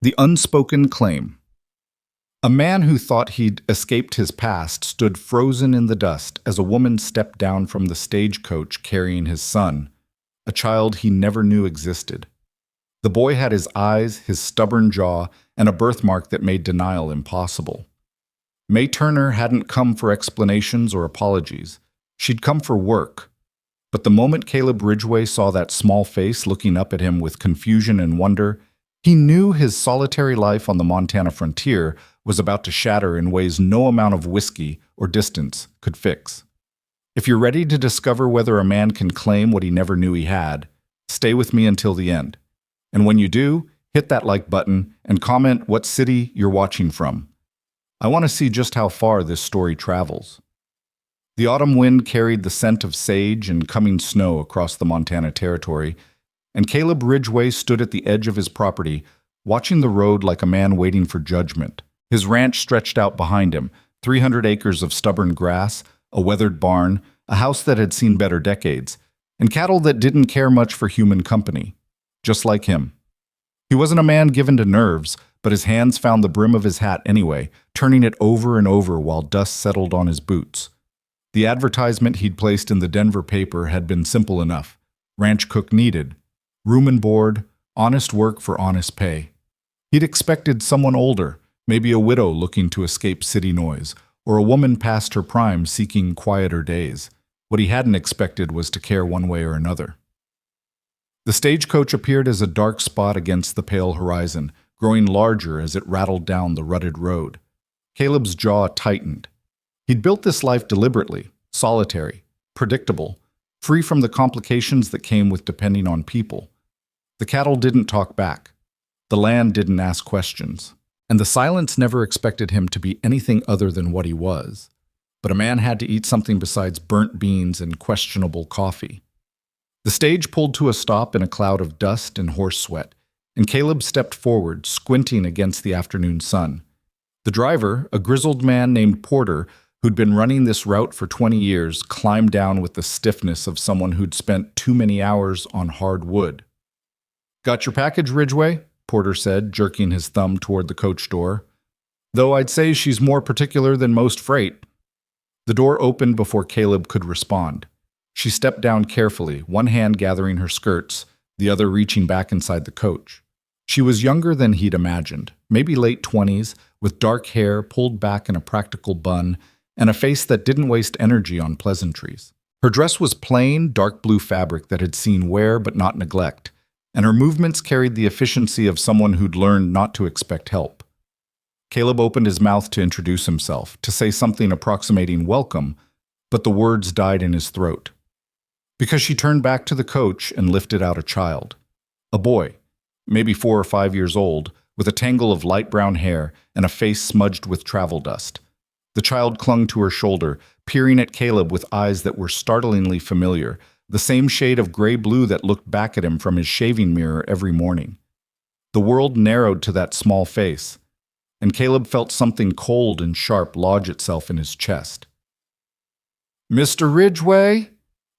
The Unspoken Claim. A man who thought he'd escaped his past stood frozen in the dust as a woman stepped down from the stagecoach carrying his son, a child he never knew existed. The boy had his eyes, his stubborn jaw, and a birthmark that made denial impossible. May Turner hadn't come for explanations or apologies. She'd come for work. But the moment Caleb Ridgway saw that small face looking up at him with confusion and wonder, he knew his solitary life on the Montana frontier was about to shatter in ways no amount of whiskey or distance could fix. If you're ready to discover whether a man can claim what he never knew he had, stay with me until the end. And when you do, hit that like button and comment what city you're watching from. I want to see just how far this story travels. The autumn wind carried the scent of sage and coming snow across the Montana territory, and Caleb Ridgway stood at the edge of his property, watching the road like a man waiting for judgment. His ranch stretched out behind him, 300 acres of stubborn grass, a weathered barn, a house that had seen better decades, and cattle that didn't care much for human company, just like him. He wasn't a man given to nerves, but his hands found the brim of his hat anyway, turning it over and over while dust settled on his boots. The advertisement he'd placed in the Denver paper had been simple enough. Ranch cook needed. Room and board, honest work for honest pay. He'd expected someone older, maybe a widow looking to escape city noise, or a woman past her prime seeking quieter days. What he hadn't expected was to care one way or another. The stagecoach appeared as a dark spot against the pale horizon, growing larger as it rattled down the rutted road. Caleb's jaw tightened. He'd built this life deliberately, solitary, predictable, free from the complications that came with depending on people. The cattle didn't talk back. The land didn't ask questions. And the silence never expected him to be anything other than what he was. But a man had to eat something besides burnt beans and questionable coffee. The stage pulled to a stop in a cloud of dust and horse sweat, and Caleb stepped forward, squinting against the afternoon sun. The driver, a grizzled man named Porter, who'd been running this route for 20 years, climbed down with the stiffness of someone who'd spent too many hours on hard wood. "Got your package, Ridgway?" Porter said, jerking his thumb toward the coach door. "Though I'd say she's more particular than most freight." The door opened before Caleb could respond. She stepped down carefully, one hand gathering her skirts, the other reaching back inside the coach. She was younger than he'd imagined, maybe late 20s, with dark hair pulled back in a practical bun, and a face that didn't waste energy on pleasantries. Her dress was plain, dark blue fabric that had seen wear but not neglect, and her movements carried the efficiency of someone who'd learned not to expect help. Caleb opened his mouth to introduce himself, to say something approximating welcome, but the words died in his throat. Because she turned back to the coach and lifted out a child. A boy, maybe 4 or 5 years old, with a tangle of light brown hair and a face smudged with travel dust. The child clung to her shoulder, peering at Caleb with eyes that were startlingly familiar, the same shade of gray-blue that looked back at him from his shaving mirror every morning. The world narrowed to that small face, and Caleb felt something cold and sharp lodge itself in his chest. "Mr. Ridgway?"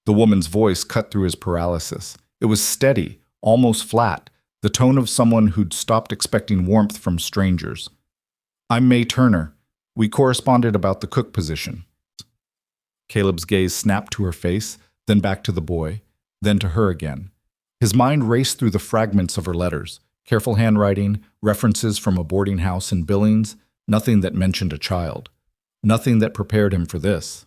The woman's voice cut through his paralysis. It was steady, almost flat, the tone of someone who'd stopped expecting warmth from strangers. "I'm May Turner. We corresponded about the cook position." Caleb's gaze snapped to her face, then back to the boy, then to her again. His mind raced through the fragments of her letters, careful handwriting, references from a boarding house in Billings, nothing that mentioned a child. Nothing that prepared him for this.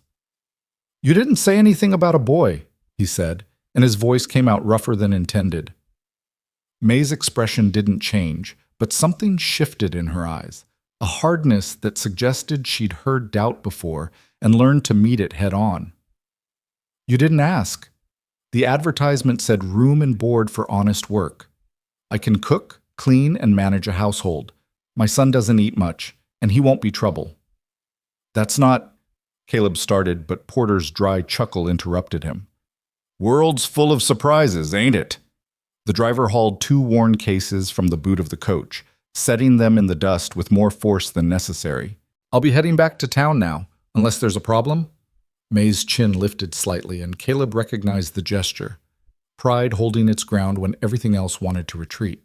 "You didn't say anything about a boy," he said, and his voice came out rougher than intended. May's expression didn't change, but something shifted in her eyes, a hardness that suggested she'd heard doubt before and learned to meet it head-on. "You didn't ask. The advertisement said room and board for honest work. I can cook, clean, and manage a household. My son doesn't eat much, and he won't be trouble." "That's not—" Caleb started, but Porter's dry chuckle interrupted him. "World's full of surprises, ain't it?" The driver hauled 2 worn cases from the boot of the coach, setting them in the dust with more force than necessary. "I'll be heading back to town now, unless there's a problem?" May's chin lifted slightly, and Caleb recognized the gesture, pride holding its ground when everything else wanted to retreat.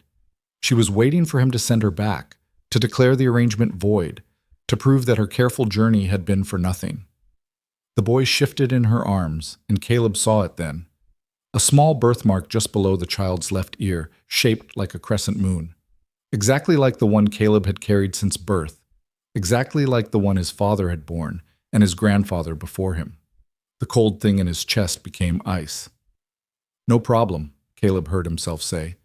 She was waiting for him to send her back, to declare the arrangement void, to prove that her careful journey had been for nothing. The boy shifted in her arms, and Caleb saw it then. A small birthmark just below the child's left ear, shaped like a crescent moon. Exactly like the one Caleb had carried since birth, exactly like the one his father had borne and his grandfather before him. The cold thing in his chest became ice. "No problem," Caleb heard himself say,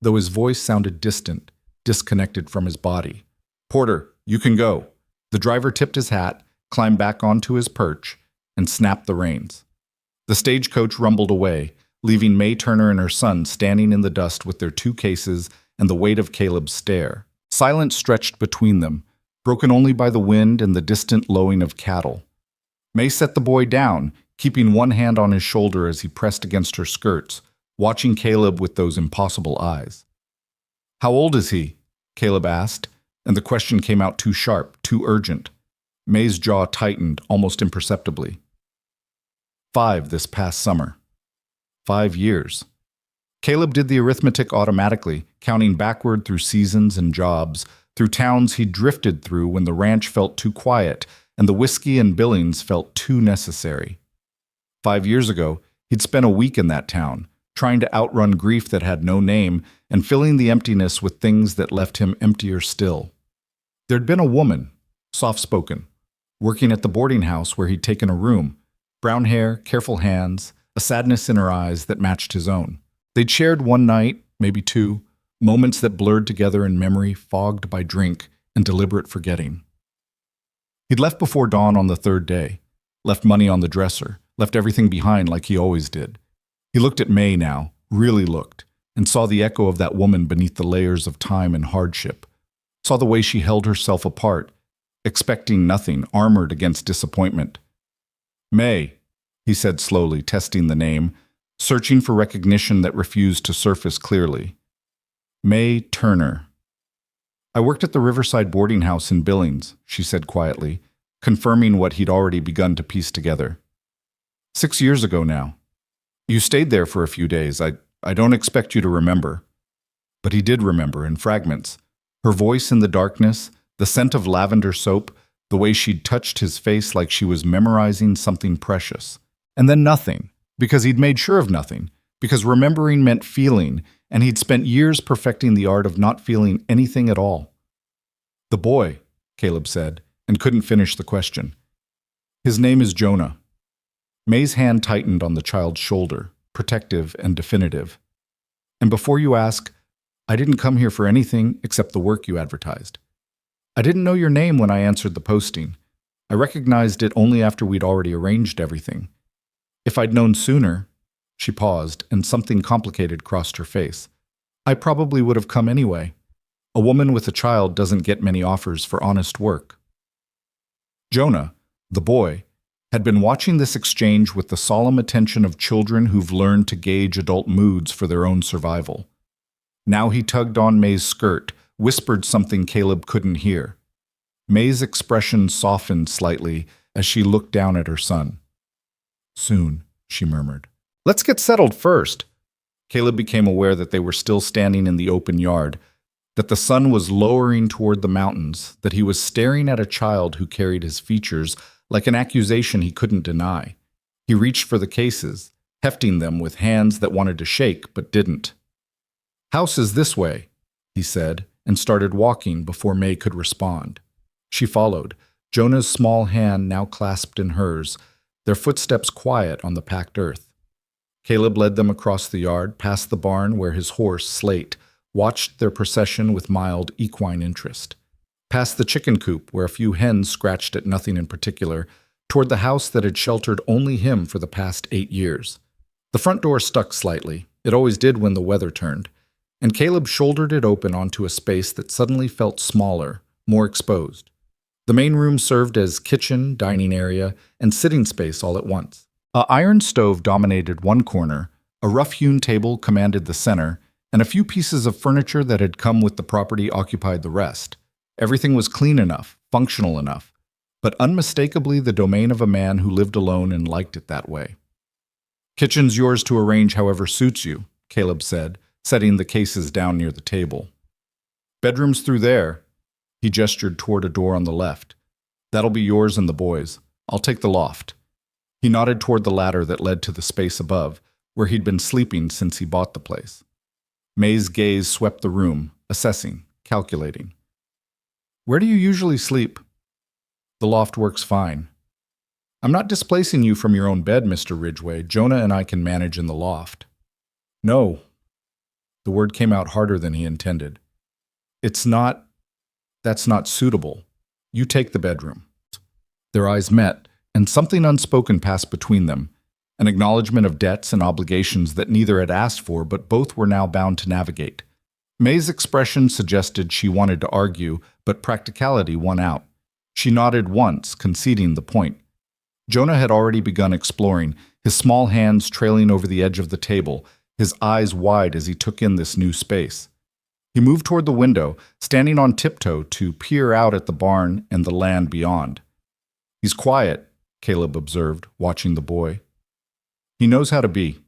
though his voice sounded distant, disconnected from his body. "Porter, you can go." The driver tipped his hat, climbed back onto his perch, and snapped the reins. The stagecoach rumbled away, leaving May Turner and her son standing in the dust with their 2 cases and the weight of Caleb's stare. Silence stretched between them, broken only by the wind and the distant lowing of cattle. May set the boy down, keeping one hand on his shoulder as he pressed against her skirts, watching Caleb with those impossible eyes. "How old is he?" Caleb asked, and the question came out too sharp, too urgent. May's jaw tightened almost imperceptibly. 5 this past summer. 5 years. Caleb did the arithmetic automatically, counting backward through seasons and jobs, through towns he drifted through when the ranch felt too quiet and the whiskey and Billings felt too necessary. 5 years ago, he'd spent a week in that town, trying to outrun grief that had no name and filling the emptiness with things that left him emptier still. There'd been a woman, soft-spoken, working at the boarding house where he'd taken a room, brown hair, careful hands, a sadness in her eyes that matched his own. They'd shared one night, maybe 2, moments that blurred together in memory, fogged by drink and deliberate forgetting. He'd left before dawn on the 3rd day, left money on the dresser, left everything behind like he always did. He looked at May now, really looked, and saw the echo of that woman beneath the layers of time and hardship, saw the way she held herself apart, expecting nothing, armored against disappointment. "May," he said slowly, testing the name, searching for recognition that refused to surface clearly. "May Turner." "I worked at the Riverside boarding house in Billings," she said quietly, confirming what he'd already begun to piece together. 6 years ago now. You stayed there for a few days. I don't expect you to remember." But he did remember in fragments. Her voice in the darkness, the scent of lavender soap, the way she'd touched his face like she was memorizing something precious. And then nothing, because he'd made sure of nothing, because remembering meant feeling, and he'd spent years perfecting the art of not feeling anything at all. "The boy," Caleb said, and couldn't finish the question. "His name is Jonah." May's hand tightened on the child's shoulder, protective and definitive. "And before you ask, I didn't come here for anything except the work you advertised. I didn't know your name when I answered the posting. I recognized it only after we'd already arranged everything. If I'd known sooner," she paused, and something complicated crossed her face, "I probably would have come anyway. A woman with a child doesn't get many offers for honest work." Jonah, the boy, had been watching this exchange with the solemn attention of children who've learned to gauge adult moods for their own survival. Now he tugged on May's skirt, whispered something Caleb couldn't hear. May's expression softened slightly as she looked down at her son. "Soon," she murmured. "Let's get settled first." Caleb became aware that they were still standing in the open yard, that the sun was lowering toward the mountains, that he was staring at a child who carried his features like an accusation he couldn't deny. He reached for the cases, hefting them with hands that wanted to shake but didn't. "House is this way," he said, and started walking before May could respond. She followed, Jonah's small hand now clasped in hers, their footsteps quiet on the packed earth. Caleb led them across the yard, past the barn where his horse, Slate, watched their procession with mild equine interest. Past the chicken coop where a few hens scratched at nothing in particular, toward the house that had sheltered only him for the past 8 years. The front door stuck slightly. It always did when the weather turned. And Caleb shouldered it open onto a space that suddenly felt smaller, more exposed. The main room served as kitchen, dining area, and sitting space all at once. An iron stove dominated one corner, a rough-hewn table commanded the center, and a few pieces of furniture that had come with the property occupied the rest. Everything was clean enough, functional enough, but unmistakably the domain of a man who lived alone and liked it that way. "Kitchen's yours to arrange however suits you," Caleb said, setting the cases down near the table. Bedroom's through there. He gestured toward a door on the left. That'll be yours and the boys. I'll take the loft. He nodded toward the ladder that led to the space above, where he'd been sleeping since he bought the place. May's gaze swept the room, assessing, calculating. Where do you usually sleep? The loft works fine. I'm not displacing you from your own bed, Mr. Ridgway. Jonah and I can manage in the loft. No. The word came out harder than he intended. That's not suitable. You take the bedroom. Their eyes met, and something unspoken passed between them, an acknowledgement of debts and obligations that neither had asked for, but both were now bound to navigate. May's expression suggested she wanted to argue, but practicality won out. She nodded once, conceding the point. Jonah had already begun exploring, his small hands trailing over the edge of the table, his eyes wide as he took in this new space. He moved toward the window, standing on tiptoe to peer out at the barn and the land beyond. He's quiet, Caleb observed, watching the boy. He knows how to be.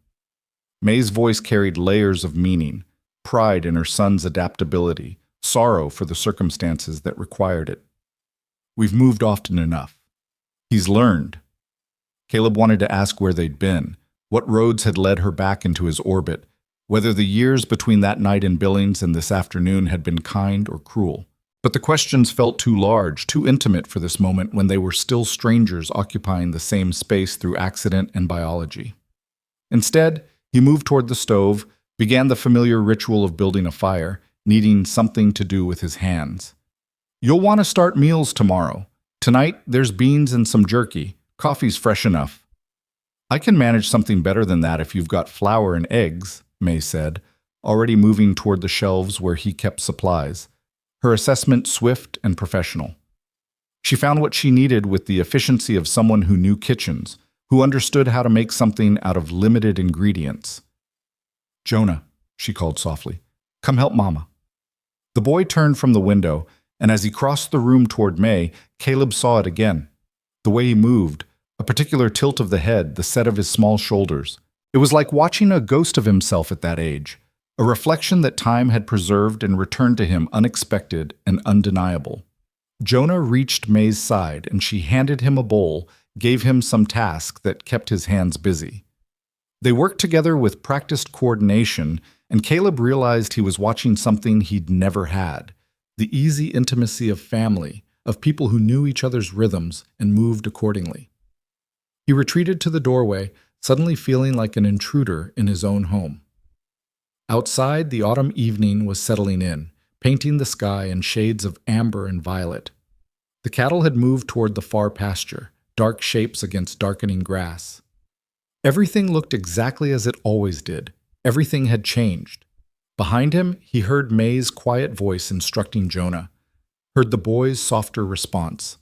May's voice carried layers of meaning, pride in her son's adaptability, sorrow for the circumstances that required it. We've moved often enough. He's learned. Caleb wanted to ask where they'd been, what roads had led her back into his orbit, whether the years between that night in Billings and this afternoon had been kind or cruel. But the questions felt too large, too intimate for this moment when they were still strangers occupying the same space through accident and biology. Instead, he moved toward the stove, began the familiar ritual of building a fire, needing something to do with his hands. You'll want to start meals tomorrow. Tonight, there's beans and some jerky. Coffee's fresh enough. I can manage something better than that if you've got flour and eggs, May said, already moving toward the shelves where he kept supplies, her assessment swift and professional. She found what she needed with the efficiency of someone who knew kitchens, who understood how to make something out of limited ingredients. Jonah, she called softly, come help Mama. The boy turned from the window, and as he crossed the room toward May, Caleb saw it again. The way he moved, a particular tilt of the head, the set of his small shoulders. It was like watching a ghost of himself at that age, a reflection that time had preserved and returned to him unexpected and undeniable. Jonah reached May's side, and she handed him a bowl, gave him some task that kept his hands busy. They worked together with practiced coordination, and Caleb realized he was watching something he'd never had, the easy intimacy of family, of people who knew each other's rhythms and moved accordingly. He retreated to the doorway, suddenly feeling like an intruder in his own home. Outside, the autumn evening was settling in, painting the sky in shades of amber and violet. The cattle had moved toward the far pasture, dark shapes against darkening grass. Everything looked exactly as it always did. Everything had changed. Behind him, he heard May's quiet voice instructing Jonah, heard the boy's softer response,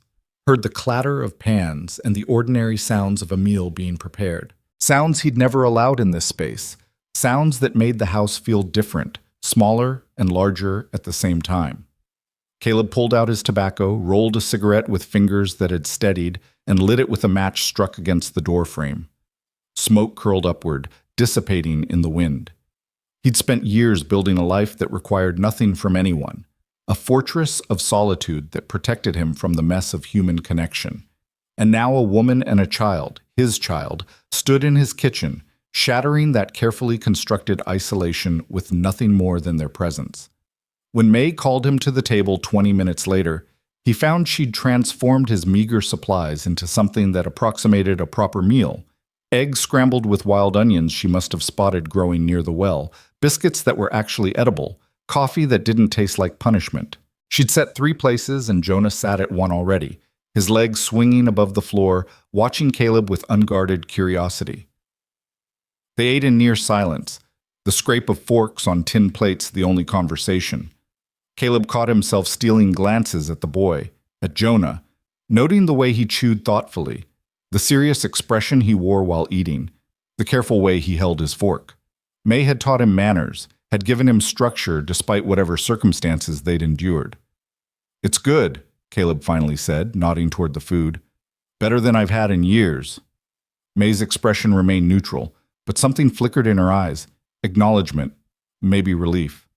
heard the clatter of pans and the ordinary sounds of a meal being prepared. Sounds he'd never allowed in this space, sounds that made the house feel different, smaller and larger at the same time. Caleb pulled out his tobacco, rolled a cigarette with fingers that had steadied, and lit it with a match struck against the doorframe. Smoke curled upward, dissipating in the wind. He'd spent years building a life that required nothing from anyone, a fortress of solitude that protected him from the mess of human connection. And now a woman and a child, his child, stood in his kitchen, shattering that carefully constructed isolation with nothing more than their presence. When May called him to the table 20 minutes later, he found she'd transformed his meager supplies into something that approximated a proper meal. Eggs scrambled with wild onions she must have spotted growing near the well, biscuits that were actually edible, coffee that didn't taste like punishment. She'd set 3 places, and Jonah sat at one already, his legs swinging above the floor, watching Caleb with unguarded curiosity. They ate in near silence, the scrape of forks on tin plates the only conversation. Caleb caught himself stealing glances at the boy, at Jonah, noting the way he chewed thoughtfully, the serious expression he wore while eating, the careful way he held his fork. May had taught him manners, had given him structure despite whatever circumstances they'd endured. "It's good," Caleb finally said, nodding toward the food. "Better than I've had in years." May's expression remained neutral, but something flickered in her eyes, acknowledgement, maybe relief.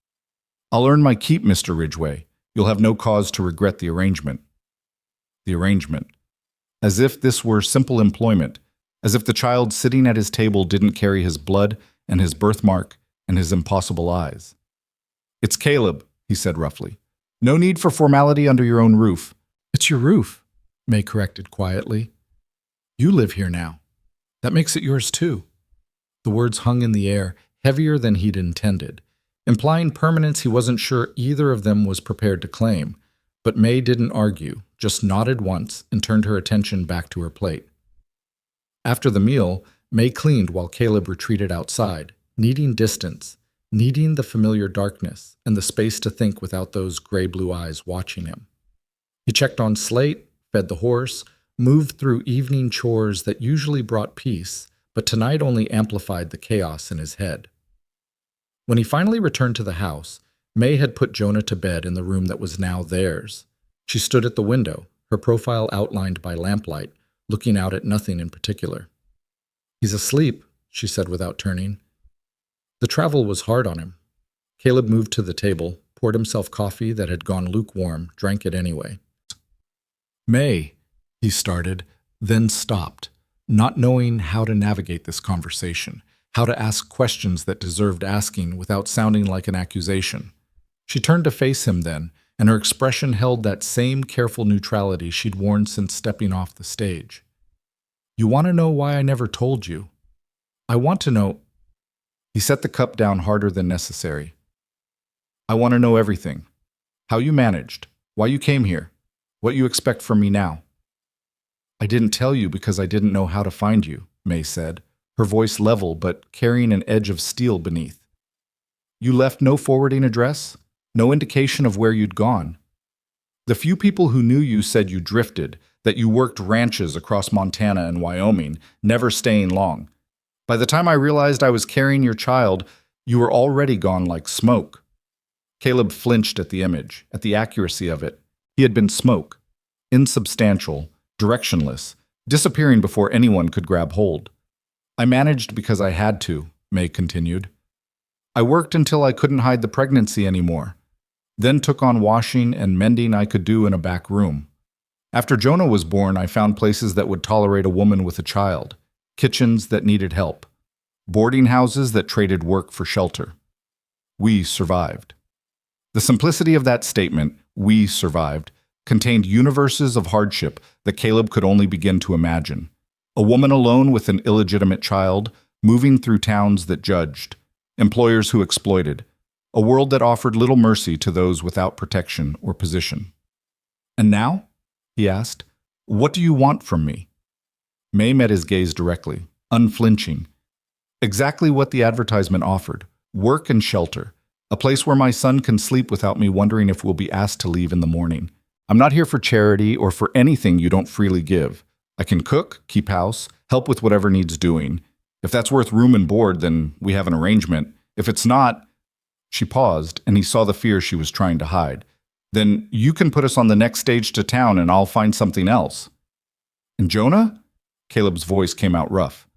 I'll earn my keep, Mr. Ridgway. You'll have no cause to regret the arrangement. The arrangement. As if this were simple employment, as if the child sitting at his table didn't carry his blood and his birthmark and his impossible eyes. It's Caleb, he said roughly. No need for formality under your own roof. It's your roof, May corrected quietly. You live here now. That makes it yours too. The words hung in the air, heavier than he'd intended, implying permanence he wasn't sure either of them was prepared to claim. But May didn't argue, just nodded once and turned her attention back to her plate. After the meal, May cleaned while Caleb retreated outside, needing distance, needing the familiar darkness and the space to think without those gray-blue eyes watching him. He checked on Slate, fed the horse, moved through evening chores that usually brought peace, but tonight only amplified the chaos in his head. When he finally returned to the house, May had put Jonah to bed in the room that was now theirs. She stood at the window, her profile outlined by lamplight, looking out at nothing in particular. He's asleep, she said without turning. The travel was hard on him. Caleb moved to the table, poured himself coffee that had gone lukewarm, drank it anyway. May, he started, then stopped, not knowing how to navigate this conversation, how to ask questions that deserved asking without sounding like an accusation. She turned to face him then, and her expression held that same careful neutrality she'd worn since stepping off the stage. You want to know why I never told you? I want to know. He set the cup down harder than necessary. I want to know everything. How you managed, why you came here, what you expect from me now. I didn't tell you because I didn't know how to find you, May said, her voice level but carrying an edge of steel beneath. You left no forwarding address, no indication of where you'd gone. The few people who knew you said you drifted, that you worked ranches across Montana and Wyoming, never staying long. By the time I realized I was carrying your child, you were already gone like smoke. Caleb flinched at the image, at the accuracy of it. He had been smoke, insubstantial, directionless, disappearing before anyone could grab hold. I managed because I had to, May continued. I worked until I couldn't hide the pregnancy anymore, then took on washing and mending I could do in a back room. After Jonah was born, I found places that would tolerate a woman with a child, kitchens that needed help, boarding houses that traded work for shelter. We survived. The simplicity of that statement, we survived, contained universes of hardship that Caleb could only begin to imagine. A woman alone with an illegitimate child, moving through towns that judged, employers who exploited, a world that offered little mercy to those without protection or position. And now? He asked. What do you want from me? May met his gaze directly, unflinching. Exactly what the advertisement offered, work and shelter, a place where my son can sleep without me wondering if we'll be asked to leave in the morning. I'm not here for charity or for anything you don't freely give. I can cook, keep house, help with whatever needs doing. If that's worth room and board, then we have an arrangement. If it's not, she paused, and he saw the fear she was trying to hide. Then you can put us on the next stage to town and I'll find something else. And Jonah? Caleb's voice came out rough.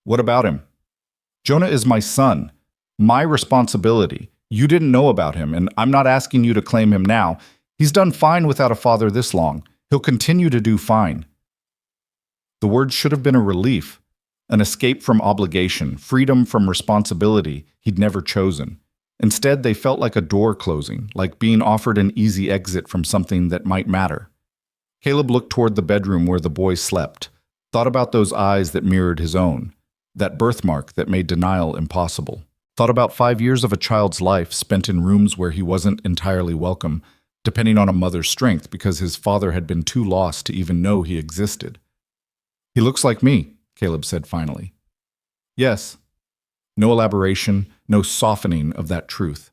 What about him? Jonah is my son, my responsibility. You didn't know about him, and I'm not asking you to claim him now. He's done fine without a father this long. He'll continue to do fine. The words should have been a relief, an escape from obligation, freedom from responsibility he'd never chosen. Instead, they felt like a door closing, like being offered an easy exit from something that might matter. Caleb looked toward the bedroom where the boy slept, thought about those eyes that mirrored his own, that birthmark that made denial impossible, thought about 5 years of a child's life spent in rooms where he wasn't entirely welcome, depending on a mother's strength because his father had been too lost to even know he existed. He looks like me, Caleb said finally. Yes. No elaboration, no softening of that truth.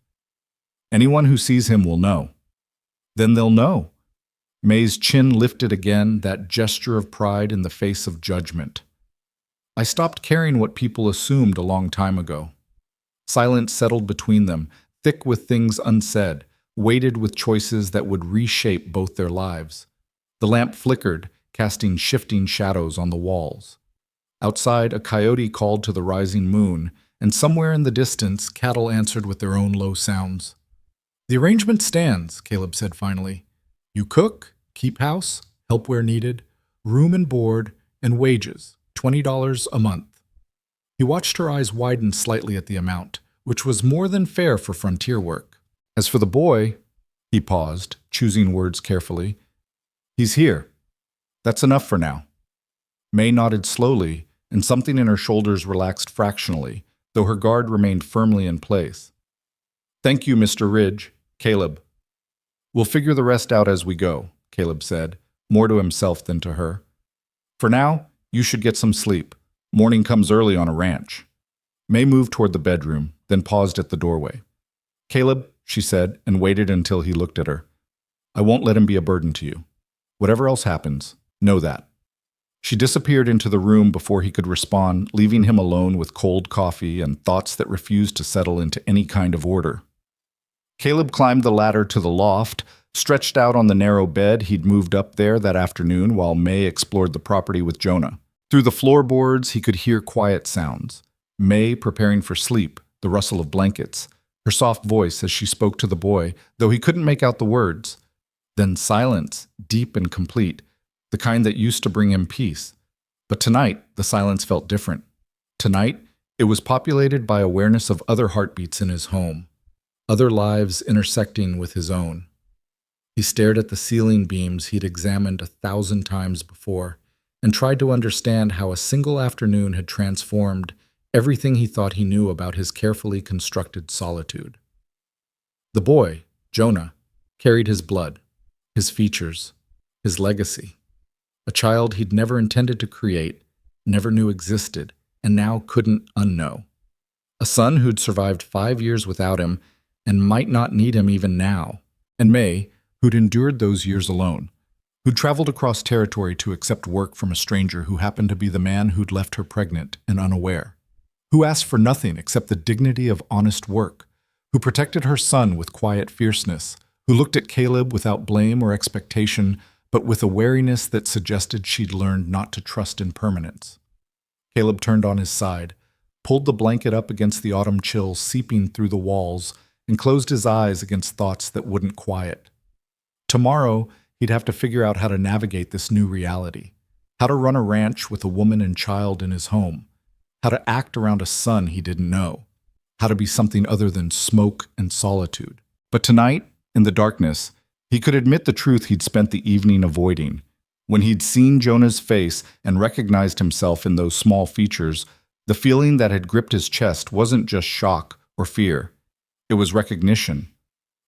Anyone who sees him will know. Then they'll know. May's chin lifted again, that gesture of pride in the face of judgment. I stopped caring what people assumed a long time ago. Silence settled between them, thick with things unsaid, weighted with choices that would reshape both their lives. The lamp flickered, casting shifting shadows on the walls. Outside, a coyote called to the rising moon, and somewhere in the distance, cattle answered with their own low sounds. The arrangement stands, Caleb said finally. You cook, keep house, help where needed, room and board, and wages, $20 a month. He watched her eyes widen slightly at the amount, which was more than fair for frontier work. As for the boy, he paused, choosing words carefully. He's here. That's enough for now. May nodded slowly, and something in her shoulders relaxed fractionally, though her guard remained firmly in place. Thank you, Mr. Ridge. Caleb. We'll figure the rest out as we go, Caleb said, more to himself than to her. For now, you should get some sleep. Morning comes early on a ranch. May moved toward the bedroom, then paused at the doorway. Caleb, she said, and waited until he looked at her. I won't let him be a burden to you. Whatever else happens, know that. She disappeared into the room before he could respond, leaving him alone with cold coffee and thoughts that refused to settle into any kind of order. Caleb climbed the ladder to the loft, stretched out on the narrow bed he'd moved up there that afternoon while May explored the property with Jonah. Through the floorboards, he could hear quiet sounds. May preparing for sleep, the rustle of blankets, her soft voice as she spoke to the boy, though he couldn't make out the words. Then silence, deep and complete, the kind that used to bring him peace. But tonight, the silence felt different. Tonight, it was populated by awareness of other heartbeats in his home, other lives intersecting with his own. He stared at the ceiling beams he'd examined 1,000 times before and tried to understand how a single afternoon had transformed everything he thought he knew about his carefully constructed solitude. The boy, Jonah, carried his blood, his features, his legacy. A child he'd never intended to create, never knew existed, and now couldn't unknow. A son who'd survived 5 years without him and might not need him even now. And May, who'd endured those years alone, who'd traveled across territory to accept work from a stranger who happened to be the man who'd left her pregnant and unaware, who asked for nothing except the dignity of honest work, who protected her son with quiet fierceness, who looked at Caleb without blame or expectation, but with a wariness that suggested she'd learned not to trust in permanence. Caleb turned on his side, pulled the blanket up against the autumn chill seeping through the walls, and closed his eyes against thoughts that wouldn't quiet. Tomorrow, he'd have to figure out how to navigate this new reality, how to run a ranch with a woman and child in his home, how to act around a son he didn't know, how to be something other than smoke and solitude. But tonight, in the darkness, he could admit the truth he'd spent the evening avoiding. When he'd seen Jonah's face and recognized himself in those small features, the feeling that had gripped his chest wasn't just shock or fear. It was recognition,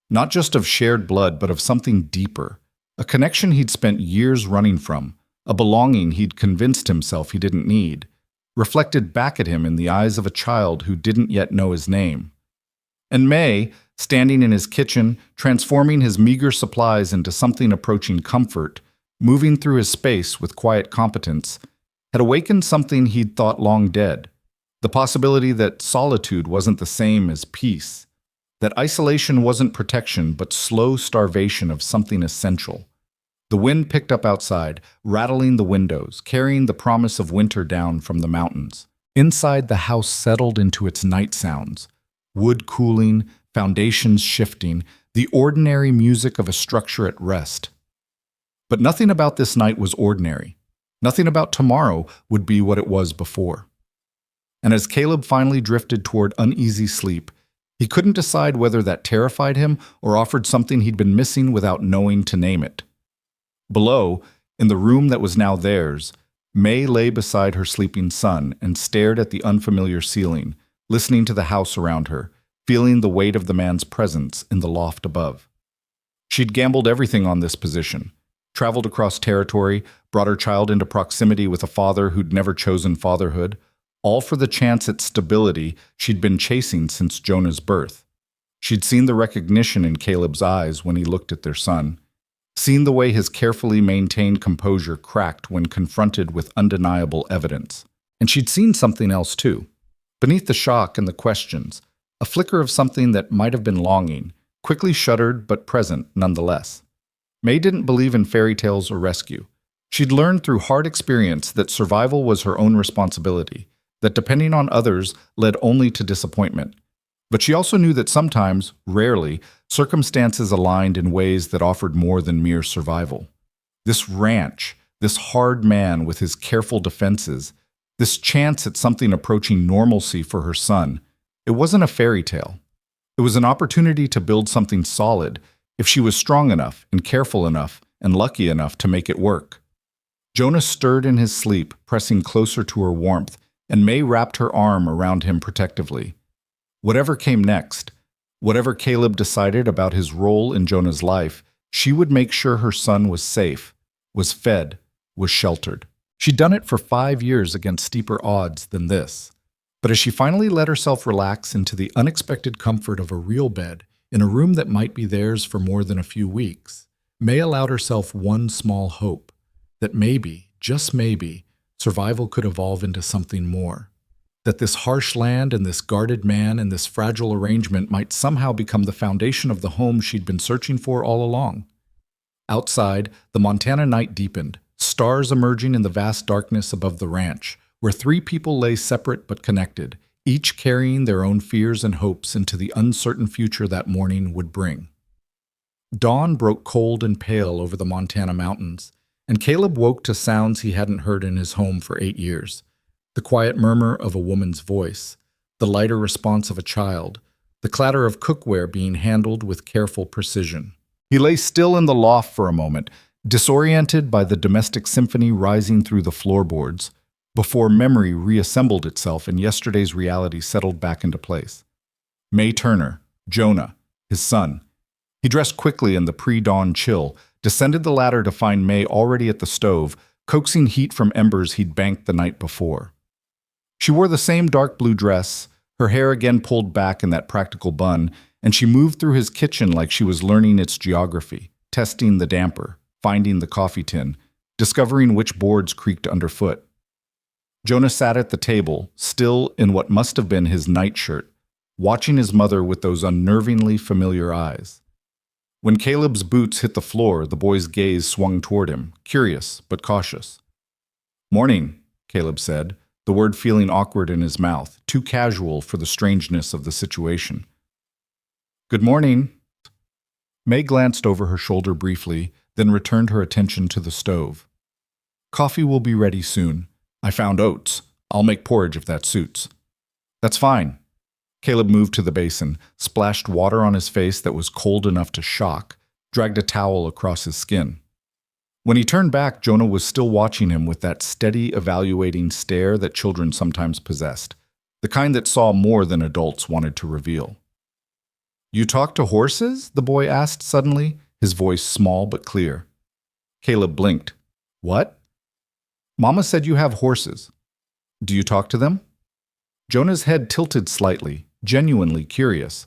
not just of shared blood, but of something deeper, a connection he'd spent years running from, a belonging he'd convinced himself he didn't need, reflected back at him in the eyes of a child who didn't yet know his name. And May, standing in his kitchen, transforming his meager supplies into something approaching comfort, moving through his space with quiet competence, had awakened something he'd thought long dead, the possibility that solitude wasn't the same as peace, that isolation wasn't protection but slow starvation of something essential. The wind picked up outside, rattling the windows, carrying the promise of winter down from the mountains. Inside, the house settled into its night sounds, wood cooling, foundations shifting, the ordinary music of a structure at rest. But nothing about this night was ordinary. Nothing about tomorrow would be what it was before. And as Caleb finally drifted toward uneasy sleep, he couldn't decide whether that terrified him or offered something he'd been missing without knowing to name it. Below, in the room that was now theirs, May lay beside her sleeping son and stared at the unfamiliar ceiling, listening to the house around her, feeling the weight of the man's presence in the loft above. She'd gambled everything on this position, traveled across territory, brought her child into proximity with a father who'd never chosen fatherhood, all for the chance at stability she'd been chasing since Jonah's birth. She'd seen the recognition in Caleb's eyes when he looked at their son, seen the way his carefully maintained composure cracked when confronted with undeniable evidence. And she'd seen something else too. Beneath the shock and the questions, a flicker of something that might have been longing, quickly shuddered but present nonetheless. May didn't believe in fairy tales or rescue. She'd learned through hard experience that survival was her own responsibility, that depending on others led only to disappointment. But she also knew that sometimes, rarely, circumstances aligned in ways that offered more than mere survival. This ranch, this hard man with his careful defenses, this chance at something approaching normalcy for her son, it wasn't a fairy tale. It was an opportunity to build something solid if she was strong enough and careful enough and lucky enough to make it work. Jonah stirred in his sleep, pressing closer to her warmth, and May wrapped her arm around him protectively. Whatever came next, whatever Caleb decided about his role in Jonah's life, she would make sure her son was safe, was fed, was sheltered. She'd done it for 5 years against steeper odds than this. But as she finally let herself relax into the unexpected comfort of a real bed in a room that might be theirs for more than a few weeks, May allowed herself one small hope, that maybe, just maybe, survival could evolve into something more. That this harsh land and this guarded man and this fragile arrangement might somehow become the foundation of the home she'd been searching for all along. Outside, the Montana night deepened, stars emerging in the vast darkness above the ranch, where 3 people lay separate but connected, each carrying their own fears and hopes into the uncertain future that morning would bring. Dawn broke cold and pale over the Montana mountains, and Caleb woke to sounds he hadn't heard in his home for 8 years. The quiet murmur of a woman's voice, the lighter response of a child, the clatter of cookware being handled with careful precision. He lay still in the loft for a moment, disoriented by the domestic symphony rising through the floorboards, before memory reassembled itself and yesterday's reality settled back into place. May Turner, Jonah, his son. He dressed quickly in the pre-dawn chill, descended the ladder to find May already at the stove, coaxing heat from embers he'd banked the night before. She wore the same dark blue dress, her hair again pulled back in that practical bun, and she moved through his kitchen like she was learning its geography, testing the damper, finding the coffee tin, discovering which boards creaked underfoot. Jonah sat at the table, still in what must have been his nightshirt, watching his mother with those unnervingly familiar eyes. When Caleb's boots hit the floor, the boy's gaze swung toward him, curious but cautious. "Morning," Caleb said, the word feeling awkward in his mouth, too casual for the strangeness of the situation. "Good morning." May glanced over her shoulder briefly, then returned her attention to the stove. "Coffee will be ready soon. I found oats. I'll make porridge if that suits." "That's fine." Caleb moved to the basin, splashed water on his face that was cold enough to shock, dragged a towel across his skin. When he turned back, Jonah was still watching him with that steady, evaluating stare that children sometimes possessed, the kind that saw more than adults wanted to reveal. "You talk to horses?" the boy asked suddenly, his voice small but clear. Caleb blinked. "What?" "Mama said you have horses. Do you talk to them?" Jonah's head tilted slightly, genuinely curious.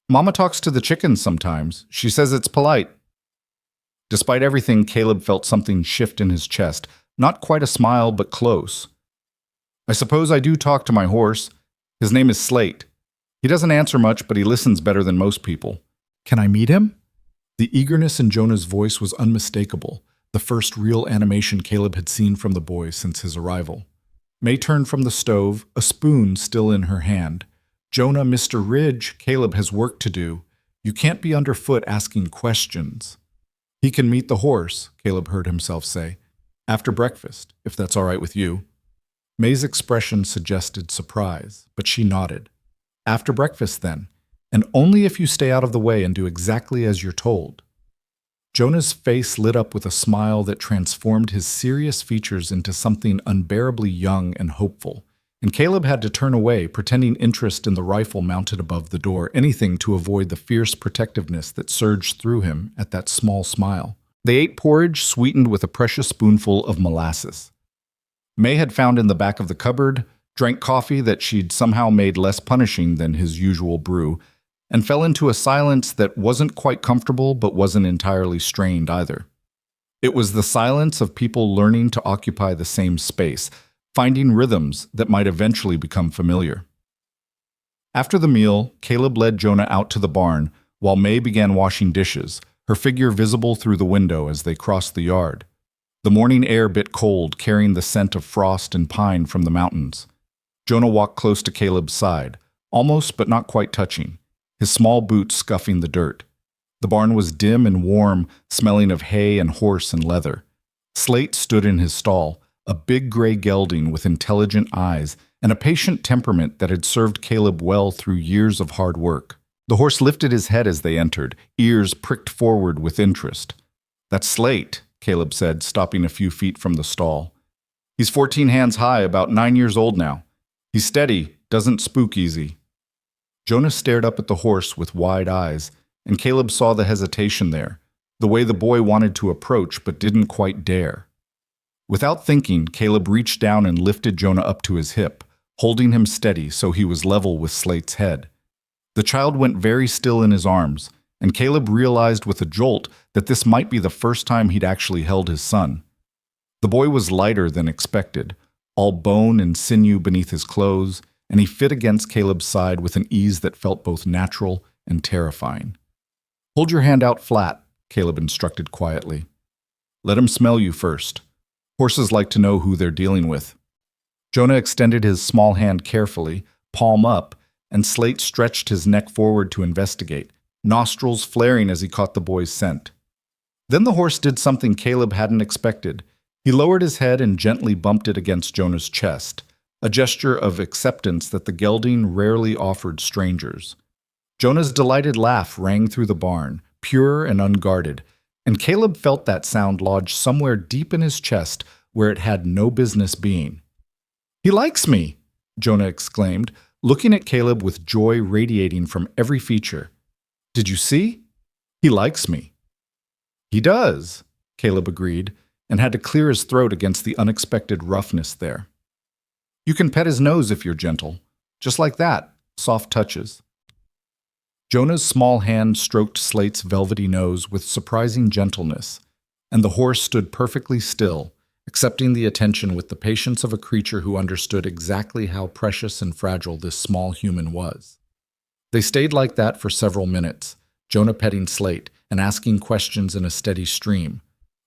"Mama talks to the chickens sometimes. She says it's polite." Despite everything, Caleb felt something shift in his chest, not quite a smile, but close. "I suppose I do talk to my horse. His name is Slate. He doesn't answer much, but he listens better than most people." "Can I meet him?" The eagerness in Jonah's voice was unmistakable, the first real animation Caleb had seen from the boy since his arrival. May turned from the stove, a spoon still in her hand. "Jonah, Mr. Ridge, Caleb has work to do. You can't be underfoot asking questions." "He can meet the horse," Caleb heard himself say. "After breakfast, if that's all right with you." May's expression suggested surprise, but she nodded. "After breakfast, then, and only if you stay out of the way and do exactly as you're told." Jonah's face lit up with a smile that transformed his serious features into something unbearably young and hopeful, and Caleb had to turn away, pretending interest in the rifle mounted above the door, anything to avoid the fierce protectiveness that surged through him at that small smile. They ate porridge sweetened with a precious spoonful of molasses. May had found in the back of the cupboard, drank coffee that she'd somehow made less punishing than his usual brew, and fell into a silence that wasn't quite comfortable but wasn't entirely strained either. It was the silence of people learning to occupy the same space, finding rhythms that might eventually become familiar. After the meal, Caleb led Jonah out to the barn, while May began washing dishes, her figure visible through the window as they crossed the yard. The morning air bit cold, carrying the scent of frost and pine from the mountains. Jonah walked close to Caleb's side, almost but not quite touching, his small boots scuffing the dirt. The barn was dim and warm, smelling of hay and horse and leather. Slate stood in his stall, a big gray gelding with intelligent eyes and a patient temperament that had served Caleb well through years of hard work. The horse lifted his head as they entered, ears pricked forward with interest. "That's Slate," Caleb said, stopping a few feet from the stall. "He's 14 hands high, about 9 years old now. He's steady, doesn't spook easy." Jonah stared up at the horse with wide eyes, and Caleb saw the hesitation there, the way the boy wanted to approach but didn't quite dare. Without thinking, Caleb reached down and lifted Jonah up to his hip, holding him steady so he was level with Slate's head. The child went very still in his arms, and Caleb realized with a jolt that this might be the first time he'd actually held his son. The boy was lighter than expected, all bone and sinew beneath his clothes, and he fit against Caleb's side with an ease that felt both natural and terrifying. "Hold your hand out flat," Caleb instructed quietly. "Let him smell you first. Horses like to know who they're dealing with." Jonah extended his small hand carefully, palm up, and Slate stretched his neck forward to investigate, nostrils flaring as he caught the boy's scent. Then the horse did something Caleb hadn't expected. He lowered his head and gently bumped it against Jonah's chest, a gesture of acceptance that the gelding rarely offered strangers. Jonah's delighted laugh rang through the barn, pure and unguarded, and Caleb felt that sound lodge somewhere deep in his chest where it had no business being. "He likes me!" Jonah exclaimed, looking at Caleb with joy radiating from every feature. "Did you see? He likes me." "He does," Caleb agreed, and had to clear his throat against the unexpected roughness there. "You can pet his nose if you're gentle. Just like that, soft touches." Jonah's small hand stroked Slate's velvety nose with surprising gentleness, and the horse stood perfectly still, accepting the attention with the patience of a creature who understood exactly how precious and fragile this small human was. They stayed like that for several minutes, Jonah petting Slate and asking questions in a steady stream.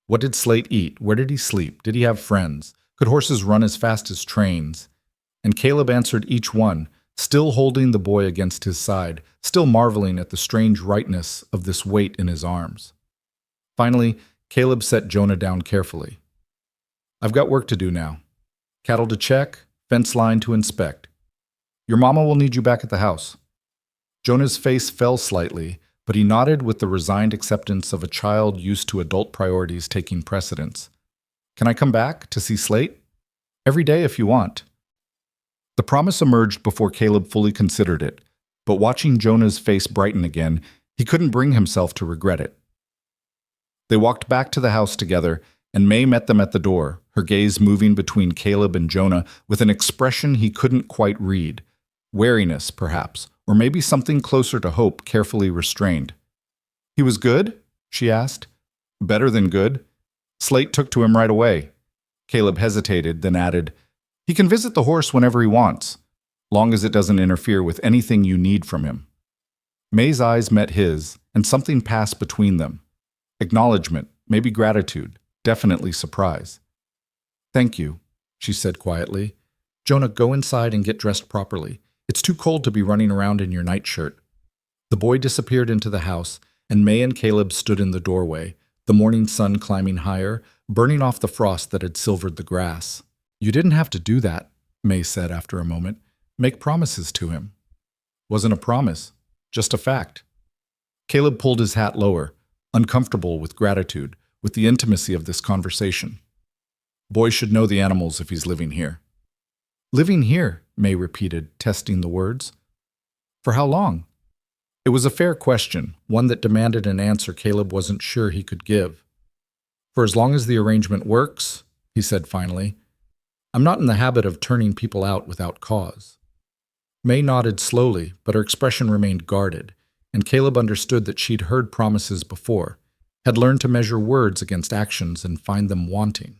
What did Slate eat? Where did he sleep? Did he have friends? Could horses run as fast as trains? And Caleb answered each one, still holding the boy against his side, still marveling at the strange rightness of this weight in his arms. Finally, Caleb set Jonah down carefully. "I've got work to do now. Cattle to check, fence line to inspect. Your mama will need you back at the house." Jonah's face fell slightly, but he nodded with the resigned acceptance of a child used to adult priorities taking precedence. "Can I come back to see Slate?" "Every day if you want." The promise emerged before Caleb fully considered it, but watching Jonah's face brighten again, he couldn't bring himself to regret it. They walked back to the house together, and May met them at the door, her gaze moving between Caleb and Jonah with an expression he couldn't quite read. Wariness, perhaps, or maybe something closer to hope, carefully restrained. "He was good?" she asked. "Better than good." Slate took to him right away. Caleb hesitated, then added, "He can visit the horse whenever he wants, long as it doesn't interfere with anything you need from him." May's eyes met his, and something passed between them. Acknowledgement, maybe gratitude, definitely surprise. "Thank you," she said quietly. "Jonah, go inside and get dressed properly. It's too cold to be running around in your nightshirt." The boy disappeared into the house, and May and Caleb stood in the doorway, the morning sun climbing higher, burning off the frost that had silvered the grass. "You didn't have to do that," May said after a moment. "Make promises to him." "Wasn't a promise, just a fact." Caleb pulled his hat lower, uncomfortable with gratitude, with the intimacy of this conversation. "Boy should know the animals if he's living here." "Living here," May repeated, testing the words. "For how long?" It was a fair question, one that demanded an answer Caleb wasn't sure he could give. "For as long as the arrangement works," he said finally. "I'm not in the habit of turning people out without cause." May nodded slowly, but her expression remained guarded, and Caleb understood that she'd heard promises before, had learned to measure words against actions and find them wanting.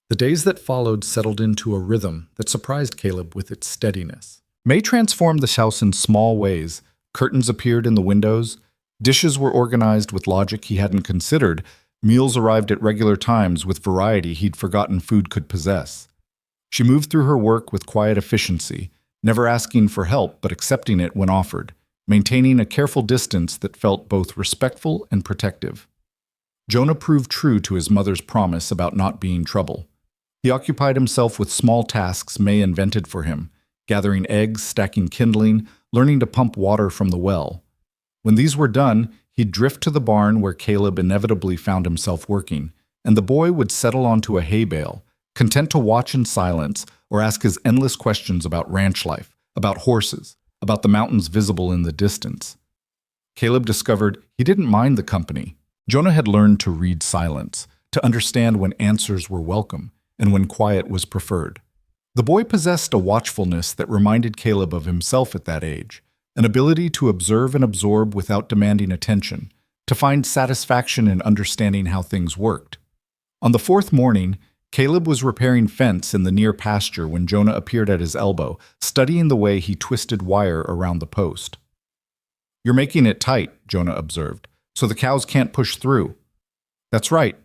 The days that followed settled into a rhythm that surprised Caleb with its steadiness. May transformed the house in small ways. Curtains appeared in the windows. Dishes were organized with logic he hadn't considered. Meals arrived at regular times with variety he'd forgotten food could possess. She moved through her work with quiet efficiency, never asking for help but accepting it when offered, maintaining a careful distance that felt both respectful and protective. Jonah proved true to his mother's promise about not being trouble. He occupied himself with small tasks May invented for him, gathering eggs, stacking kindling, learning to pump water from the well. When these were done, he'd drift to the barn where Caleb inevitably found himself working, and the boy would settle onto a hay bale, content to watch in silence or ask his endless questions about ranch life, about horses, about the mountains visible in the distance. Caleb discovered he didn't mind the company. Jonah had learned to read silence, to understand when answers were welcome and when quiet was preferred. The boy possessed a watchfulness that reminded Caleb of himself at that age, an ability to observe and absorb without demanding attention, to find satisfaction in understanding how things worked. On the fourth morning, Caleb was repairing fence in the near pasture when Jonah appeared at his elbow, studying the way he twisted wire around the post. "You're making it tight," Jonah observed, "so the cows can't push through." "That's right."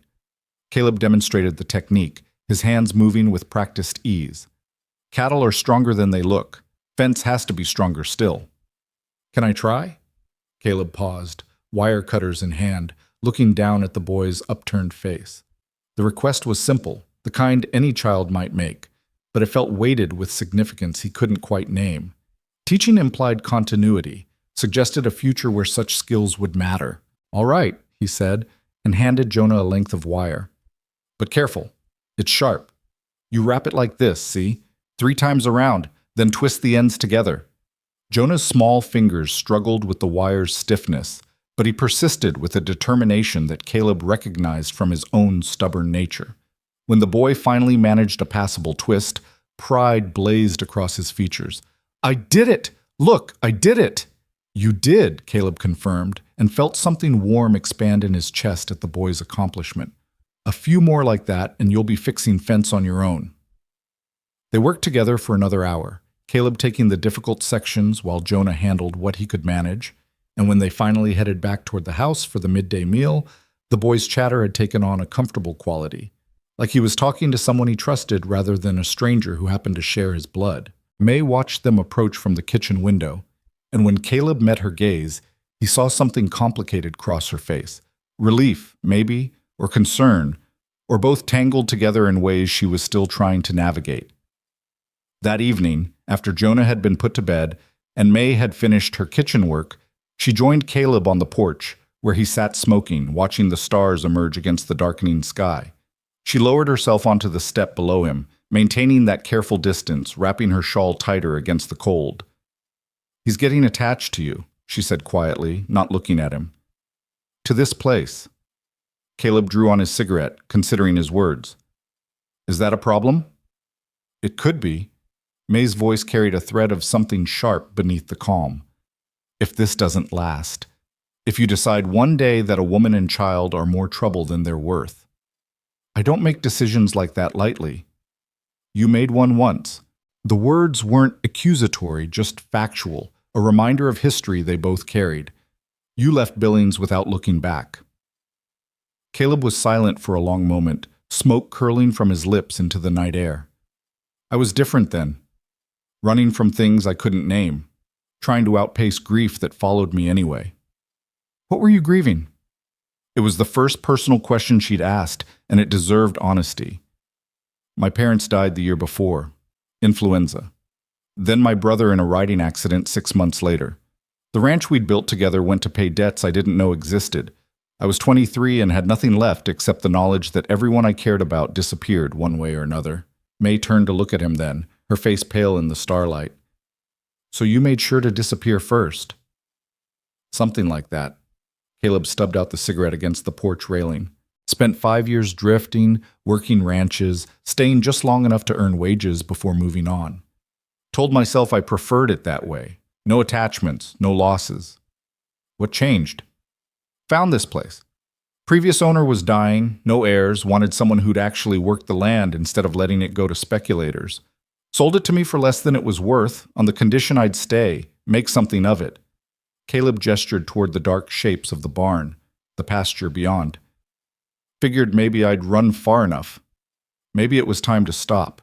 Caleb demonstrated the technique, his hands moving with practiced ease. "Cattle are stronger than they look. Fence has to be stronger still." "Can I try?" Caleb paused, wire cutters in hand, looking down at the boy's upturned face. The request was simple, the kind any child might make, but it felt weighted with significance he couldn't quite name. Teaching implied continuity, suggested a future where such skills would matter. "All right," he said, and handed Jonah a length of wire. "But careful, it's sharp. You wrap it like this, see? 3 times around, then twist the ends together." Jonah's small fingers struggled with the wire's stiffness, but he persisted with a determination that Caleb recognized from his own stubborn nature. When the boy finally managed a passable twist, pride blazed across his features. "I did it! Look, I did it!" "You did," Caleb confirmed, and felt something warm expand in his chest at the boy's accomplishment. "A few more like that, and you'll be fixing fence on your own." They worked together for another hour, Caleb taking the difficult sections while Jonah handled what he could manage, and when they finally headed back toward the house for the midday meal, the boy's chatter had taken on a comfortable quality, like he was talking to someone he trusted rather than a stranger who happened to share his blood. May watched them approach from the kitchen window, and when Caleb met her gaze, he saw something complicated cross her face. Relief, maybe, or concern, or both tangled together in ways she was still trying to navigate. That evening, after Jonah had been put to bed and May had finished her kitchen work, she joined Caleb on the porch, where he sat smoking, watching the stars emerge against the darkening sky. She lowered herself onto the step below him, maintaining that careful distance, wrapping her shawl tighter against the cold. "He's getting attached to you," she said quietly, not looking at him. "To this place." Caleb drew on his cigarette, considering his words. "Is that a problem?" "It could be." May's voice carried a thread of something sharp beneath the calm. "If this doesn't last. If you decide one day that a woman and child are more trouble than they're worth." "I don't make decisions like that lightly." "You made one once." The words weren't accusatory, just factual, a reminder of history they both carried. "You left Billings without looking back." Caleb was silent for a long moment, smoke curling from his lips into the night air. "I was different then. Running from things I couldn't name, trying to outpace grief that followed me anyway." "What were you grieving?" It was the first personal question she'd asked, and it deserved honesty. "My parents died the year before. Influenza. Then my brother in a riding accident 6 months later. The ranch we'd built together went to pay debts I didn't know existed. I was 23 and had nothing left except the knowledge that everyone I cared about disappeared one way or another." May turned to look at him then, her face pale in the starlight. "So you made sure to disappear first?" "Something like that." Caleb stubbed out the cigarette against the porch railing. "Spent 5 years drifting, working ranches, staying just long enough to earn wages before moving on. Told myself I preferred it that way. No attachments, no losses. What changed? Found this place. Previous owner was dying, no heirs, wanted someone who'd actually work the land instead of letting it go to speculators. Sold it to me for less than it was worth, on the condition I'd stay, make something of it." Caleb gestured toward the dark shapes of the barn, the pasture beyond. "Figured maybe I'd run far enough. Maybe it was time to stop."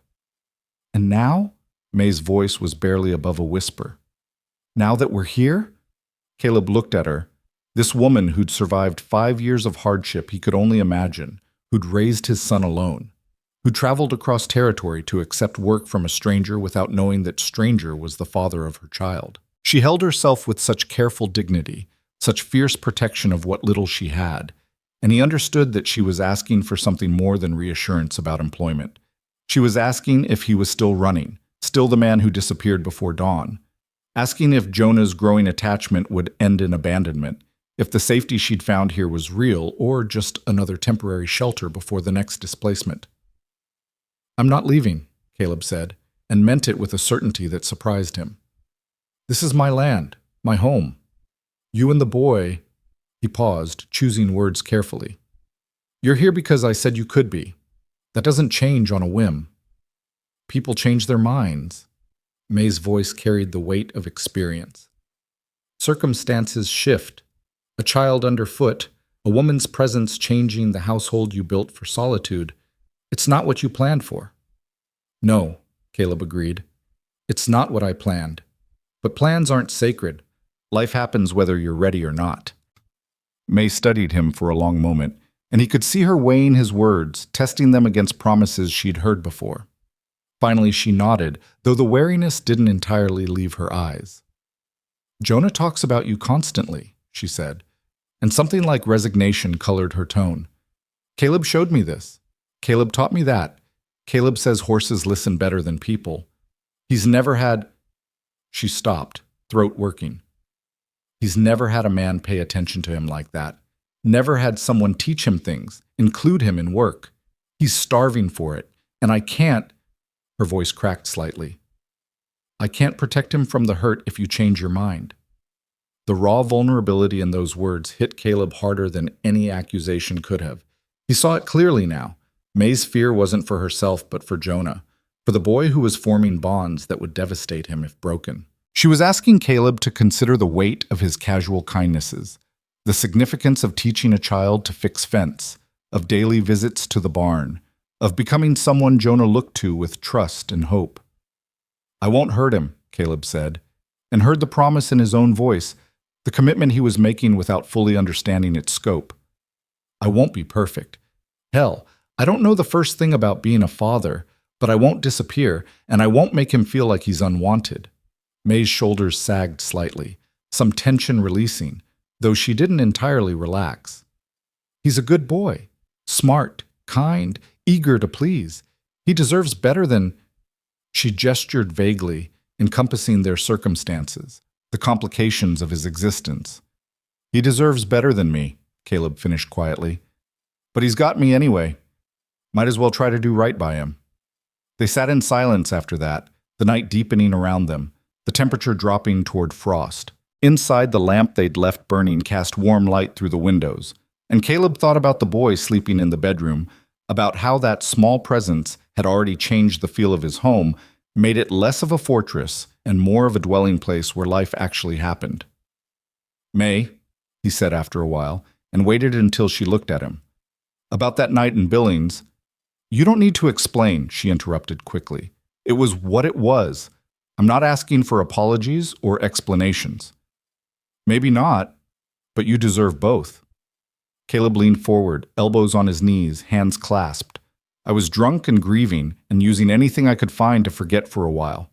"And now?" May's voice was barely above a whisper. Now that we're here? Caleb looked at her. This woman who'd survived 5 years of hardship he could only imagine, who'd raised his son alone, who traveled across territory to accept work from a stranger without knowing that stranger was the father of her child. She held herself with such careful dignity, such fierce protection of what little she had, and he understood that she was asking for something more than reassurance about employment. She was asking if he was still running, still the man who disappeared before dawn, asking if Jonah's growing attachment would end in abandonment, if the safety she'd found here was real or just another temporary shelter before the next displacement. "I'm not leaving," Caleb said, and meant it with a certainty that surprised him. "This is my land, my home. You and the boy—" He paused, choosing words carefully. "You're here because I said you could be. That doesn't change on a whim. People change their minds." May's voice carried the weight of experience. "Circumstances shift. A child underfoot, a woman's presence changing the household you built for solitude. It's not what you planned for." "No," Caleb agreed. "It's not what I planned. But plans aren't sacred. Life happens whether you're ready or not." May studied him for a long moment, and he could see her weighing his words, testing them against promises she'd heard before. Finally, she nodded, though the wariness didn't entirely leave her eyes. "Jonah talks about you constantly," she said, and something like resignation colored her tone. "Caleb showed me this. Caleb taught me that. Caleb says horses listen better than people. He's never had—" She stopped, throat working. "He's never had a man pay attention to him like that. Never had someone teach him things, include him in work. He's starving for it, and I can't—" Her voice cracked slightly. "I can't protect him from the hurt if you change your mind." The raw vulnerability in those words hit Caleb harder than any accusation could have. He saw it clearly now. May's fear wasn't for herself, but for Jonah, for the boy who was forming bonds that would devastate him if broken. She was asking Caleb to consider the weight of his casual kindnesses, the significance of teaching a child to fix fence, of daily visits to the barn, of becoming someone Jonah looked to with trust and hope. "I won't hurt him," Caleb said, and heard the promise in his own voice, the commitment he was making without fully understanding its scope. "I won't be perfect. Hell, I don't know the first thing about being a father, but I won't disappear, and I won't make him feel like he's unwanted." May's shoulders sagged slightly, some tension releasing, though she didn't entirely relax. "He's a good boy, smart, kind, eager to please. He deserves better than—" She gestured vaguely, encompassing their circumstances, the complications of his existence. "He deserves better than me," Caleb finished quietly. "But he's got me anyway. Might as well try to do right by him." They sat in silence after that, the night deepening around them, the temperature dropping toward frost. Inside, the lamp they'd left burning cast warm light through the windows, and Caleb thought about the boy sleeping in the bedroom, about how that small presence had already changed the feel of his home, made it less of a fortress and more of a dwelling place where life actually happened. "May," he said after a while, and waited until she looked at him. "About that night in Billings—" "You don't need to explain," she interrupted quickly. "It was what it was. I'm not asking for apologies or explanations." "Maybe not, but you deserve both." Caleb leaned forward, elbows on his knees, hands clasped. "I was drunk and grieving and using anything I could find to forget for a while.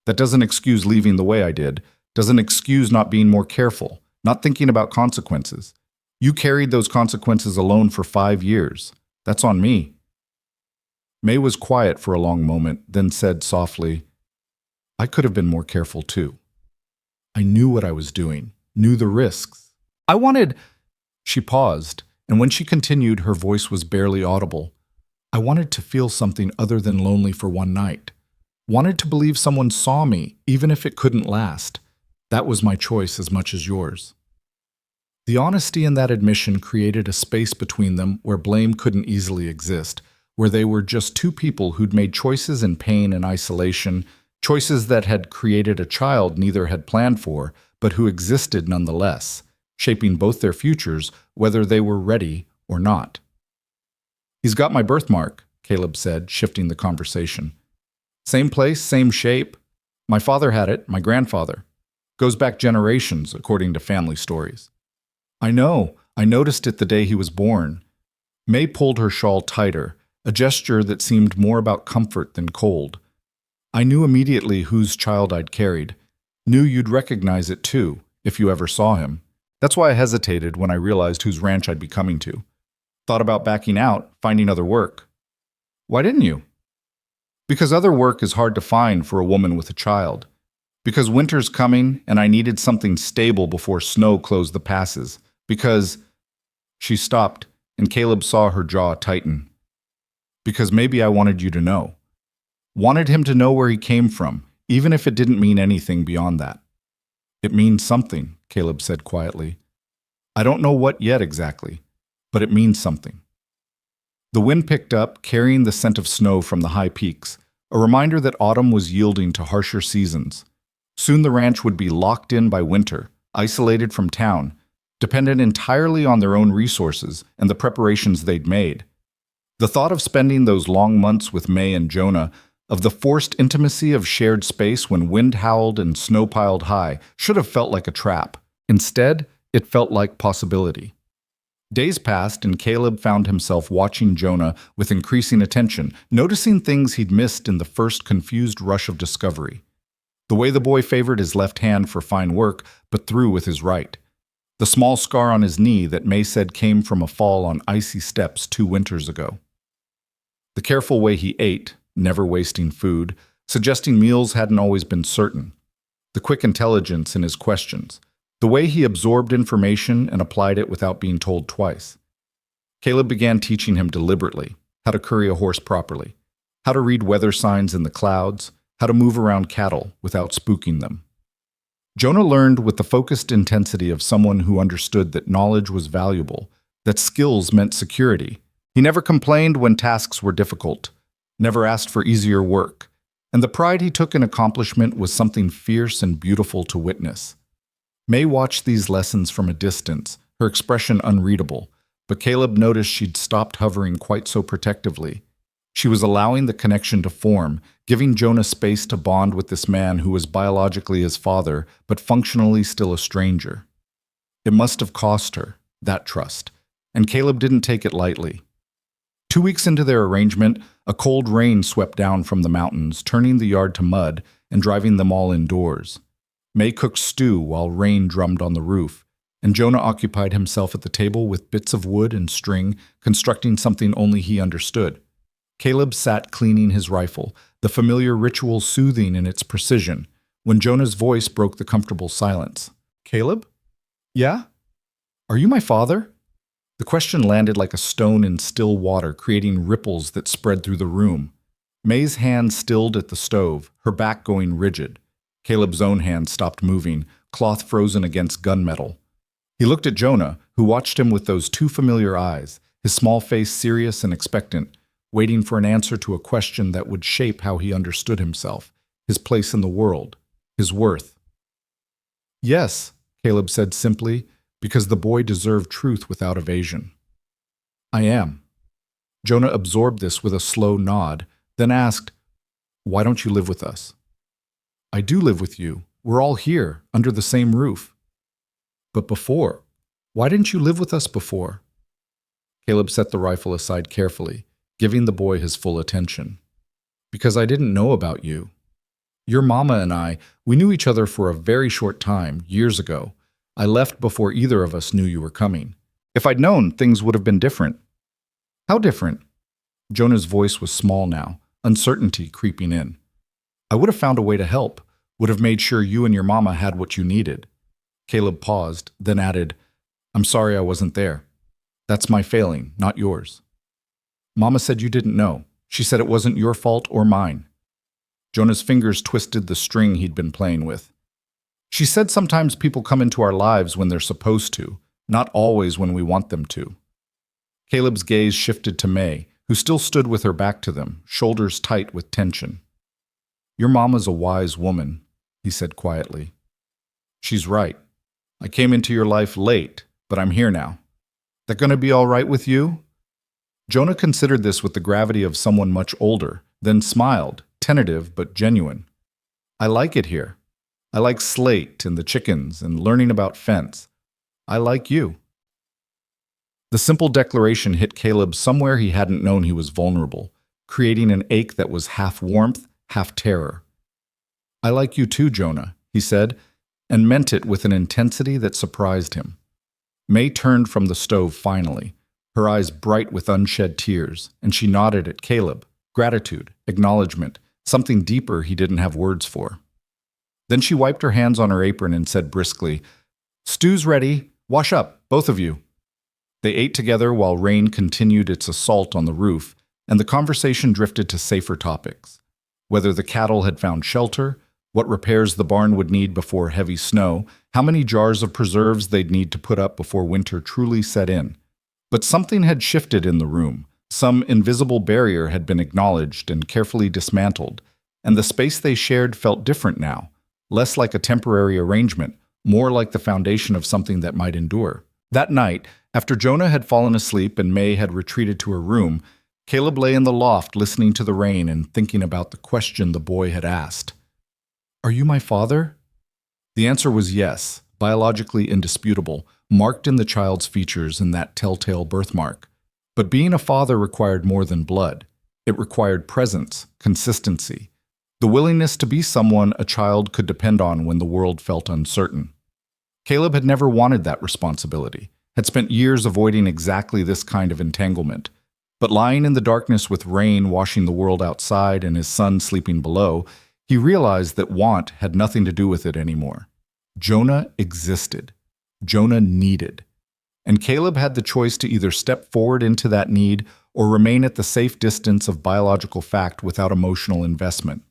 That doesn't excuse leaving the way I did, doesn't excuse not being more careful, not thinking about consequences. You carried those consequences alone for 5 years. That's on me." May was quiet for a long moment, then said softly, "I could have been more careful too. I knew what I was doing, knew the risks. I wanted—" She paused, and when she continued, her voice was barely audible. "I wanted to feel something other than lonely for one night. Wanted to believe someone saw me, even if it couldn't last. That was my choice as much as yours." The honesty in that admission created a space between them where blame couldn't easily exist, where they were just two people who'd made choices in pain and isolation, choices that had created a child neither had planned for, but who existed nonetheless, shaping both their futures, whether they were ready or not. "He's got my birthmark," Caleb said, shifting the conversation. Same place, same shape. My father had it, my grandfather. Goes back generations, according to family stories. I know. I noticed it the day he was born. May pulled her shawl tighter, a gesture that seemed more about comfort than cold. I knew immediately whose child I'd carried. Knew you'd recognize it too, if you ever saw him. That's why I hesitated when I realized whose ranch I'd be coming to. Thought about backing out, finding other work. Why didn't you? Because other work is hard to find for a woman with a child. Because winter's coming and I needed something stable before snow closed the passes. Because... She stopped, and Caleb saw her jaw tighten. Because maybe I wanted you to know. Wanted him to know where he came from, even if it didn't mean anything beyond that. It means something, Caleb said quietly. I don't know what yet exactly, but it means something. The wind picked up, carrying the scent of snow from the high peaks, a reminder that autumn was yielding to harsher seasons. Soon the ranch would be locked in by winter, isolated from town, dependent entirely on their own resources and the preparations they'd made. The thought of spending those long months with May and Jonah, of the forced intimacy of shared space when wind howled and snow piled high, should have felt like a trap. Instead, it felt like possibility. Days passed, and Caleb found himself watching Jonah with increasing attention, noticing things he'd missed in the first confused rush of discovery. The way the boy favored his left hand for fine work, but threw with his right. The small scar on his knee that May said came from a fall on icy steps 2 winters ago. The careful way he ate, never wasting food, suggesting meals hadn't always been certain. The quick intelligence in his questions. The way he absorbed information and applied it without being told twice. Caleb began teaching him deliberately how to curry a horse properly, how to read weather signs in the clouds, how to move around cattle without spooking them. Jonah learned with the focused intensity of someone who understood that knowledge was valuable, that skills meant security. He never complained when tasks were difficult, never asked for easier work, and the pride he took in accomplishment was something fierce and beautiful to witness. May watched these lessons from a distance, her expression unreadable, but Caleb noticed she'd stopped hovering quite so protectively. She was allowing the connection to form, giving Jonah space to bond with this man who was biologically his father, but functionally still a stranger. It must have cost her, that trust, and Caleb didn't take it lightly. 2 weeks into their arrangement, a cold rain swept down from the mountains, turning the yard to mud and driving them all indoors. May cooked stew while rain drummed on the roof, and Jonah occupied himself at the table with bits of wood and string, constructing something only he understood. Caleb sat cleaning his rifle, the familiar ritual soothing in its precision, when Jonah's voice broke the comfortable silence. Caleb? Yeah? Are you my father? The question landed like a stone in still water, creating ripples that spread through the room. May's hand stilled at the stove, her back going rigid. Caleb's own hand stopped moving, cloth frozen against gunmetal. He looked at Jonah, who watched him with those 2 familiar eyes, his small face serious and expectant, waiting for an answer to a question that would shape how he understood himself, his place in the world, his worth. Yes, Caleb said simply, because the boy deserved truth without evasion. I am. Jonah absorbed this with a slow nod, then asked, Why don't you live with us? I do live with you. We're all here, under the same roof. But before, why didn't you live with us before? Caleb set the rifle aside carefully, giving the boy his full attention. Because I didn't know about you. Your mama and I, we knew each other for a very short time, years ago. I left before either of us knew you were coming. If I'd known, things would have been different. How different? Jonah's voice was small now, uncertainty creeping in. I would have found a way to help, would have made sure you and your mama had what you needed. Caleb paused, then added, I'm sorry I wasn't there. That's my failing, not yours. Mama said you didn't know. She said it wasn't your fault or mine. Jonah's fingers twisted the string he'd been playing with. She said sometimes people come into our lives when they're supposed to, not always when we want them to. Caleb's gaze shifted to May, who still stood with her back to them, shoulders tight with tension. Your mama's a wise woman, he said quietly. She's right. I came into your life late, but I'm here now. That gonna be all right with you? Jonah considered this with the gravity of someone much older, then smiled, tentative but genuine. I like it here. I like Slate and the chickens and learning about fence. I like you. The simple declaration hit Caleb somewhere he hadn't known he was vulnerable, creating an ache that was half warmth, half terror. I like you too, Jonah, he said, and meant it with an intensity that surprised him. May turned from the stove finally, her eyes bright with unshed tears, and she nodded at Caleb, gratitude, acknowledgement, something deeper he didn't have words for. Then she wiped her hands on her apron and said briskly, "Stew's ready. Wash up, both of you." They ate together while rain continued its assault on the roof, and the conversation drifted to safer topics. Whether the cattle had found shelter, what repairs the barn would need before heavy snow, how many jars of preserves they'd need to put up before winter truly set in. But something had shifted in the room. Some invisible barrier had been acknowledged and carefully dismantled, and the space they shared felt different now, less like a temporary arrangement, more like the foundation of something that might endure. That night, after Jonah had fallen asleep and May had retreated to her room, Caleb lay in the loft listening to the rain and thinking about the question the boy had asked. "Are you my father?" The answer was yes, biologically indisputable, marked in the child's features in that telltale birthmark. But being a father required more than blood. It required presence, consistency, the willingness to be someone a child could depend on when the world felt uncertain. Caleb had never wanted that responsibility, had spent years avoiding exactly this kind of entanglement. But lying in the darkness with rain washing the world outside and his son sleeping below, he realized that want had nothing to do with it anymore. Jonah existed. Jonah needed. And Caleb had the choice to either step forward into that need or remain at the safe distance of biological fact without emotional investment.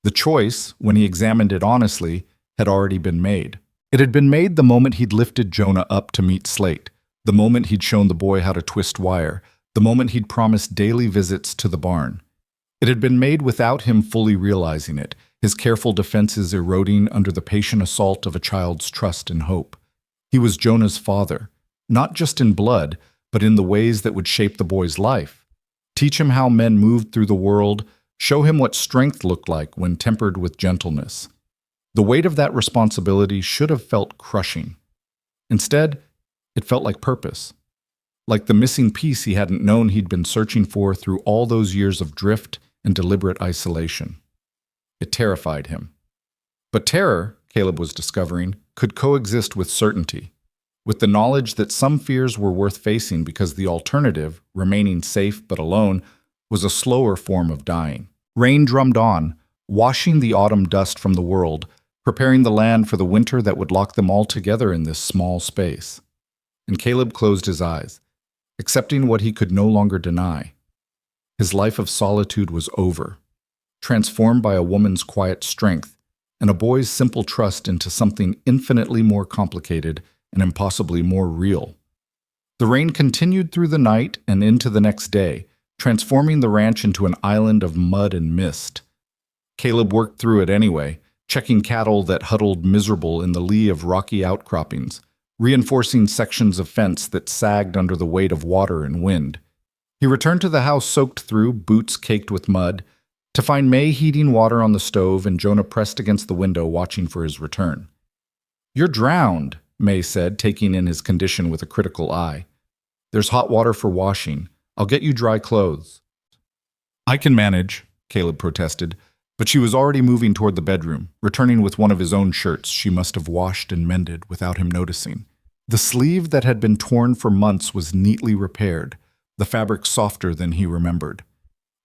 The choice, when he examined it honestly, had already been made. It had been made the moment he'd lifted Jonah up to meet Slate, the moment he'd shown the boy how to twist wire, the moment he'd promised daily visits to the barn. It had been made without him fully realizing it, his careful defenses eroding under the patient assault of a child's trust and hope. He was Jonah's father, not just in blood, but in the ways that would shape the boy's life. Teach him how men moved through the world, show him what strength looked like when tempered with gentleness. The weight of that responsibility should have felt crushing. Instead, it felt like purpose. Like the missing piece he hadn't known he'd been searching for through all those years of drift and deliberate isolation. It terrified him. But terror, Caleb was discovering, could coexist with certainty, with the knowledge that some fears were worth facing because the alternative, remaining safe but alone, was a slower form of dying. Rain drummed on, washing the autumn dust from the world, preparing the land for the winter that would lock them all together in this small space. And Caleb closed his eyes, accepting what he could no longer deny. His life of solitude was over, transformed by a woman's quiet strength and a boy's simple trust into something infinitely more complicated and impossibly more real. The rain continued through the night and into the next day, transforming the ranch into an island of mud and mist. Caleb worked through it anyway, checking cattle that huddled miserable in the lee of rocky outcroppings, reinforcing sections of fence that sagged under the weight of water and wind. He returned to the house soaked through, boots caked with mud, to find May heating water on the stove and Jonah pressed against the window watching for his return. "You're drowned," May said, taking in his condition with a critical eye. "There's hot water for washing. I'll get you dry clothes." "I can manage," Caleb protested, but she was already moving toward the bedroom, returning with one of his own shirts she must have washed and mended without him noticing. The sleeve that had been torn for months was neatly repaired, the fabric softer than he remembered.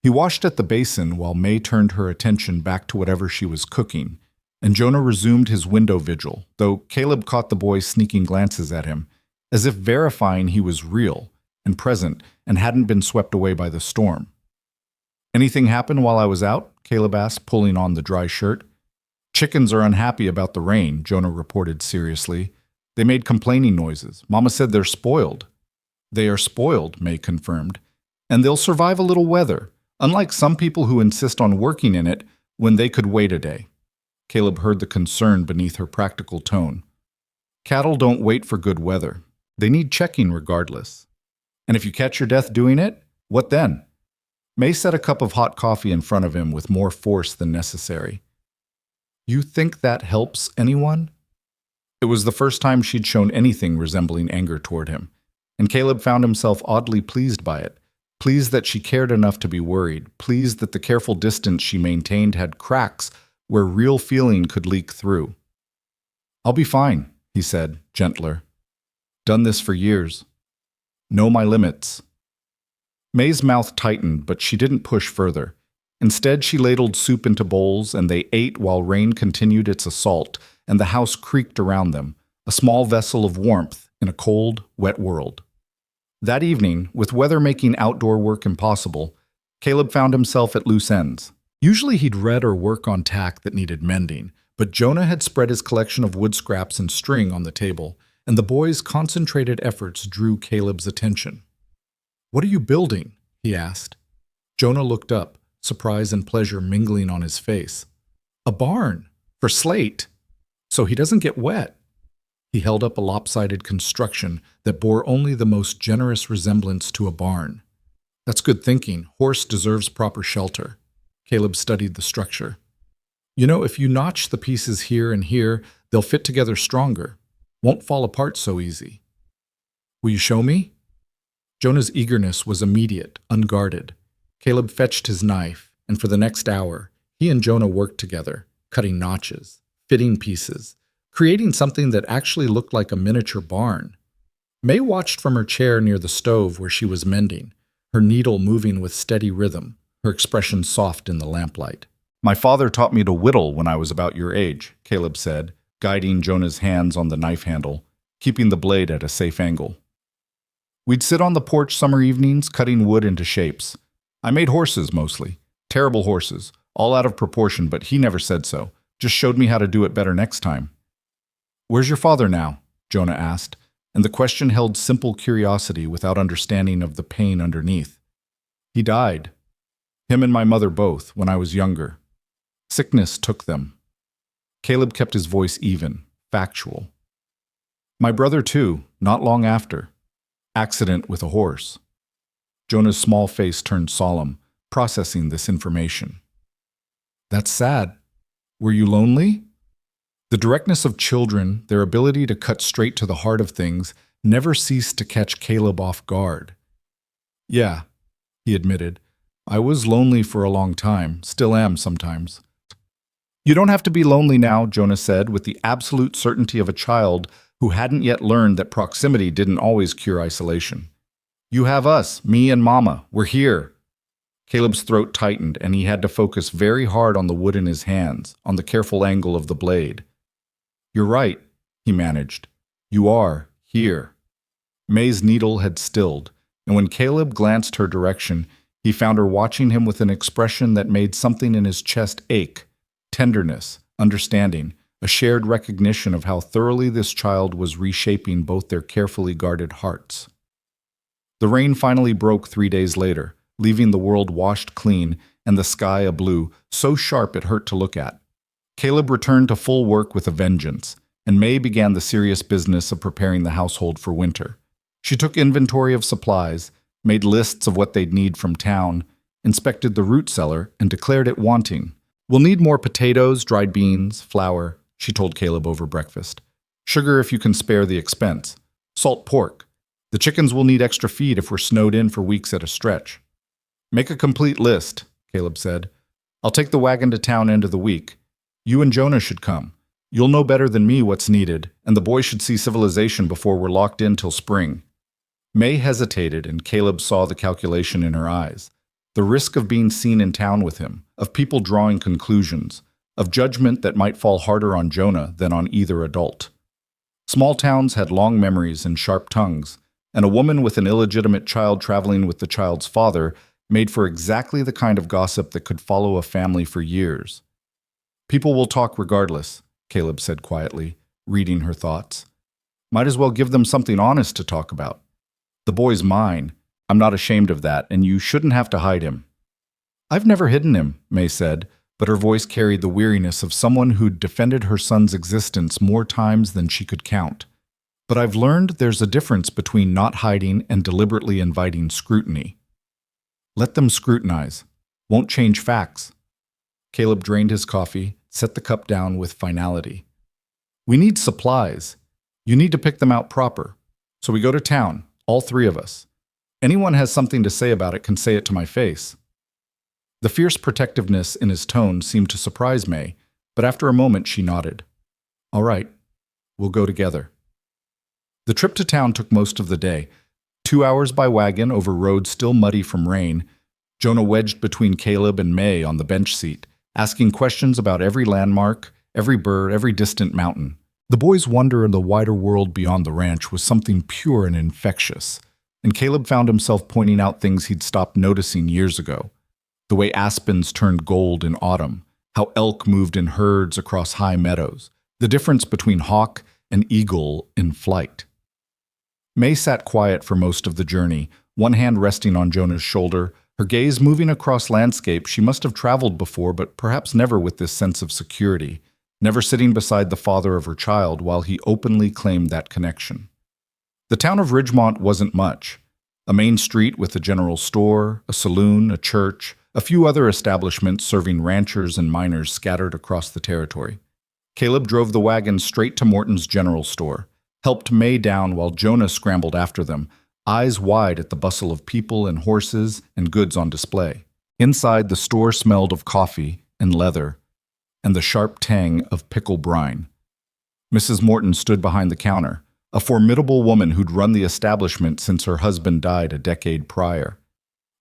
He washed at the basin while May turned her attention back to whatever she was cooking, and Jonah resumed his window vigil, though Caleb caught the boy sneaking glances at him, as if verifying he was real and present and hadn't been swept away by the storm. "Anything happen while I was out?" Caleb asked, pulling on the dry shirt. "Chickens are unhappy about the rain," Jonah reported seriously. "They made complaining noises. Mama said they're spoiled." "They are spoiled," May confirmed. "And they'll survive a little weather, unlike some people who insist on working in it when they could wait a day." Caleb heard the concern beneath her practical tone. "Cattle don't wait for good weather. They need checking regardless. And if you catch your death doing it, what then?" May set a cup of hot coffee in front of him with more force than necessary. You think that helps anyone? It was the first time she'd shown anything resembling anger toward him, and Caleb found himself oddly pleased by it, pleased that she cared enough to be worried, pleased that the careful distance she maintained had cracks where real feeling could leak through. I'll be fine, he said, gentler. Done this for years. Know my limits. May's mouth tightened, but she didn't push further. Instead, she ladled soup into bowls, and they ate while rain continued its assault, and the house creaked around them, a small vessel of warmth in a cold, wet world. That evening, with weather making outdoor work impossible, Caleb found himself at loose ends. Usually he'd read or work on tack that needed mending, but Jonah had spread his collection of wood scraps and string on the table, and the boy's concentrated efforts drew Caleb's attention. "What are you building?" he asked. Jonah looked up, surprise and pleasure mingling on his face. "A barn, for Slate, so he doesn't get wet." He held up a lopsided construction that bore only the most generous resemblance to a barn. "That's good thinking. Horse deserves proper shelter." Caleb studied the structure. "You know, if you notch the pieces here and here, they'll fit together stronger. Won't fall apart so easy." "Will you show me?" Jonah's eagerness was immediate, unguarded. Caleb fetched his knife, and for the next hour, he and Jonah worked together, cutting notches, fitting pieces, creating something that actually looked like a miniature barn. May watched from her chair near the stove where she was mending, her needle moving with steady rhythm, her expression soft in the lamplight. "My father taught me to whittle when I was about your age," Caleb said, guiding Jonah's hands on the knife handle, keeping the blade at a safe angle. "We'd sit on the porch summer evenings, cutting wood into shapes. I made horses mostly, terrible horses, all out of proportion, but he never said so, just showed me how to do it better next time." "Where's your father now?" Jonah asked, and the question held simple curiosity without understanding of the pain underneath. "He died. Him and my mother both, when I was younger. Sickness took them." Caleb kept his voice even, factual. "My brother too, not long after. Accident with a horse." Jonah's small face turned solemn, processing this information. "That's sad. Were you lonely?" The directness of children, their ability to cut straight to the heart of things, never ceased to catch Caleb off guard. "Yeah," he admitted. "I was lonely for a long time, still am sometimes." "You don't have to be lonely now," Jonah said, with the absolute certainty of a child who hadn't yet learned that proximity didn't always cure isolation. "You have us, me and Mama. We're here." Caleb's throat tightened, and he had to focus very hard on the wood in his hands, on the careful angle of the blade. "You're right," he managed. "You are here." May's needle had stilled, and when Caleb glanced her direction, he found her watching him with an expression that made something in his chest ache. Tenderness, understanding, a shared recognition of how thoroughly this child was reshaping both their carefully guarded hearts. The rain finally broke 3 days later, leaving the world washed clean and the sky a blue so sharp it hurt to look at. Caleb returned to full work with a vengeance, and May began the serious business of preparing the household for winter. She took inventory of supplies, made lists of what they'd need from town, inspected the root cellar, and declared it wanting. "We'll need more potatoes, dried beans, flour," she told Caleb over breakfast. "Sugar if you can spare the expense. Salt pork. The chickens will need extra feed if we're snowed in for weeks at a stretch." "Make a complete list," Caleb said. "I'll take the wagon to town end of the week. You and Jonah should come. You'll know better than me what's needed, and the boys should see civilization before we're locked in till spring." May hesitated, and Caleb saw the calculation in her eyes. The risk of being seen in town with him, of people drawing conclusions, of judgment that might fall harder on Jonah than on either adult. Small towns had long memories and sharp tongues, and a woman with an illegitimate child traveling with the child's father made for exactly the kind of gossip that could follow a family for years. "People will talk regardless," Caleb said quietly, reading her thoughts. "Might as well give them something honest to talk about. The boy's mine. I'm not ashamed of that, and you shouldn't have to hide him." "I've never hidden him," May said, but her voice carried the weariness of someone who'd defended her son's existence more times than she could count. "But I've learned there's a difference between not hiding and deliberately inviting scrutiny." Let them scrutinize. Won't change facts. Caleb drained his coffee, set the cup down with finality. We need supplies. You need to pick them out proper. So we go to town, all three of us. Anyone has something to say about it can say it to my face. The fierce protectiveness in his tone seemed to surprise May, but after a moment she nodded. All right, we'll go together. The trip to town took most of the day. 2 hours by wagon over roads still muddy from rain. Jonah wedged between Caleb and May on the bench seat, asking questions about every landmark, every bird, every distant mountain. The boy's wonder in the wider world beyond the ranch was something pure and infectious, and Caleb found himself pointing out things he'd stopped noticing years ago. The way aspens turned gold in autumn, how elk moved in herds across high meadows, the difference between hawk and eagle in flight. May sat quiet for most of the journey, one hand resting on Jonah's shoulder, her gaze moving across landscape she must have traveled before, but perhaps never with this sense of security, never sitting beside the father of her child while he openly claimed that connection. The town of Ridgemont wasn't much. A main street with a general store, a saloon, a church, a few other establishments serving ranchers and miners scattered across the territory. Caleb drove the wagon straight to Morton's general store, helped May down while Jonah scrambled after them, eyes wide at the bustle of people and horses and goods on display. Inside, the store smelled of coffee and leather and the sharp tang of pickle brine. Mrs. Morton stood behind the counter, a formidable woman who'd run the establishment since her husband died a decade prior.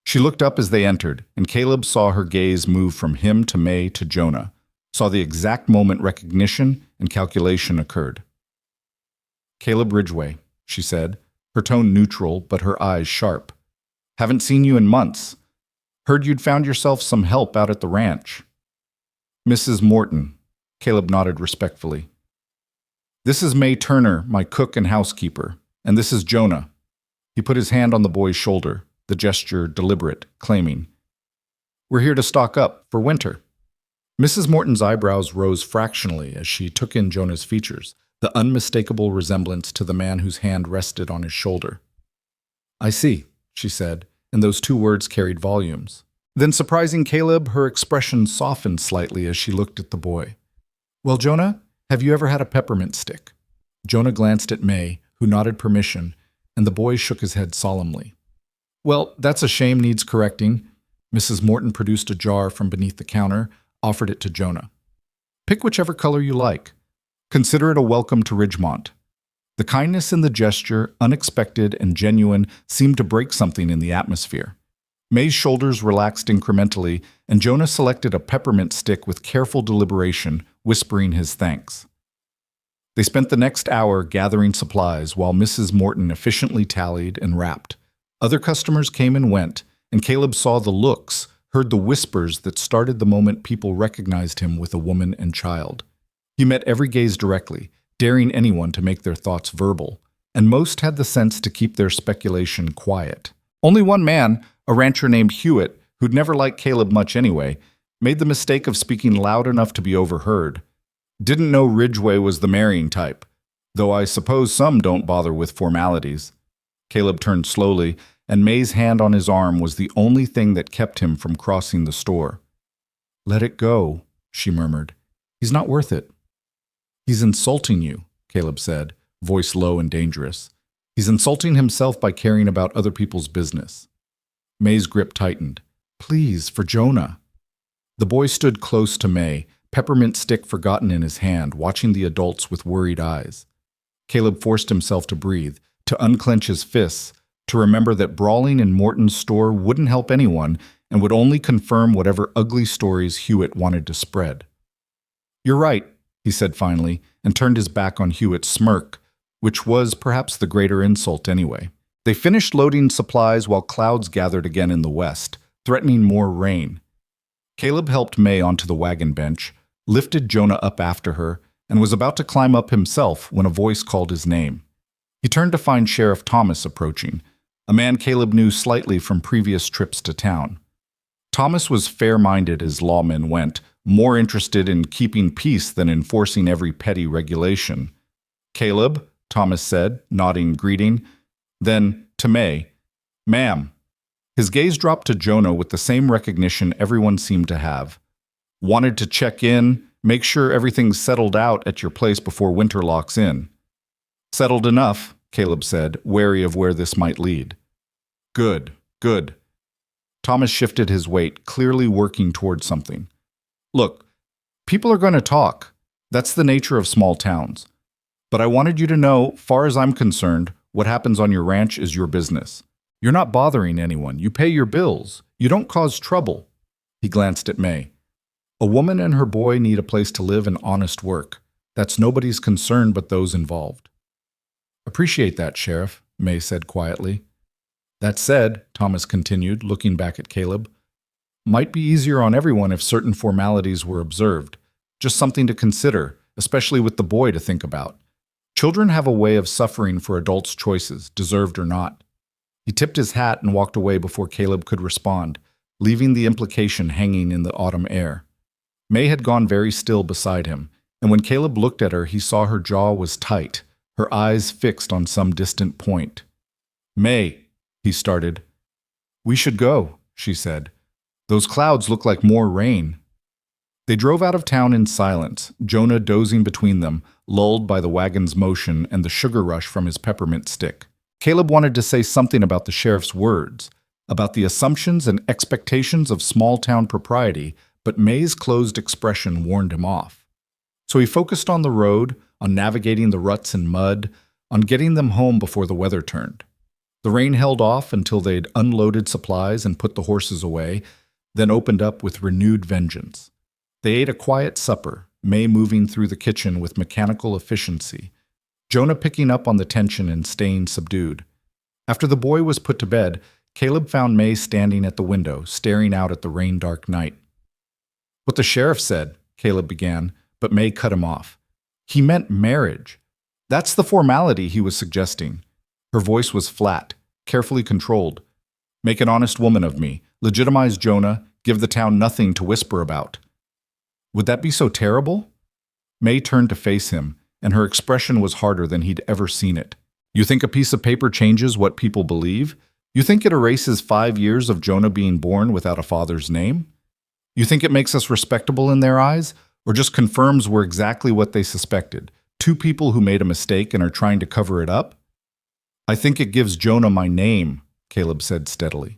She looked up as they entered, and Caleb saw her gaze move from him to May to Jonah, saw the exact moment recognition and calculation occurred. Caleb Ridgway, she said, her tone neutral but her eyes sharp. Haven't seen you in months. Heard you'd found yourself some help out at the ranch. Mrs. Morton, Caleb nodded respectfully. This is May Turner, my cook and housekeeper, and this is Jonah. He put his hand on the boy's shoulder, the gesture deliberate, claiming, We're here to stock up for winter. Mrs. Morton's eyebrows rose fractionally as she took in Jonah's features, the unmistakable resemblance to the man whose hand rested on his shoulder. I see, she said, and those two words carried volumes. Then, surprising Caleb, her expression softened slightly as she looked at the boy. Well, Jonah, have you ever had a peppermint stick? Jonah glanced at May, who nodded permission, and the boy shook his head solemnly. Well, that's a shame needs correcting. Mrs. Morton produced a jar from beneath the counter, offered it to Jonah. Pick whichever color you like. Consider it a welcome to Ridgemont. The kindness in the gesture, unexpected and genuine, seemed to break something in the atmosphere. May's shoulders relaxed incrementally, and Jonah selected a peppermint stick with careful deliberation, whispering his thanks. They spent the next hour gathering supplies while Mrs. Morton efficiently tallied and wrapped. Other customers came and went, and Caleb saw the looks, heard the whispers that started the moment people recognized him with a woman and child. He met every gaze directly, daring anyone to make their thoughts verbal, and most had the sense to keep their speculation quiet. Only one man, a rancher named Hewitt, who'd never liked Caleb much anyway, made the mistake of speaking loud enough to be overheard. Didn't know Ridgway was the marrying type, though I suppose some don't bother with formalities. Caleb turned slowly, and May's hand on his arm was the only thing that kept him from crossing the store. Let it go, she murmured. He's not worth it. He's insulting you, Caleb said, voice low and dangerous. He's insulting himself by caring about other people's business. May's grip tightened. Please, for Jonah. The boy stood close to May, peppermint stick forgotten in his hand, watching the adults with worried eyes. Caleb forced himself to breathe, to unclench his fists, to remember that brawling in Morton's store wouldn't help anyone and would only confirm whatever ugly stories Hewitt wanted to spread. You're right, he said finally, and turned his back on Hewitt's smirk, which was perhaps the greater insult anyway. They finished loading supplies while clouds gathered again in the west, threatening more rain. Caleb helped May onto the wagon bench, lifted Jonah up after her, and was about to climb up himself when a voice called his name. He turned to find Sheriff Thomas approaching, a man Caleb knew slightly from previous trips to town. Thomas was fair-minded as lawmen went, more interested in keeping peace than enforcing every petty regulation. Caleb, Thomas said, nodding greeting. Then, to May, Ma'am. His gaze dropped to Jonah with the same recognition everyone seemed to have. Wanted to check in, make sure everything's settled out at your place before winter locks in. Settled enough, Caleb said, wary of where this might lead. Good, good. Thomas shifted his weight, clearly working toward something. Look, people are going to talk. That's the nature of small towns. But I wanted you to know, far as I'm concerned, what happens on your ranch is your business. You're not bothering anyone. You pay your bills. You don't cause trouble. He glanced at May. A woman and her boy need a place to live and honest work. That's nobody's concern but those involved. Appreciate that, Sheriff, May said quietly. That said, Thomas continued, looking back at Caleb, might be easier on everyone if certain formalities were observed. Just something to consider, especially with the boy to think about. Children have a way of suffering for adults' choices, deserved or not. He tipped his hat and walked away before Caleb could respond, leaving the implication hanging in the autumn air. May had gone very still beside him, and when Caleb looked at her, he saw her jaw was tight, her eyes fixed on some distant point. May, he started. We should go, she said. Those clouds look like more rain. They drove out of town in silence, Jonah dozing between them, lulled by the wagon's motion and the sugar rush from his peppermint stick. Caleb wanted to say something about the sheriff's words, about the assumptions and expectations of small-town propriety, but May's closed expression warned him off. So he focused on the road, on navigating the ruts and mud, on getting them home before the weather turned. The rain held off until they'd unloaded supplies and put the horses away, then opened up with renewed vengeance. They ate a quiet supper, May moving through the kitchen with mechanical efficiency, Jonah picking up on the tension and staying subdued. After the boy was put to bed, Caleb found May standing at the window, staring out at the rain-dark night. What the sheriff said, Caleb began, but May cut him off. He meant marriage. That's the formality he was suggesting. Her voice was flat, carefully controlled. Make an honest woman of me, legitimize Jonah, give the town nothing to whisper about. Would that be so terrible? May turned to face him, and her expression was harder than he'd ever seen it. You think a piece of paper changes what people believe? You think it erases 5 years of Jonah being born without a father's name? You think it makes us respectable in their eyes, or just confirms we're exactly what they suspected, two people who made a mistake and are trying to cover it up? I think it gives Jonah my name, Caleb said steadily.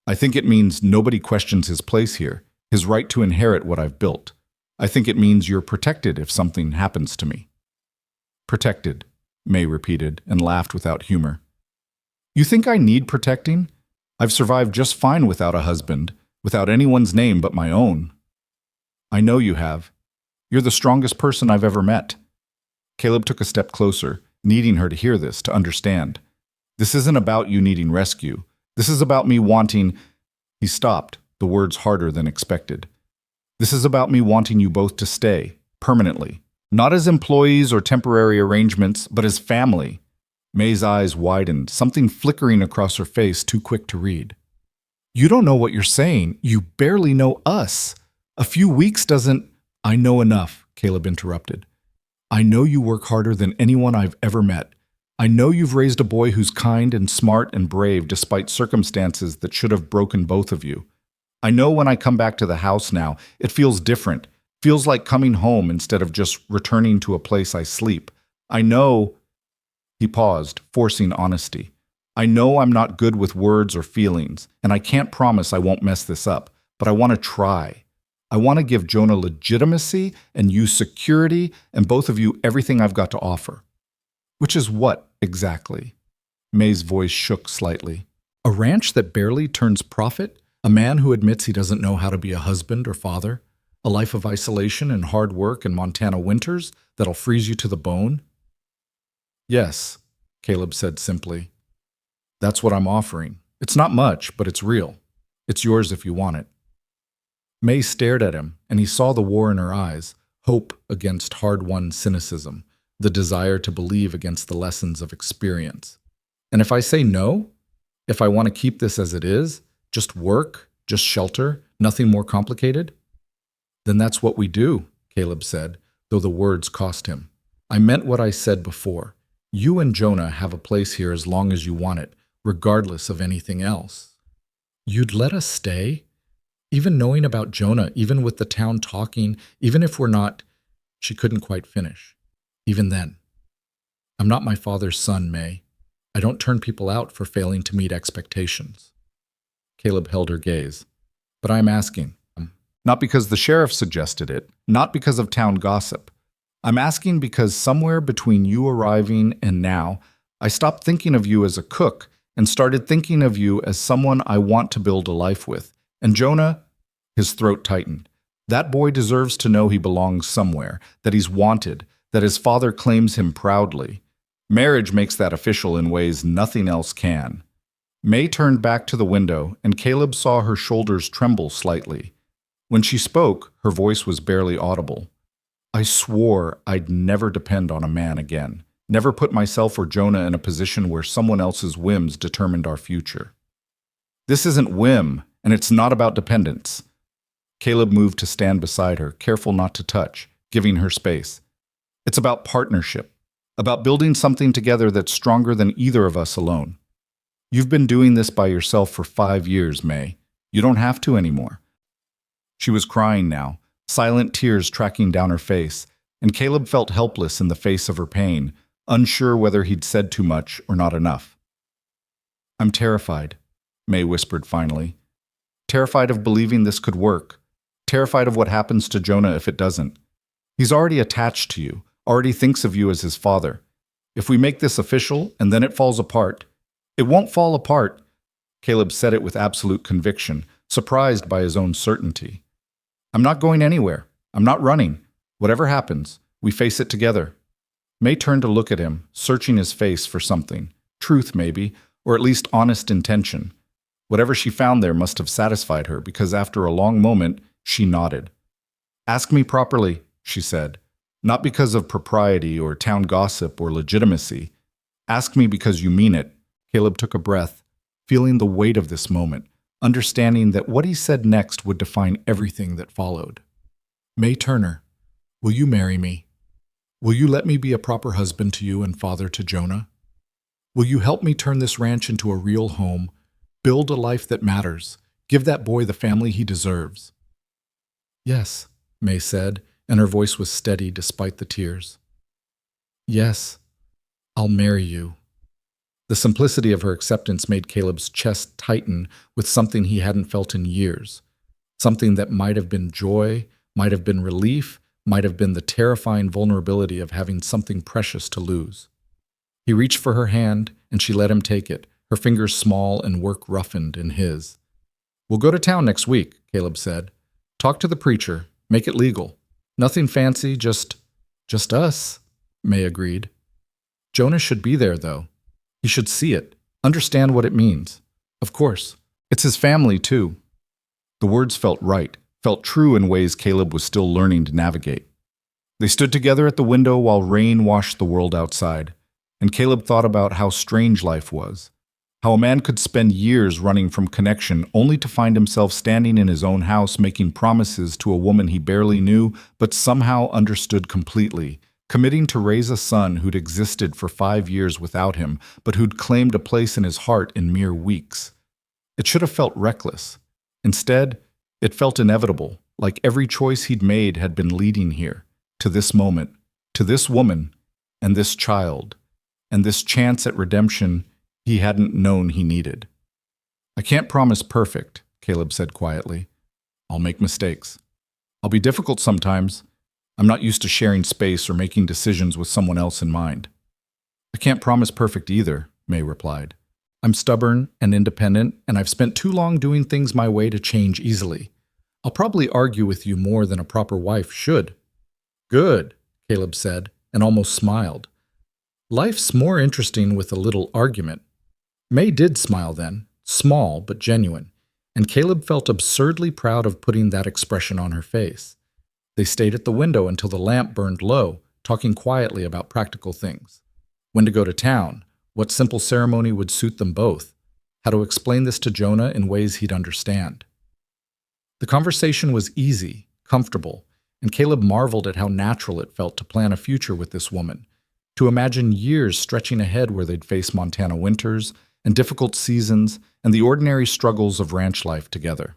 I think it means nobody questions his place here, his right to inherit what I've built. I think it means you're protected if something happens to me. Protected, May repeated and laughed without humor. You think I need protecting? I've survived just fine without a husband, without anyone's name but my own. I know you have. You're the strongest person I've ever met. Caleb took a step closer, needing her to hear this, to understand. This isn't about you needing rescue. This is about me wanting... He stopped, the words harder than expected. This is about me wanting you both to stay, permanently. Not as employees or temporary arrangements, but as family. May's eyes widened, something flickering across her face too quick to read. You don't know what you're saying. You barely know us. A few weeks doesn't... I know enough, Caleb interrupted. I know you work harder than anyone I've ever met. I know you've raised a boy who's kind and smart and brave despite circumstances that should have broken both of you. I know when I come back to the house now, it feels different. Feels like coming home instead of just returning to a place I sleep. I know... He paused, forcing honesty. I know I'm not good with words or feelings, and I can't promise I won't mess this up, but I want to try. I want to give Jonah legitimacy and you security, and both of you everything I've got to offer. Which is what, exactly? May's voice shook slightly. A ranch that barely turns profit? A man who admits he doesn't know how to be a husband or father? A life of isolation and hard work in Montana winters that'll freeze you to the bone? Yes, Caleb said simply. That's what I'm offering. It's not much, but it's real. It's yours if you want it. May stared at him, and he saw the war in her eyes, hope against hard-won cynicism, the desire to believe against the lessons of experience. And if I say no, if I want to keep this as it is, just work, just shelter, nothing more complicated, then that's what we do, Caleb said, though the words cost him. I meant what I said before. You and Jonah have a place here as long as you want it, regardless of anything else. You'd let us stay? Even knowing about Jonah, even with the town talking, even if we're not... She couldn't quite finish. Even then. I'm not my father's son, May. I don't turn people out for failing to meet expectations. Caleb held her gaze. But I'm asking. Not because the sheriff suggested it, not because of town gossip. I'm asking because somewhere between you arriving and now, I stopped thinking of you as a cook and started thinking of you as someone I want to build a life with. And Jonah, his throat tightened. That boy deserves to know he belongs somewhere, that he's wanted, that his father claims him proudly. Marriage makes that official in ways nothing else can. May turned back to the window, and Caleb saw her shoulders tremble slightly. When she spoke, her voice was barely audible. I swore I'd never depend on a man again, never put myself or Jonah in a position where someone else's whims determined our future. This isn't whim, and it's not about dependence. Caleb moved to stand beside her, careful not to touch, giving her space. It's about partnership, about building something together that's stronger than either of us alone. You've been doing this by yourself for 5 years, May. You don't have to anymore. She was crying now, silent tears tracking down her face, and Caleb felt helpless in the face of her pain, unsure whether he'd said too much or not enough. I'm terrified, May whispered finally. Terrified of believing this could work. Terrified of what happens to Jonah if it doesn't. He's already attached to you, already thinks of you as his father. If we make this official and then it falls apart, it won't fall apart. Caleb said it with absolute conviction, surprised by his own certainty. I'm not going anywhere. I'm not running. Whatever happens, we face it together. May turned to look at him, searching his face for something. Truth, maybe, or at least honest intention. Whatever she found there must have satisfied her, because after a long moment, she nodded. Ask me properly, she said. Not because of propriety or town gossip or legitimacy. Ask me because you mean it. Caleb took a breath, feeling the weight of this moment, understanding that what he said next would define everything that followed. May Turner, will you marry me? Will you let me be a proper husband to you and father to Jonah? Will you help me turn this ranch into a real home, build a life that matters, give that boy the family he deserves? Yes, May said, and her voice was steady despite the tears. Yes, I'll marry you. The simplicity of her acceptance made Caleb's chest tighten with something he hadn't felt in years. Something that might have been joy, might have been relief, might have been the terrifying vulnerability of having something precious to lose. He reached for her hand, and she let him take it, her fingers small and work roughened in his. We'll go to town next week, Caleb said. Talk to the preacher, make it legal. Nothing fancy, just us, May agreed. Jonah should be there, though. He should see it, understand what it means. Of course, it's his family, too. The words felt right, felt true in ways Caleb was still learning to navigate. They stood together at the window while rain washed the world outside, and Caleb thought about how strange life was, how a man could spend years running from connection only to find himself standing in his own house making promises to a woman he barely knew but somehow understood completely, committing to raise a son who'd existed for 5 years without him, but who'd claimed a place in his heart in mere weeks. It should have felt reckless. Instead, it felt inevitable, like every choice he'd made had been leading here, to this moment, to this woman, and this child, and this chance at redemption he hadn't known he needed. I can't promise perfect, Caleb said quietly. I'll make mistakes. I'll be difficult sometimes. I'm not used to sharing space or making decisions with someone else in mind. I can't promise perfect either, May replied. I'm stubborn and independent, and I've spent too long doing things my way to change easily. I'll probably argue with you more than a proper wife should. Good, Caleb said, and almost smiled. Life's more interesting with a little argument. May did smile then, small but genuine, and Caleb felt absurdly proud of putting that expression on her face. They stayed at the window until the lamp burned low, talking quietly about practical things. When to go to town, what simple ceremony would suit them both, how to explain this to Jonah in ways he'd understand. The conversation was easy, comfortable, and Caleb marveled at how natural it felt to plan a future with this woman, to imagine years stretching ahead where they'd face Montana winters, and difficult seasons and the ordinary struggles of ranch life together.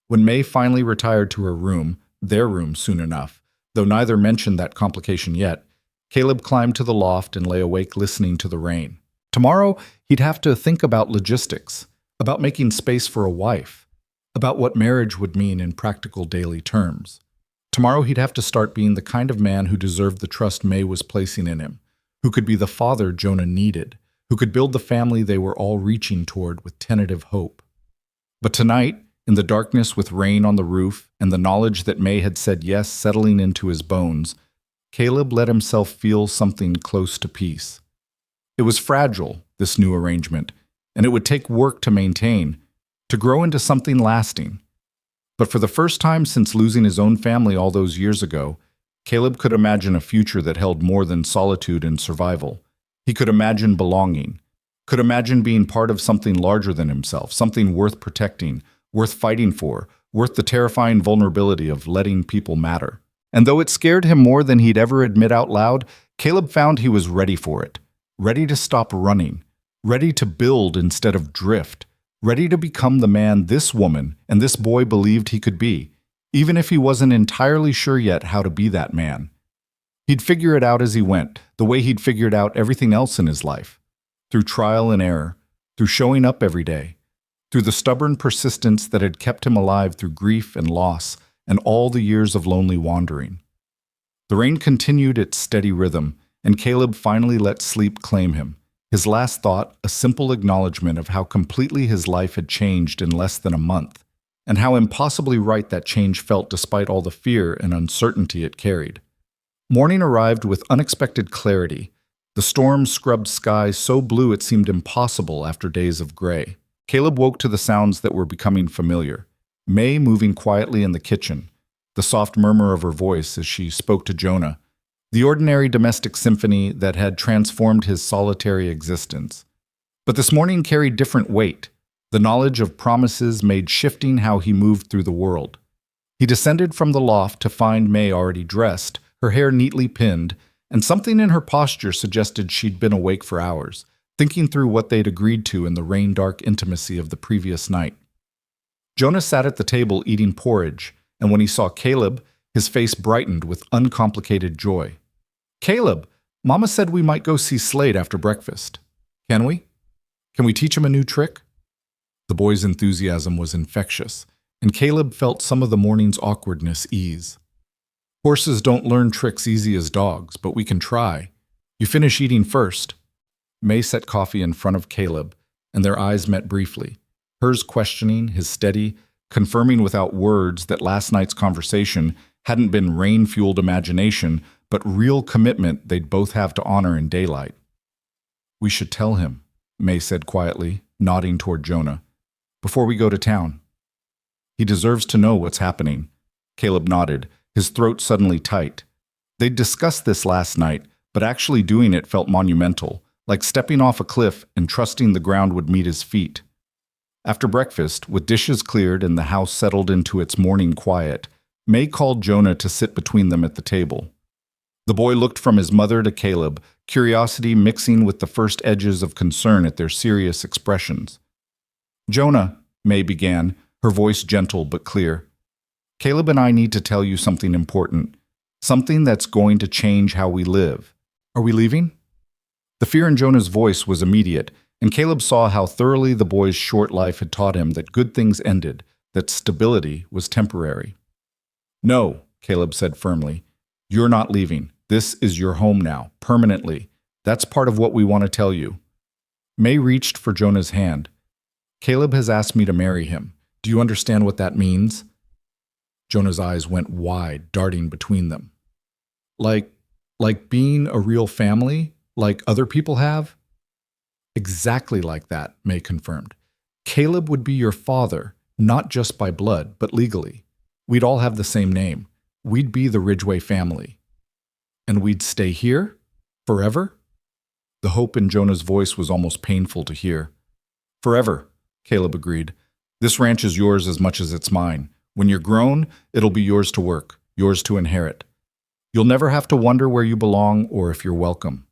When May finally retired to her room, their room soon enough, though neither mentioned that complication yet, Caleb climbed to the loft and lay awake listening to the rain. Tomorrow, he'd have to think about logistics, about making space for a wife, about what marriage would mean in practical daily terms. Tomorrow, he'd have to start being the kind of man who deserved the trust May was placing in him, who could be the father Jonah needed, who could build the family they were all reaching toward with tentative hope. But tonight, in the darkness with rain on the roof and the knowledge that May had said yes settling into his bones, Caleb let himself feel something close to peace. It was fragile, this new arrangement, and it would take work to maintain, to grow into something lasting. But for the first time since losing his own family all those years ago, Caleb could imagine a future that held more than solitude and survival. He could imagine belonging, could imagine being part of something larger than himself, something worth protecting, worth fighting for, worth the terrifying vulnerability of letting people matter. And though it scared him more than he'd ever admit out loud, Caleb found he was ready for it, ready to stop running, ready to build instead of drift, ready to become the man this woman and this boy believed he could be, even if he wasn't entirely sure yet how to be that man. He'd figure it out as he went, the way he'd figured out everything else in his life, through trial and error, through showing up every day, through the stubborn persistence that had kept him alive through grief and loss and all the years of lonely wandering. The rain continued its steady rhythm, and Caleb finally let sleep claim him. His last thought, a simple acknowledgement of how completely his life had changed in less than a month, and how impossibly right that change felt despite all the fear and uncertainty it carried. Morning arrived with unexpected clarity. The storm scrubbed skies so blue it seemed impossible after days of gray. Caleb woke to the sounds that were becoming familiar. May moving quietly in the kitchen, the soft murmur of her voice as she spoke to Jonah, the ordinary domestic symphony that had transformed his solitary existence. But this morning carried different weight. The knowledge of promises made shifting how he moved through the world. He descended from the loft to find May already dressed, her hair neatly pinned, and something in her posture suggested she'd been awake for hours, thinking through what they'd agreed to in the rain-dark intimacy of the previous night. Jonah sat at the table eating porridge, and when he saw Caleb, his face brightened with uncomplicated joy. "Caleb, Mama said we might go see Slade after breakfast. Can we? Can we teach him a new trick?" The boy's enthusiasm was infectious, and Caleb felt some of the morning's awkwardness ease. "Horses don't learn tricks easy as dogs, but we can try. You finish eating first." May set coffee in front of Caleb, and their eyes met briefly, hers questioning, his steady, confirming without words that last night's conversation hadn't been rain-fueled imagination, but real commitment they'd both have to honor in daylight. "We should tell him," May said quietly, nodding toward Jonah, "before we go to town. He deserves to know what's happening." Caleb nodded, his throat suddenly tight. They'd discussed this last night, but actually doing it felt monumental, like stepping off a cliff and trusting the ground would meet his feet. After breakfast, with dishes cleared and the house settled into its morning quiet, May called Jonah to sit between them at the table. The boy looked from his mother to Caleb, curiosity mixing with the first edges of concern at their serious expressions. "Jonah," May began, her voice gentle but clear, "Caleb and I need to tell you something important, something that's going to change how we live. Are we leaving?" The fear in Jonah's voice was immediate, and Caleb saw how thoroughly the boy's short life had taught him that good things ended, that stability was temporary. "No," Caleb said firmly, "you're not leaving. This is your home now, permanently. That's part of what we want to tell you." May reached for Jonah's hand. "Caleb has asked me to marry him. Do you understand what that means?" Jonah's eyes went wide, darting between them. Like being a real family, like other people have?" "Exactly like that," May confirmed. "Caleb would be your father, not just by blood, but legally. We'd all have the same name. We'd be the Ridgway family. And we'd stay here? Forever?" The hope in Jonah's voice was almost painful to hear. "Forever," Caleb agreed. "This ranch is yours as much as it's mine. When you're grown, it'll be yours to work, yours to inherit. You'll never have to wonder where you belong or if you're welcome.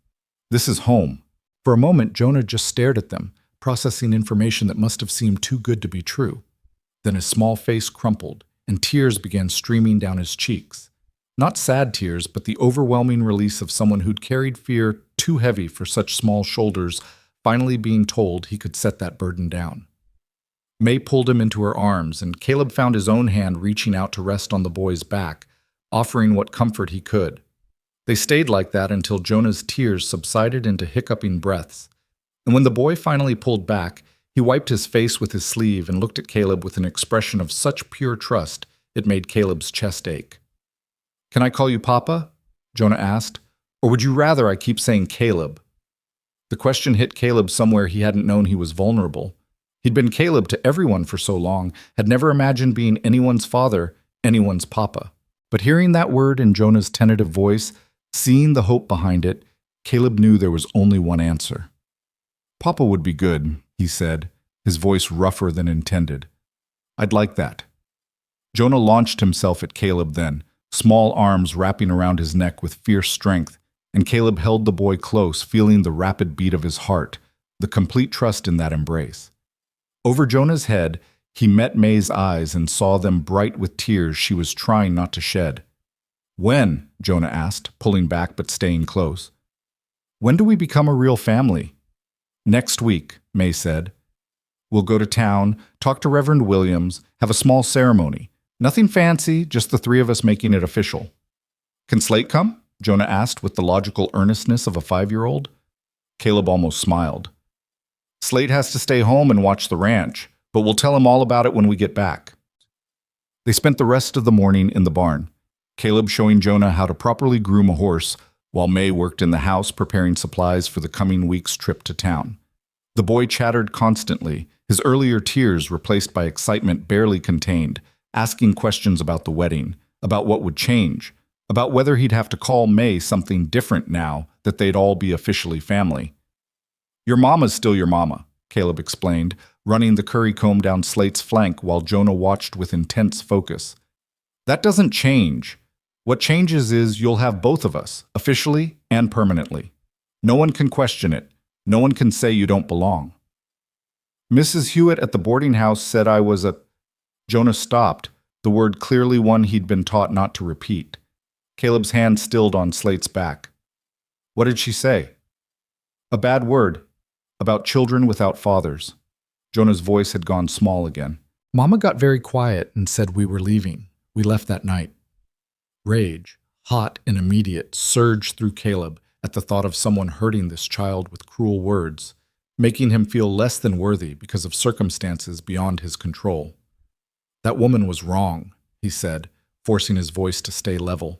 This is home." For a moment, Jonah just stared at them, processing information that must have seemed too good to be true. Then his small face crumpled, and tears began streaming down his cheeks. Not sad tears, but the overwhelming release of someone who'd carried fear too heavy for such small shoulders, finally being told he could set that burden down. May pulled him into her arms, and Caleb found his own hand reaching out to rest on the boy's back, offering what comfort he could. They stayed like that until Jonah's tears subsided into hiccuping breaths. And when the boy finally pulled back, he wiped his face with his sleeve and looked at Caleb with an expression of such pure trust it made Caleb's chest ache. "Can I call you Papa?" Jonah asked. "Or would you rather I keep saying Caleb?" The question hit Caleb somewhere he hadn't known he was vulnerable. He'd been Caleb to everyone for so long, had never imagined being anyone's father, anyone's papa. But hearing that word in Jonah's tentative voice, seeing the hope behind it, Caleb knew there was only one answer. "Papa would be good," he said, his voice rougher than intended. "I'd like that." Jonah launched himself at Caleb then, small arms wrapping around his neck with fierce strength, and Caleb held the boy close, feeling the rapid beat of his heart, the complete trust in that embrace. Over Jonah's head, he met May's eyes and saw them bright with tears she was trying not to shed. "When?" Jonah asked, pulling back but staying close. "When do we become a real family?" "Next week," May said. "We'll go to town, talk to Reverend Williams, have a small ceremony. Nothing fancy, just the three of us making it official." "Can Slate come?" Jonah asked with the logical earnestness of a 5-year-old. Caleb almost smiled. "Slate has to stay home and watch the ranch, but we'll tell him all about it when we get back." They spent the rest of the morning in the barn, Caleb showing Jonah how to properly groom a horse, while May worked in the house preparing supplies for the coming week's trip to town. The boy chattered constantly, his earlier tears replaced by excitement barely contained, asking questions about the wedding, about what would change, about whether he'd have to call May something different now that they'd all be officially family. "Your mama's still your mama," Caleb explained, running the curry comb down Slate's flank while Jonah watched with intense focus. "That doesn't change. What changes is you'll have both of us, officially and permanently. No one can question it. No one can say you don't belong." "Mrs. Hewitt at the boarding house said I was a—" Jonah stopped, the word clearly one he'd been taught not to repeat. Caleb's hand stilled on Slate's back. "What did she say?" "A bad word. About children without fathers." Jonah's voice had gone small again. "Mama got very quiet and said we were leaving. We left that night." Rage, hot and immediate, surged through Caleb at the thought of someone hurting this child with cruel words, making him feel less than worthy because of circumstances beyond his control. "That woman was wrong," he said, forcing his voice to stay level.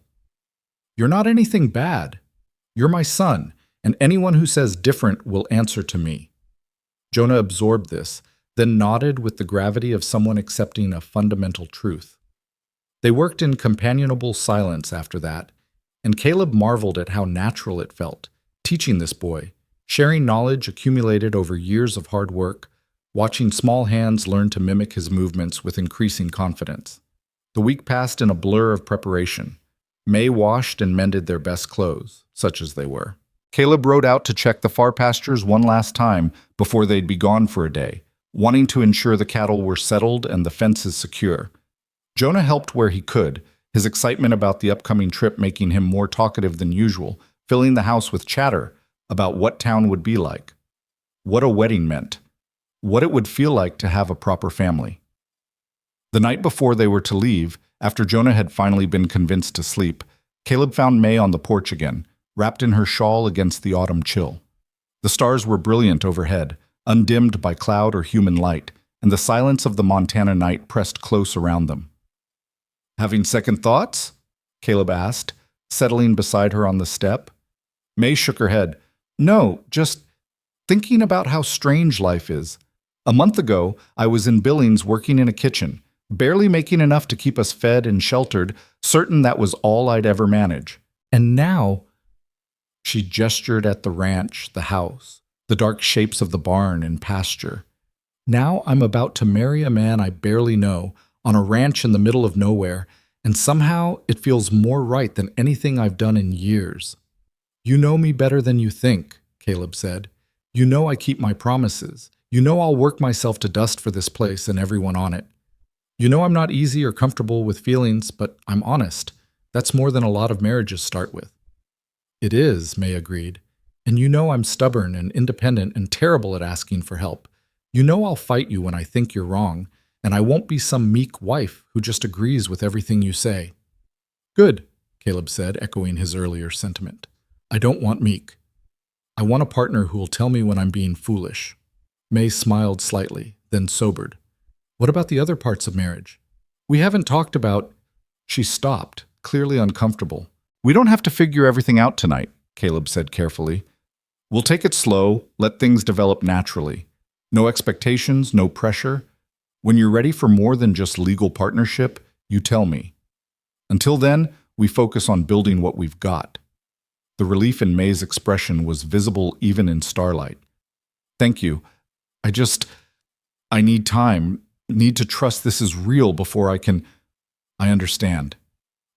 "You're not anything bad. You're my son, and anyone who says different will answer to me." Jonah absorbed this, then nodded with the gravity of someone accepting a fundamental truth. They worked in companionable silence after that, and Caleb marveled at how natural it felt, teaching this boy, sharing knowledge accumulated over years of hard work, watching small hands learn to mimic his movements with increasing confidence. The week passed in a blur of preparation. May washed and mended their best clothes, such as they were. Caleb rode out to check the far pastures one last time before they'd be gone for a day, wanting to ensure the cattle were settled and the fences secure. Jonah helped where he could, his excitement about the upcoming trip making him more talkative than usual, filling the house with chatter about what town would be like, what a wedding meant, what it would feel like to have a proper family. The night before they were to leave, after Jonah had finally been convinced to sleep, Caleb found May on the porch again, wrapped in her shawl against the autumn chill. The stars were brilliant overhead, undimmed by cloud or human light, and the silence of the Montana night pressed close around them. "Having second thoughts?" Caleb asked, settling beside her on the step. May shook her head. "No, just thinking about how strange life is. A month ago, I was in Billings working in a kitchen, barely making enough to keep us fed and sheltered, certain that was all I'd ever manage. And now—" She gestured at the ranch, the house, the dark shapes of the barn and pasture. "Now I'm about to marry a man I barely know, on a ranch in the middle of nowhere, and somehow it feels more right than anything I've done in years." "You know me better than you think," Caleb said. "You know I keep my promises, You know I'll work myself to dust for this place and everyone on it. You know I'm not easy or comfortable with feelings, but I'm honest. That's more than a lot of marriages start with." "It is," May agreed. "And you know I'm stubborn and independent and terrible at asking for help. You know I'll fight you when I think you're wrong, and I won't be some meek wife who just agrees with everything you say." "Good," Caleb said, echoing his earlier sentiment. "I don't want meek. I want a partner who will tell me when I'm being foolish." May smiled slightly, then sobered. "What about the other parts of marriage? We haven't talked about—" She stopped, clearly uncomfortable. "We don't have to figure everything out tonight," Caleb said carefully. "We'll take it slow, let things develop naturally. No expectations, no pressure. When you're ready for more than just legal partnership, you tell me. Until then, we focus on building what we've got." The relief in May's expression was visible even in starlight. "Thank you. I need time, need to trust this is real before I can—" "I understand."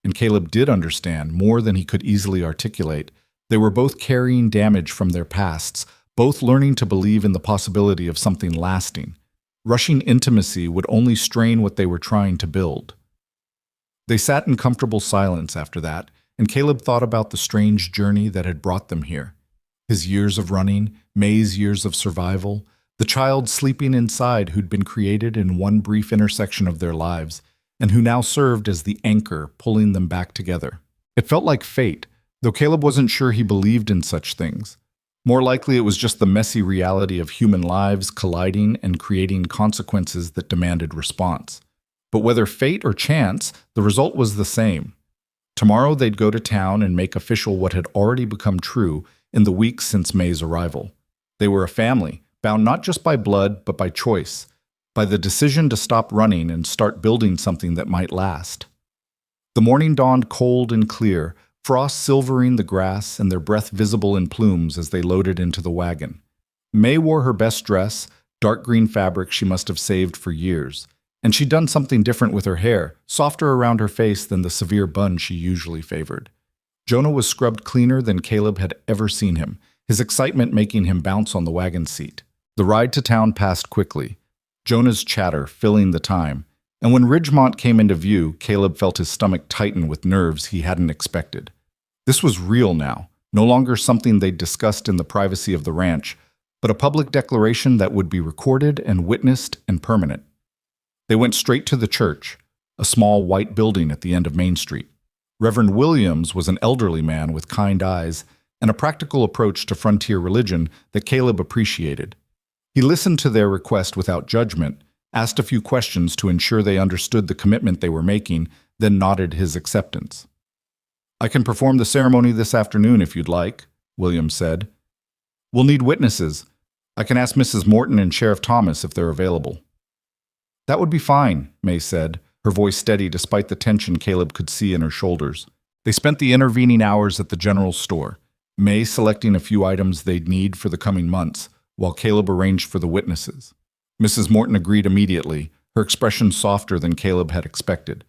And Caleb did understand, more than he could easily articulate. They were both carrying damage from their pasts, both learning to believe in the possibility of something lasting. Rushing intimacy would only strain what they were trying to build. They sat in comfortable silence after that, and Caleb thought about the strange journey that had brought them here. His years of running, May's years of survival, the child sleeping inside who'd been created in one brief intersection of their lives, and who now served as the anchor pulling them back together. It felt like fate, though Caleb wasn't sure he believed in such things. More likely it was just the messy reality of human lives colliding and creating consequences that demanded response. But whether fate or chance, the result was the same. Tomorrow they'd go to town and make official what had already become true in the weeks since May's arrival. They were a family, bound not just by blood, but by choice, by the decision to stop running and start building something that might last. The morning dawned cold and clear, frost silvering the grass and their breath visible in plumes as they loaded into the wagon. May wore her best dress, dark green fabric she must have saved for years, and she'd done something different with her hair, softer around her face than the severe bun she usually favored. Jonah was scrubbed cleaner than Caleb had ever seen him, his excitement making him bounce on the wagon seat. The ride to town passed quickly, Jonah's chatter filling the time, and when Ridgemont came into view, Caleb felt his stomach tighten with nerves he hadn't expected. This was real now, no longer something they'd discussed in the privacy of the ranch, but a public declaration that would be recorded and witnessed and permanent. They went straight to the church, a small white building at the end of Main Street. Reverend Williams was an elderly man with kind eyes and a practical approach to frontier religion that Caleb appreciated. He listened to their request without judgment, asked a few questions to ensure they understood the commitment they were making, then nodded his acceptance. "I can perform the ceremony this afternoon if you'd like," Williams said. "We'll need witnesses. I can ask Mrs. Morton and Sheriff Thomas if they're available." "That would be fine," May said, her voice steady despite the tension Caleb could see in her shoulders. They spent the intervening hours at the general store, May selecting a few items they'd need for the coming months, while Caleb arranged for the witnesses. Mrs. Morton agreed immediately, her expression softer than Caleb had expected,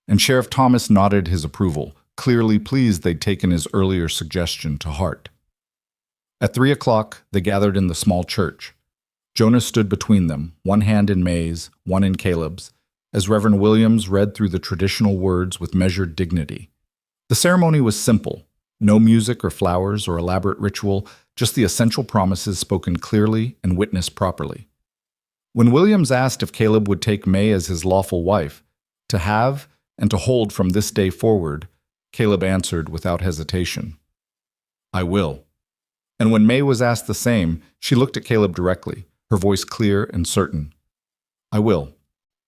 and Sheriff Thomas nodded his approval, clearly pleased they'd taken his earlier suggestion to heart. At 3 o'clock, they gathered in the small church. Jonah stood between them, one hand in May's, one in Caleb's, as Reverend Williams read through the traditional words with measured dignity. The ceremony was simple, no music or flowers or elaborate ritual, just the essential promises spoken clearly and witnessed properly. When Williams asked if Caleb would take May as his lawful wife, to have and to hold from this day forward, Caleb answered without hesitation, "I will." And when May was asked the same, she looked at Caleb directly, her voice clear and certain. "I will."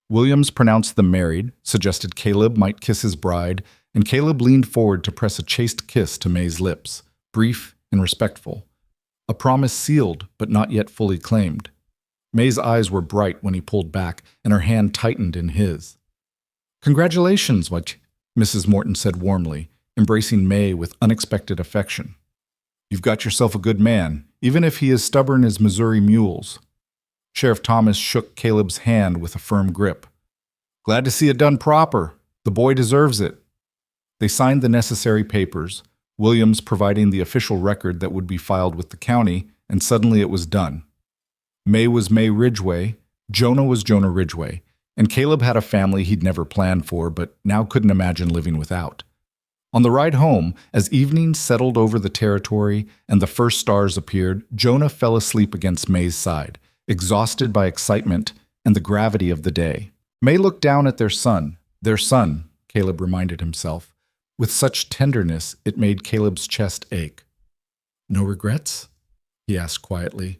Williams pronounced them married, suggested Caleb might kiss his bride, and Caleb leaned forward to press a chaste kiss to May's lips, brief and respectful. A promise sealed, but not yet fully claimed. May's eyes were bright when he pulled back, and her hand tightened in his. "Congratulations," Mrs. Morton said warmly, embracing May with unexpected affection. "You've got yourself a good man, even if he is stubborn as Missouri mules." Sheriff Thomas shook Caleb's hand with a firm grip. "Glad to see it done proper. The boy deserves it." They signed the necessary papers, Williams providing the official record that would be filed with the county, and suddenly it was done. May was May Ridgway, Jonah was Jonah Ridgway, and Caleb had a family he'd never planned for but now couldn't imagine living without. On the ride home, as evening settled over the territory and the first stars appeared, Jonah fell asleep against May's side, exhausted by excitement and the gravity of the day. May looked down at their son, Caleb reminded himself, with such tenderness it made Caleb's chest ache. "No regrets?" he asked quietly.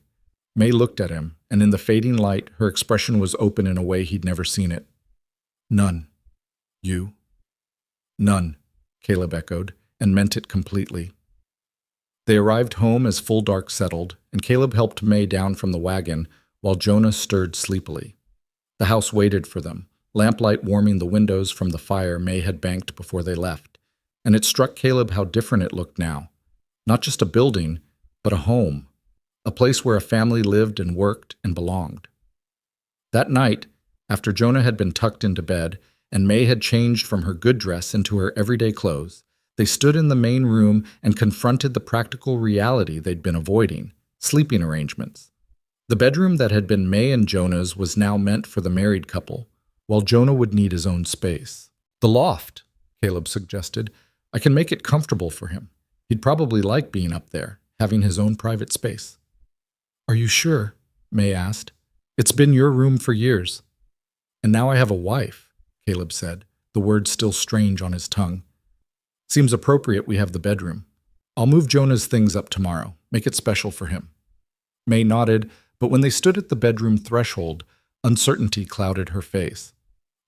May looked at him, and in the fading light, her expression was open in a way he'd never seen it. "None. You?" "None," Caleb echoed, and meant it completely. They arrived home as full dark settled, and Caleb helped May down from the wagon while Jonah stirred sleepily. The house waited for them, lamplight warming the windows from the fire May had banked before they left, and it struck Caleb how different it looked now. Not just a building, but a home, a place where a family lived and worked and belonged. That night, after Jonah had been tucked into bed, and May had changed from her good dress into her everyday clothes, they stood in the main room and confronted the practical reality they'd been avoiding, sleeping arrangements. The bedroom that had been May and Jonah's was now meant for the married couple, while Jonah would need his own space. "The loft," Caleb suggested. "I can make it comfortable for him. He'd probably like being up there, having his own private space." "Are you sure?" May asked. "It's been your room for years." "And now I have a wife," Caleb said, the words still strange on his tongue. "Seems appropriate we have the bedroom. I'll move Jonah's things up tomorrow, make it special for him." May nodded, but when they stood at the bedroom threshold, uncertainty clouded her face.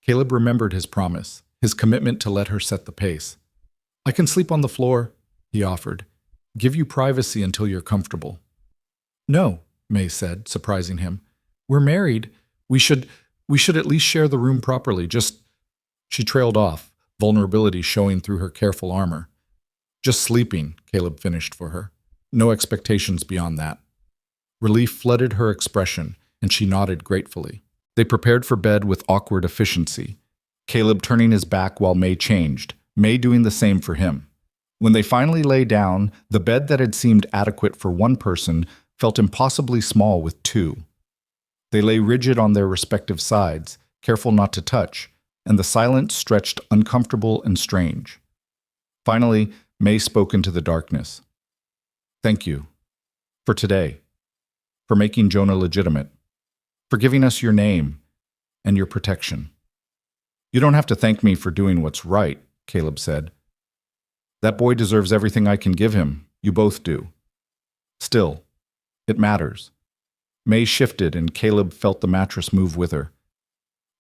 Caleb remembered his promise, his commitment to let her set the pace. "I can sleep on the floor," he offered. "Give you privacy until you're comfortable." "No," May said, surprising him. "We're married. We should at least share the room properly, just—" She trailed off, vulnerability showing through her careful armor. "Just sleeping," Caleb finished for her. "No expectations beyond that." Relief flooded her expression, and she nodded gratefully. They prepared for bed with awkward efficiency, Caleb turning his back while May changed, May doing the same for him. When they finally lay down, the bed that had seemed adequate for one person felt impossibly small with two. They lay rigid on their respective sides, careful not to touch, and the silence stretched uncomfortable and strange. Finally, May spoke into the darkness. "Thank you. For today. For making Jonah legitimate. For giving us your name and your protection." "You don't have to thank me for doing what's right," Caleb said. "That boy deserves everything I can give him. You both do. Still, it matters." May shifted, and Caleb felt the mattress move with her.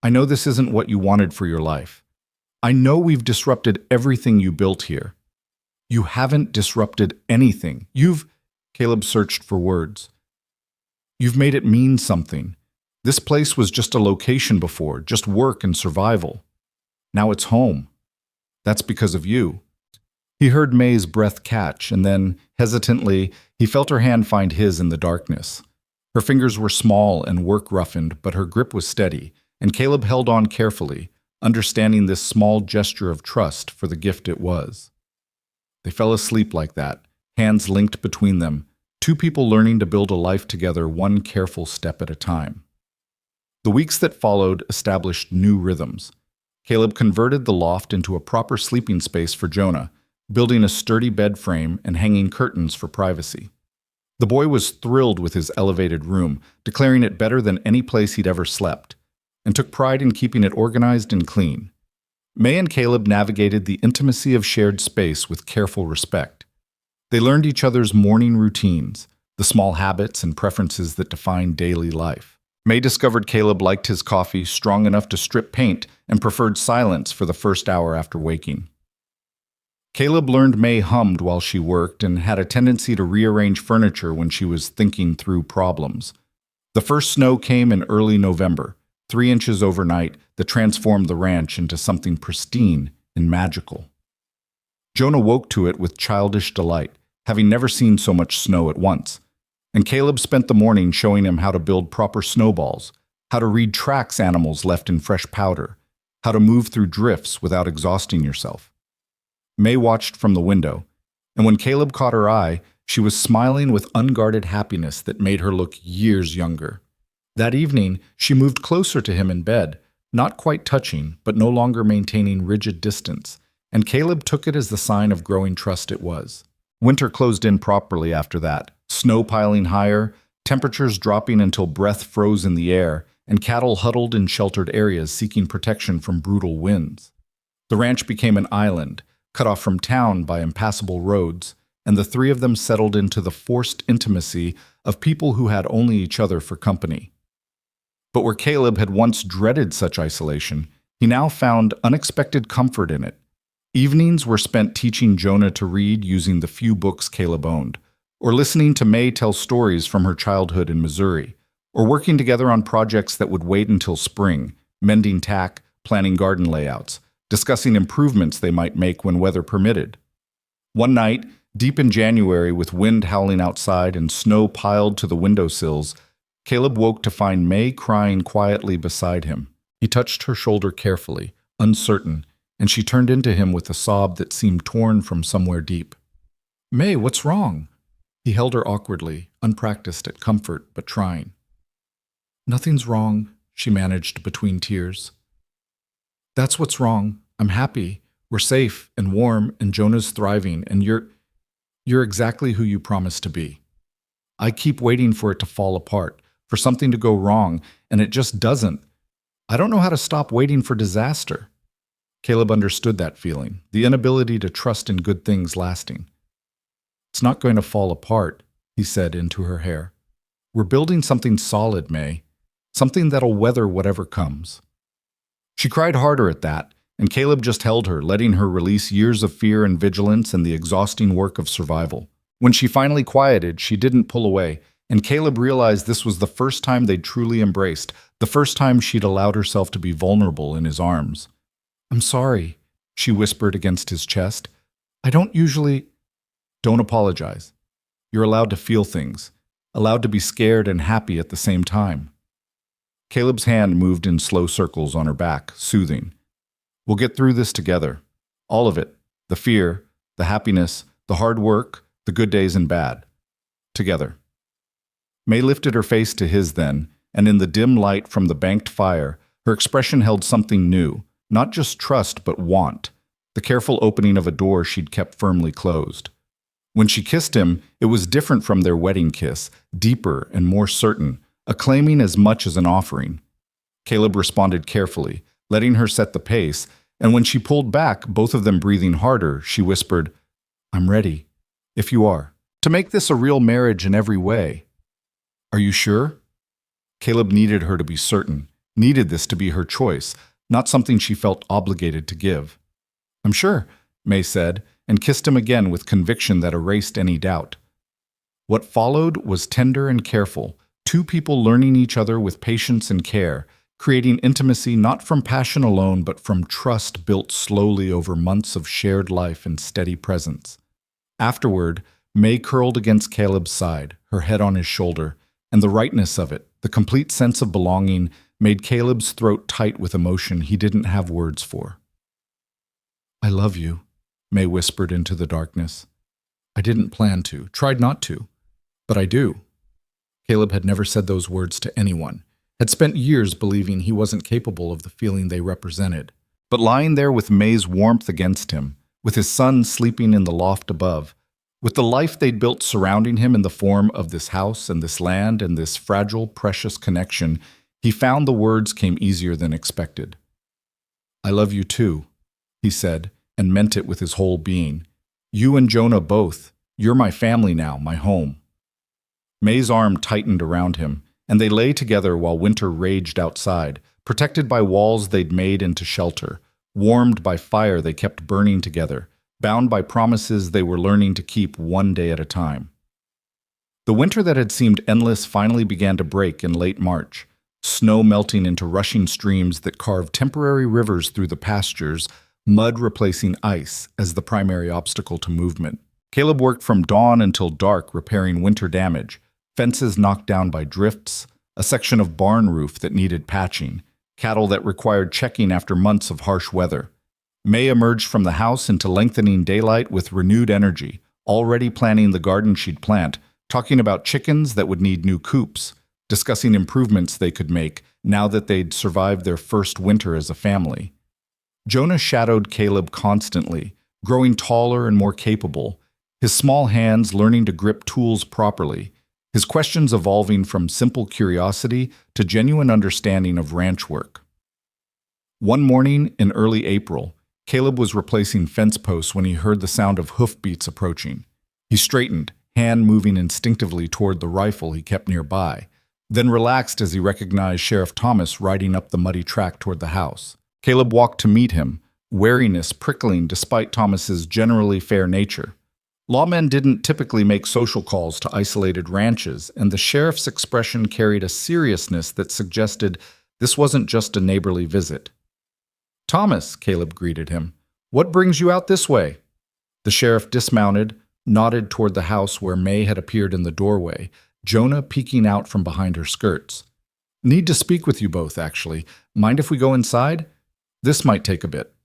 "I know this isn't what you wanted for your life. I know we've disrupted everything you built here. You haven't disrupted anything. Caleb searched for words. "You've made it mean something. This place was just a location before, just work and survival. Now it's home. That's because of you." He heard May's breath catch, and then, hesitantly, he felt her hand find his in the darkness. Her fingers were small and work-roughened, but her grip was steady, and Caleb held on carefully, understanding this small gesture of trust for the gift it was. They fell asleep like that, hands linked between them, two people learning to build a life together one careful step at a time. The weeks that followed established new rhythms. Caleb converted the loft into a proper sleeping space for Jonah, building a sturdy bed frame and hanging curtains for privacy. The boy was thrilled with his elevated room, declaring it better than any place he'd ever slept, and took pride in keeping it organized and clean. May and Caleb navigated the intimacy of shared space with careful respect. They learned each other's morning routines, the small habits and preferences that define daily life. May discovered Caleb liked his coffee strong enough to strip paint and preferred silence for the first hour after waking. Caleb learned May hummed while she worked and had a tendency to rearrange furniture when she was thinking through problems. The first snow came in early November, 3 inches overnight, that transformed the ranch into something pristine and magical. Jonah woke to it with childish delight, having never seen so much snow at once, and Caleb spent the morning showing him how to build proper snowballs, how to read tracks animals left in fresh powder, how to move through drifts without exhausting yourself. May watched from the window, and when Caleb caught her eye, she was smiling with unguarded happiness that made her look years younger. That evening, she moved closer to him in bed, not quite touching, but no longer maintaining rigid distance, and Caleb took it as the sign of growing trust it was. Winter closed in properly after that, snow piling higher, temperatures dropping until breath froze in the air, and cattle huddled in sheltered areas seeking protection from brutal winds. The ranch became an island, cut off from town by impassable roads, and the three of them settled into the forced intimacy of people who had only each other for company. But where Caleb had once dreaded such isolation, he now found unexpected comfort in it. Evenings were spent teaching Jonah to read using the few books Caleb owned, or listening to May tell stories from her childhood in Missouri, or working together on projects that would wait until spring, mending tack, planning garden layouts, discussing improvements they might make when weather permitted. One night, deep in January with wind howling outside and snow piled to the windowsills, Caleb woke to find May crying quietly beside him. He touched her shoulder carefully, uncertain, and she turned into him with a sob that seemed torn from somewhere deep. "May, what's wrong?" He held her awkwardly, unpracticed at comfort, but trying. "Nothing's wrong," she managed between tears. "That's what's wrong. I'm happy. We're safe and warm, and Jonah's thriving, and you're exactly who you promised to be. I keep waiting for it to fall apart, for something to go wrong, and it just doesn't. I don't know how to stop waiting for disaster." Caleb understood that feeling, the inability to trust in good things lasting. "It's not going to fall apart," he said into her hair. "We're building something solid, May. Something that'll weather whatever comes." She cried harder at that, and Caleb just held her, letting her release years of fear and vigilance and the exhausting work of survival. When she finally quieted, she didn't pull away, and Caleb realized this was the first time they'd truly embraced, the first time she'd allowed herself to be vulnerable in his arms. "I'm sorry," she whispered against his chest. "I don't usually—" "Don't apologize. You're allowed to feel things, allowed to be scared and happy at the same time." Caleb's hand moved in slow circles on her back, soothing. "We'll get through this together. All of it. The fear, the happiness, the hard work, the good days and bad. Together." May lifted her face to his then, and in the dim light from the banked fire, her expression held something new, not just trust but want, the careful opening of a door she'd kept firmly closed. When she kissed him, it was different from their wedding kiss, deeper and more certain, acclaiming as much as an offering. Caleb responded carefully, letting her set the pace, and when she pulled back, both of them breathing harder, she whispered, "I'm ready, if you are, to make this a real marriage in every way." "Are you sure?" Caleb needed her to be certain, needed this to be her choice, not something she felt obligated to give. "I'm sure," May said, and kissed him again with conviction that erased any doubt. What followed was tender and careful, two people learning each other with patience and care, creating intimacy not from passion alone but from trust built slowly over months of shared life and steady presence. Afterward, May curled against Caleb's side, her head on his shoulder, and the rightness of it, the complete sense of belonging, made Caleb's throat tight with emotion he didn't have words for. "I love you," May whispered into the darkness. "I didn't plan to, tried not to, but I do." Caleb had never said those words to anyone, had spent years believing he wasn't capable of the feeling they represented. But lying there with May's warmth against him, with his son sleeping in the loft above, with the life they'd built surrounding him in the form of this house and this land and this fragile, precious connection, he found the words came easier than expected. "I love you too," he said, and meant it with his whole being. "You and Jonah both. You're my family now, my home." May's arm tightened around him, and they lay together while winter raged outside, protected by walls they'd made into shelter, warmed by fire they kept burning together, bound by promises they were learning to keep one day at a time. The winter that had seemed endless finally began to break in late March, snow melting into rushing streams that carved temporary rivers through the pastures, mud replacing ice as the primary obstacle to movement. Caleb worked from dawn until dark repairing winter damage, fences knocked down by drifts, a section of barn roof that needed patching, cattle that required checking after months of harsh weather. May emerged from the house into lengthening daylight with renewed energy, already planning the garden she'd plant, talking about chickens that would need new coops, discussing improvements they could make now that they'd survived their first winter as a family. Jonah shadowed Caleb constantly, growing taller and more capable, his small hands learning to grip tools properly, his questions evolving from simple curiosity to genuine understanding of ranch work. One morning in early April, Caleb was replacing fence posts when he heard the sound of hoofbeats approaching. He straightened, hand moving instinctively toward the rifle he kept nearby, then relaxed as he recognized Sheriff Thomas riding up the muddy track toward the house. Caleb walked to meet him, wariness prickling despite Thomas's generally fair nature. Lawmen didn't typically make social calls to isolated ranches, and the sheriff's expression carried a seriousness that suggested this wasn't just a neighborly visit. "Thomas," Caleb greeted him, "what brings you out this way?" The sheriff dismounted, nodded toward the house where May had appeared in the doorway, Jonah peeking out from behind her skirts. "Need to speak with you both, actually. Mind if we go inside? This might take a bit."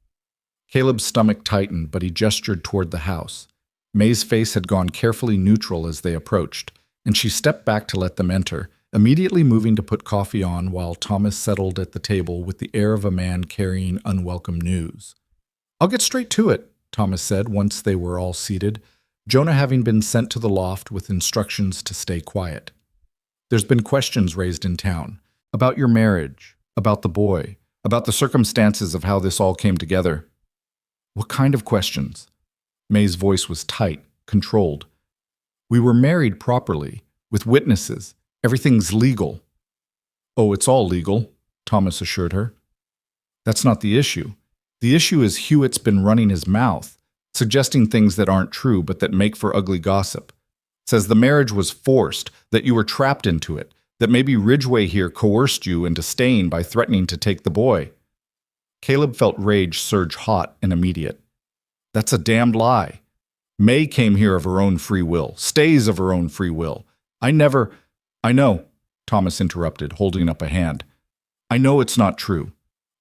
Caleb's stomach tightened, but he gestured toward the house. May's face had gone carefully neutral as they approached, and she stepped back to let them enter, immediately moving to put coffee on while Thomas settled at the table with the air of a man carrying unwelcome news. "I'll get straight to it," Thomas said once they were all seated, Jonah having been sent to the loft with instructions to stay quiet. "There's been questions raised in town about your marriage, about the boy, about the circumstances of how this all came together." "What kind of questions?" May's voice was tight, controlled. "We were married properly, with witnesses. Everything's legal." "Oh, it's all legal," Thomas assured her. "That's not the issue. The issue is Hewitt's been running his mouth, suggesting things that aren't true but that make for ugly gossip. Says the marriage was forced, that you were trapped into it, that maybe Ridgway here coerced you into staying by threatening to take the boy." Caleb felt rage surge hot and immediate. "That's a damned lie. May came here of her own free will, stays of her own free will. I know," Thomas interrupted, holding up a hand. "I know it's not true.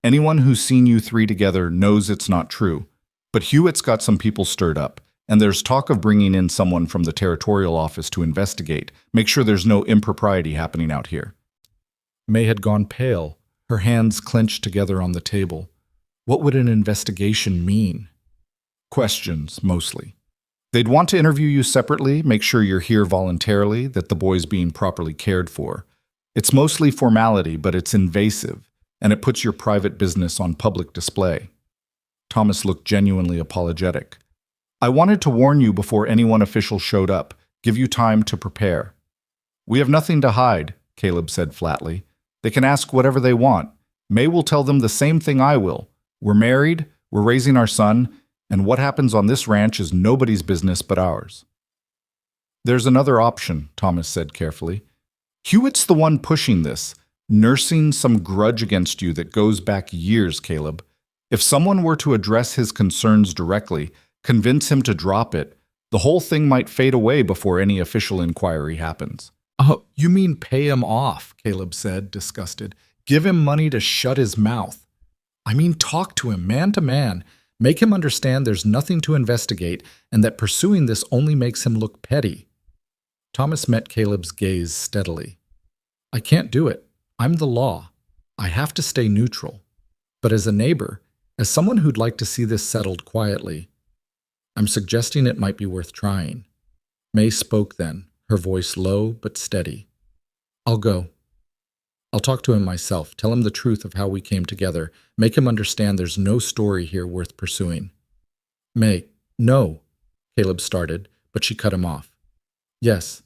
Anyone who's seen you three together knows it's not true. But Hewitt's got some people stirred up, and there's talk of bringing in someone from the territorial office to investigate, make sure there's no impropriety happening out here." May had gone pale, her hands clenched together on the table. What would an investigation mean? Questions, mostly. They'd want to interview you separately, make sure you're here voluntarily, that the boy's being properly cared for. It's mostly formality, but it's invasive, and it puts your private business on public display. Thomas looked genuinely apologetic. "I wanted to warn you before anyone official showed up, give you time to prepare." "We have nothing to hide," Caleb said flatly. "They can ask whatever they want. May will tell them the same thing I will. We're married, we're raising our son, and what happens on this ranch is nobody's business but ours." "There's another option," Thomas said carefully. "Hewitt's the one pushing this, nursing some grudge against you that goes back years, Caleb. If someone were to address his concerns directly, convince him to drop it, the whole thing might fade away before any official inquiry happens." "Oh, you mean pay him off," Caleb said, disgusted. "Give him money to shut his mouth." "I mean talk to him, man to man. Make him understand there's nothing to investigate and that pursuing this only makes him look petty." Thomas met Caleb's gaze steadily. "I can't do it. I'm the law. I have to stay neutral. But as a neighbor, as someone who'd like to see this settled quietly, I'm suggesting it might be worth trying." May spoke then, her voice low but steady. "I'll go. I'll talk to him myself, tell him the truth of how we came together, make him understand there's no story here worth pursuing." "May, no," Caleb started, but she cut him off. "Yes,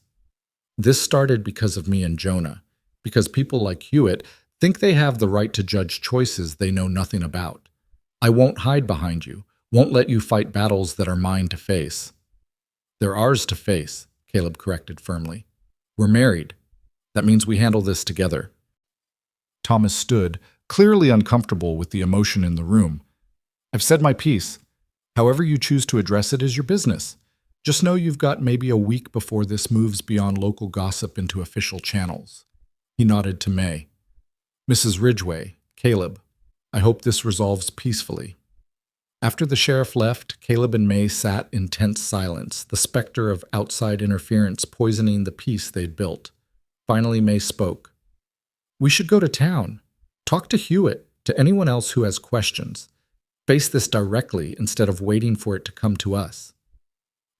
this started because of me and Jonah, because people like Hewitt think they have the right to judge choices they know nothing about. I won't hide behind you, won't let you fight battles that are mine to face." "They're ours to face," Caleb corrected firmly. "We're married. That means we handle this together." Thomas stood, clearly uncomfortable with the emotion in the room. "I've said my piece. However you choose to address it is your business. Just know you've got maybe a week before this moves beyond local gossip into official channels." He nodded to May. "Mrs. Ridgway, Caleb, I hope this resolves peacefully." After the sheriff left, Caleb and May sat in tense silence, the specter of outside interference poisoning the peace they'd built. Finally, May spoke. We should go to town. Talk to Hewitt, to anyone else who has questions. Face this directly instead of waiting for it to come to us.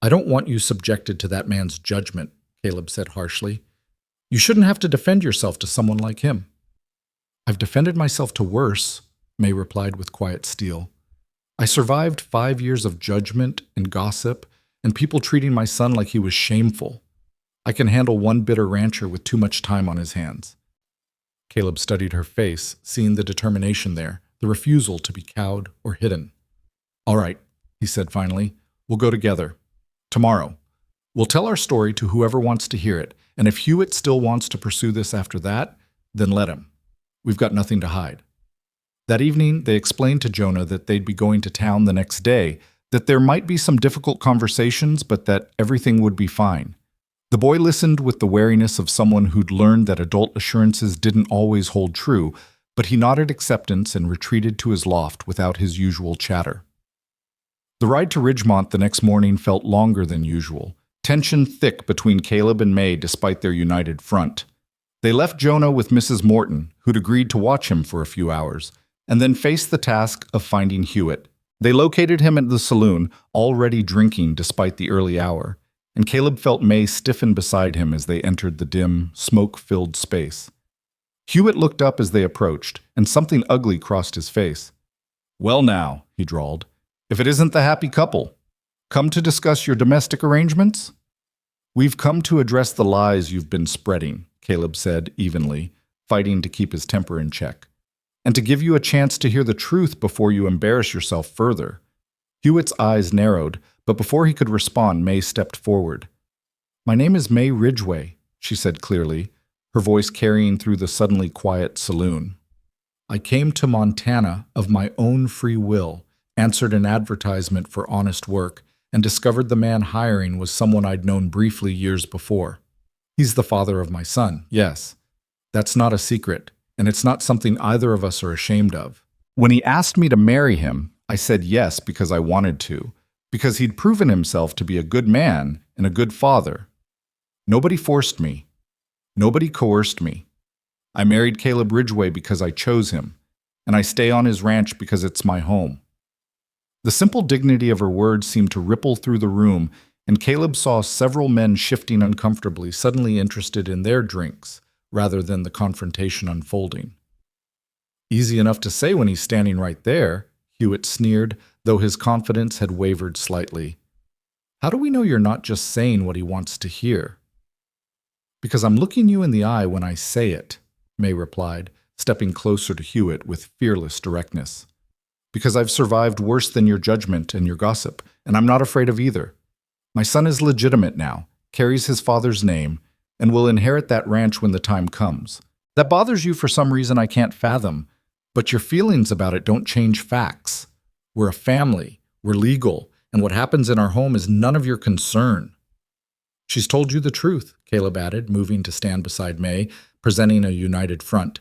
I don't want you subjected to that man's judgment, Caleb said harshly. You shouldn't have to defend yourself to someone like him. I've defended myself to worse, May replied with quiet steel. I survived 5 years of judgment and gossip and people treating my son like he was shameful. I can handle one bitter rancher with too much time on his hands. Caleb studied her face, seeing the determination there, the refusal to be cowed or hidden. All right, he said finally, we'll go together. Tomorrow. We'll tell our story to whoever wants to hear it, and if Hewitt still wants to pursue this after that, then let him. We've got nothing to hide. That evening, they explained to Jonah that they'd be going to town the next day, that there might be some difficult conversations, but that everything would be fine. The boy listened with the wariness of someone who'd learned that adult assurances didn't always hold true, but he nodded acceptance and retreated to his loft without his usual chatter. The ride to Ridgemont the next morning felt longer than usual, tension thick between Caleb and May despite their united front. They left Jonah with Mrs. Morton, who'd agreed to watch him for a few hours, and then faced the task of finding Hewitt. They located him at the saloon, already drinking despite the early hour, and Caleb felt May stiffen beside him as they entered the dim, smoke-filled space. Hewitt looked up as they approached, and something ugly crossed his face. Well now, he drawled, if it isn't the happy couple. Come to discuss your domestic arrangements? We've come to address the lies you've been spreading, Caleb said evenly, fighting to keep his temper in check, and to give you a chance to hear the truth before you embarrass yourself further. Hewitt's eyes narrowed, but before he could respond, May stepped forward. My name is May Ridgway, she said clearly, her voice carrying through the suddenly quiet saloon. I came to Montana of my own free will, answered an advertisement for honest work, and discovered the man hiring was someone I'd known briefly years before. He's the father of my son, yes. That's not a secret, and it's not something either of us are ashamed of. When he asked me to marry him, I said yes because I wanted to, because he'd proven himself to be a good man and a good father. Nobody forced me. Nobody coerced me. I married Caleb Ridgway because I chose him, and I stay on his ranch because it's my home. The simple dignity of her words seemed to ripple through the room, and Caleb saw several men shifting uncomfortably, suddenly interested in their drinks, rather than the confrontation unfolding. Easy enough to say when he's standing right there, Hewitt sneered, though his confidence had wavered slightly. How do we know you're not just saying what he wants to hear? Because I'm looking you in the eye when I say it, May replied, stepping closer to Hewitt with fearless directness. Because I've survived worse than your judgment and your gossip, and I'm not afraid of either. My son is legitimate now, carries his father's name, and will inherit that ranch when the time comes. That bothers you for some reason I can't fathom, but your feelings about it don't change facts. We're a family, we're legal, and what happens in our home is none of your concern. She's told you the truth, Caleb added, moving to stand beside May, presenting a united front.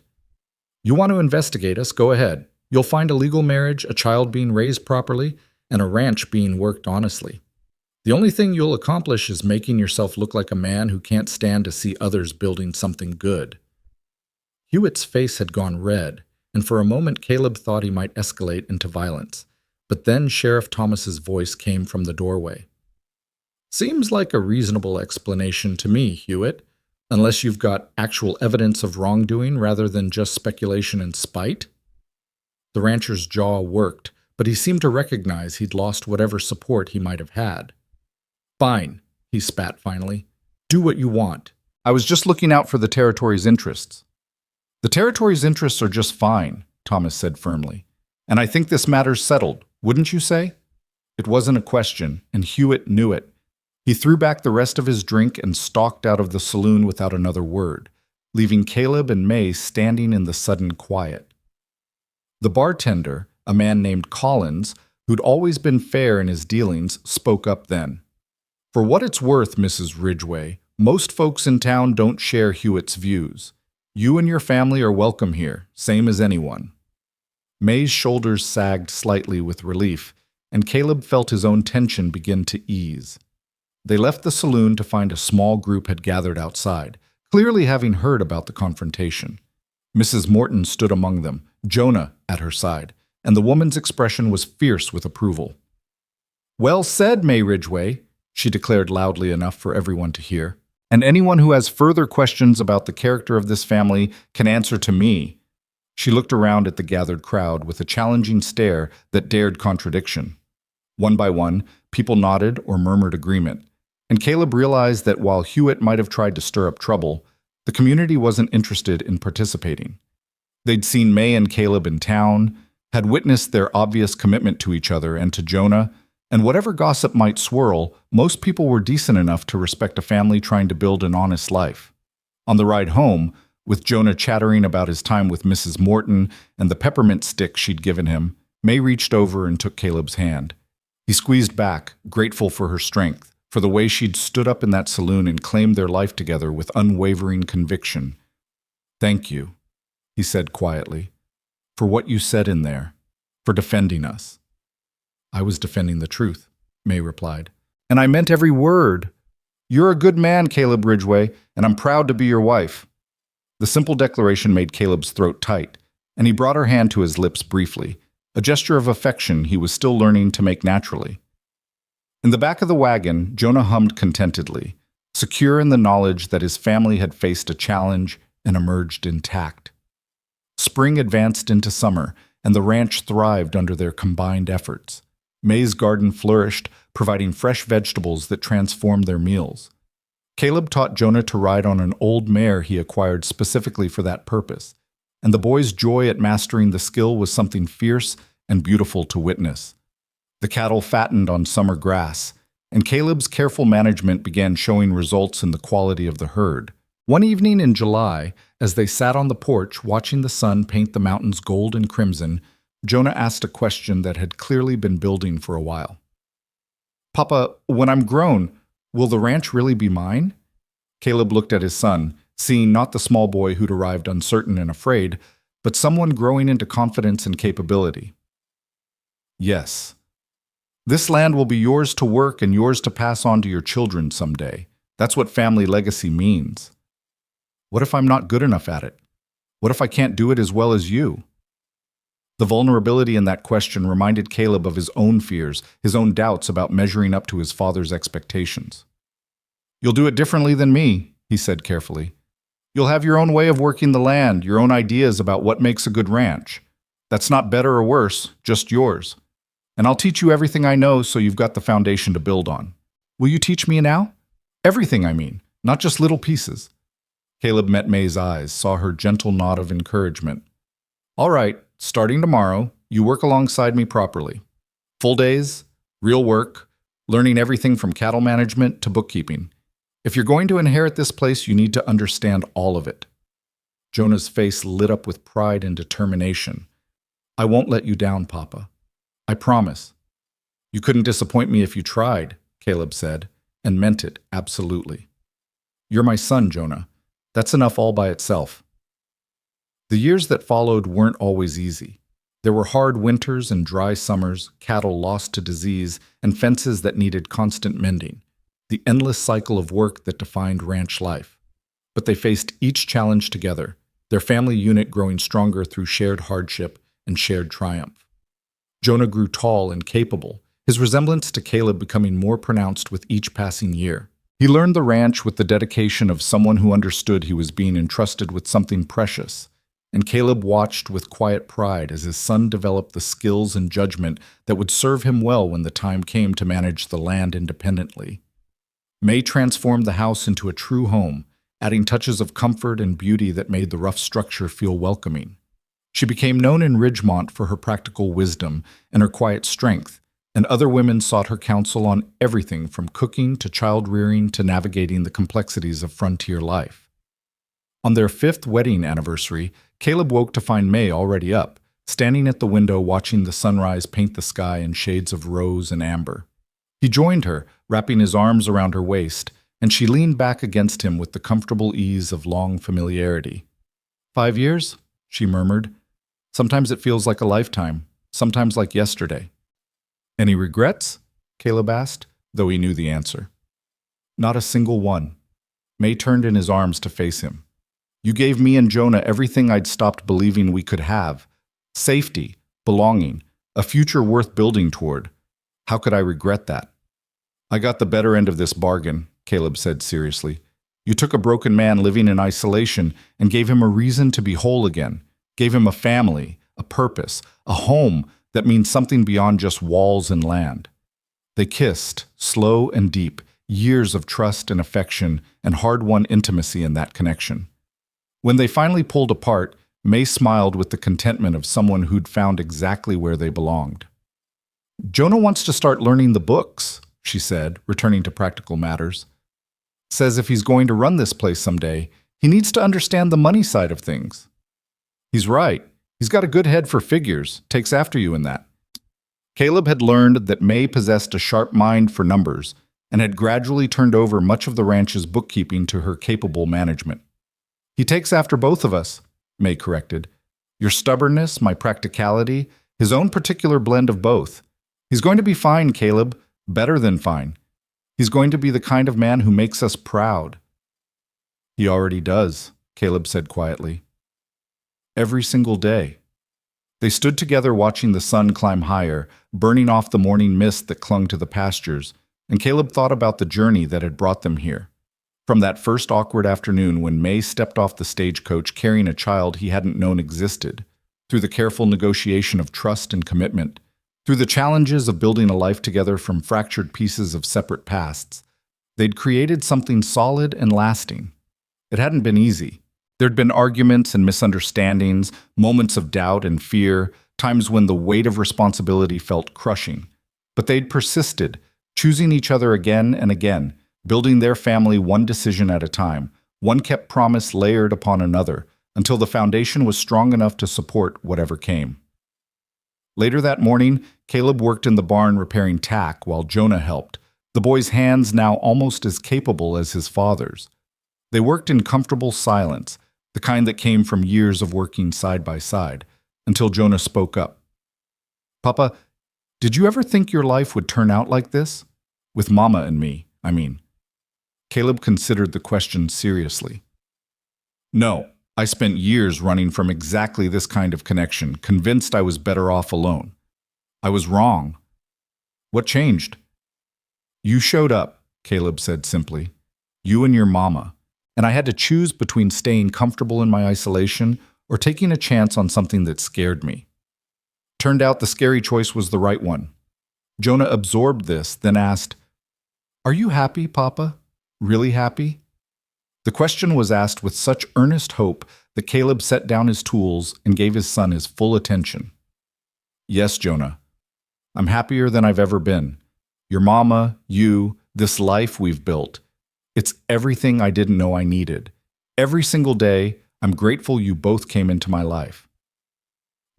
You want to investigate us, go ahead. You'll find a legal marriage, a child being raised properly, and a ranch being worked honestly. The only thing you'll accomplish is making yourself look like a man who can't stand to see others building something good. Hewitt's face had gone red, and for a moment Caleb thought he might escalate into violence. But then Sheriff Thomas's voice came from the doorway. Seems like a reasonable explanation to me, Hewitt, unless you've got actual evidence of wrongdoing rather than just speculation and spite. The rancher's jaw worked, but he seemed to recognize he'd lost whatever support he might have had. Fine, he spat finally. Do what you want. I was just looking out for the territory's interests. The territory's interests are just fine, Thomas said firmly. And I think this matter's settled, wouldn't you say? It wasn't a question, and Hewitt knew it. He threw back the rest of his drink and stalked out of the saloon without another word, leaving Caleb and May standing in the sudden quiet. The bartender, a man named Collins, who'd always been fair in his dealings, spoke up then. For what it's worth, Mrs. Ridgway, most folks in town don't share Hewitt's views. You and your family are welcome here, same as anyone. May's shoulders sagged slightly with relief, and Caleb felt his own tension begin to ease. They left the saloon to find a small group had gathered outside, clearly having heard about the confrontation. Mrs. Morton stood among them, Jonah at her side, and the woman's expression was fierce with approval. "Well said, May Ridgway," she declared loudly enough for everyone to hear. "And anyone who has further questions about the character of this family can answer to me." She looked around at the gathered crowd with a challenging stare that dared contradiction. One by one, people nodded or murmured agreement, and Caleb realized that while Hewitt might have tried to stir up trouble, the community wasn't interested in participating. They'd seen May and Caleb in town, had witnessed their obvious commitment to each other and to Jonah, and whatever gossip might swirl, most people were decent enough to respect a family trying to build an honest life. On the ride home, with Jonah chattering about his time with Mrs. Morton and the peppermint stick she'd given him, May reached over and took Caleb's hand. He squeezed back, grateful for her strength, for the way she'd stood up in that saloon and claimed their life together with unwavering conviction. "Thank you," he said quietly, "for what you said in there, for defending us." "I was defending the truth," May replied. "And I meant every word. You're a good man, Caleb Ridgway, and I'm proud to be your wife." The simple declaration made Caleb's throat tight, and he brought her hand to his lips briefly, a gesture of affection he was still learning to make naturally. In the back of the wagon, Jonah hummed contentedly, secure in the knowledge that his family had faced a challenge and emerged intact. Spring advanced into summer, and the ranch thrived under their combined efforts. May's garden flourished, providing fresh vegetables that transformed their meals. Caleb taught Jonah to ride on an old mare he acquired specifically for that purpose, and the boy's joy at mastering the skill was something fierce and beautiful to witness. The cattle fattened on summer grass, and Caleb's careful management began showing results in the quality of the herd. One evening in July, as they sat on the porch watching the sun paint the mountains gold and crimson, Jonah asked a question that had clearly been building for a while. "Papa, when I'm grown, will the ranch really be mine?" Caleb looked at his son, seeing not the small boy who'd arrived uncertain and afraid, but someone growing into confidence and capability. "Yes. This land will be yours to work and yours to pass on to your children someday. That's what family legacy means." "What if I'm not good enough at it? What if I can't do it as well as you?" The vulnerability in that question reminded Caleb of his own fears, his own doubts about measuring up to his father's expectations. "You'll do it differently than me," he said carefully. "You'll have your own way of working the land, your own ideas about what makes a good ranch. That's not better or worse, just yours. And I'll teach you everything I know so you've got the foundation to build on. Will you teach me now? Everything, I mean, not just little pieces." Caleb met May's eyes, saw her gentle nod of encouragement. "All right. Starting tomorrow, you work alongside me properly. Full days, real work, learning everything from cattle management to bookkeeping. If you're going to inherit this place, you need to understand all of it." Jonah's face lit up with pride and determination. "I won't let you down, Papa. I promise." "You couldn't disappoint me if you tried," Caleb said, and meant it absolutely. "You're my son, Jonah. That's enough all by itself." The years that followed weren't always easy. There were hard winters and dry summers, cattle lost to disease, and fences that needed constant mending, the endless cycle of work that defined ranch life. But they faced each challenge together, their family unit growing stronger through shared hardship and shared triumph. Jonah grew tall and capable, his resemblance to Caleb becoming more pronounced with each passing year. He learned the ranch with the dedication of someone who understood he was being entrusted with something precious, and Caleb watched with quiet pride as his son developed the skills and judgment that would serve him well when the time came to manage the land independently. May transformed the house into a true home, adding touches of comfort and beauty that made the rough structure feel welcoming. She became known in Ridgemont for her practical wisdom and her quiet strength, and other women sought her counsel on everything from cooking to child-rearing to navigating the complexities of frontier life. On their 5th wedding anniversary, Caleb woke to find May already up, standing at the window watching the sunrise paint the sky in shades of rose and amber. He joined her, wrapping his arms around her waist, and she leaned back against him with the comfortable ease of long familiarity. 5 years? She murmured. "Sometimes it feels like a lifetime, sometimes like yesterday." "Any regrets?" Caleb asked, though he knew the answer. "Not a single one." May turned in his arms to face him. You gave me and Jonah everything I'd stopped believing we could have. Safety, belonging, a future worth building toward. How could I regret that? I got the better end of this bargain, Caleb said seriously. You took a broken man living in isolation and gave him a reason to be whole again, gave him a family, a purpose, a home that means something beyond just walls and land. They kissed, slow and deep, years of trust and affection and hard-won intimacy in that connection. When they finally pulled apart, May smiled with the contentment of someone who'd found exactly where they belonged. Jonah wants to start learning the books, she said, returning to practical matters. Says if he's going to run this place someday, he needs to understand the money side of things. He's right. He's got a good head for figures, takes after you in that. Caleb had learned that May possessed a sharp mind for numbers and had gradually turned over much of the ranch's bookkeeping to her capable management. He takes after both of us, May corrected. Your stubbornness, my practicality, his own particular blend of both. He's going to be fine, Caleb, better than fine. He's going to be the kind of man who makes us proud. He already does, Caleb said quietly. Every single day. They stood together watching the sun climb higher, burning off the morning mist that clung to the pastures, and Caleb thought about the journey that had brought them here. From that first awkward afternoon when May stepped off the stagecoach carrying a child he hadn't known existed, through the careful negotiation of trust and commitment, through the challenges of building a life together from fractured pieces of separate pasts, they'd created something solid and lasting. It hadn't been easy. There'd been arguments and misunderstandings, moments of doubt and fear, times when the weight of responsibility felt crushing. But they'd persisted, choosing each other again and again, building their family one decision at a time, one kept promise layered upon another, until the foundation was strong enough to support whatever came. Later that morning, Caleb worked in the barn repairing tack while Jonah helped, the boy's hands now almost as capable as his father's. They worked in comfortable silence, the kind that came from years of working side by side, until Jonah spoke up. Papa, did you ever think your life would turn out like this? With Mama and me, I mean. Caleb considered the question seriously. No, I spent years running from exactly this kind of connection, convinced I was better off alone. I was wrong. What changed? You showed up, Caleb said simply. You and your mama. And I had to choose between staying comfortable in my isolation or taking a chance on something that scared me. Turned out the scary choice was the right one. Jonah absorbed this, then asked, Are you happy, Papa? Really happy? The question was asked with such earnest hope that Caleb set down his tools and gave his son his full attention. Yes, Jonah. I'm happier than I've ever been. Your mama, you, this life we've built. It's everything I didn't know I needed. Every single day, I'm grateful you both came into my life.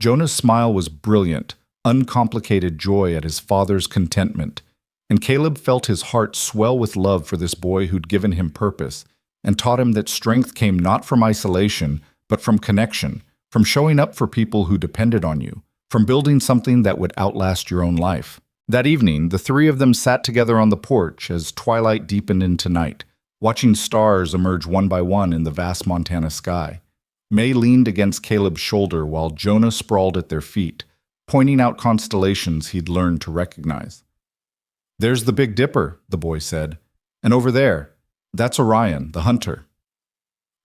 Jonah's smile was brilliant, uncomplicated joy at his father's contentment, and Caleb felt his heart swell with love for this boy who'd given him purpose and taught him that strength came not from isolation, but from connection, from showing up for people who depended on you, from building something that would outlast your own life. That evening, the three of them sat together on the porch as twilight deepened into night, watching stars emerge one by one in the vast Montana sky. May leaned against Caleb's shoulder while Jonah sprawled at their feet, pointing out constellations he'd learned to recognize. There's the Big Dipper, the boy said, and over there, that's Orion, the hunter.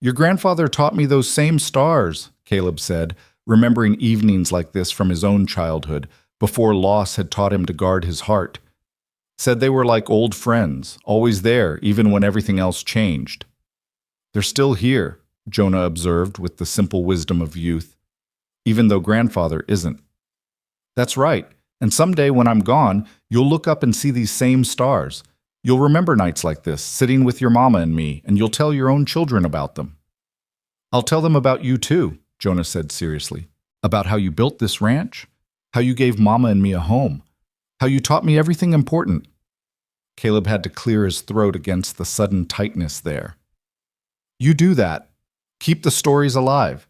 Your grandfather taught me those same stars, Caleb said, remembering evenings like this from his own childhood, before loss had taught him to guard his heart. Said they were like old friends, always there, even when everything else changed. They're still here, Jonah observed with the simple wisdom of youth, even though grandfather isn't. That's right, and someday when I'm gone, you'll look up and see these same stars. You'll remember nights like this, sitting with your mama and me, and you'll tell your own children about them. I'll tell them about you too, Jonah said seriously, about how you built this ranch, how you gave Mama and me a home, how you taught me everything important. Caleb had to clear his throat against the sudden tightness there. You do that. Keep the stories alive.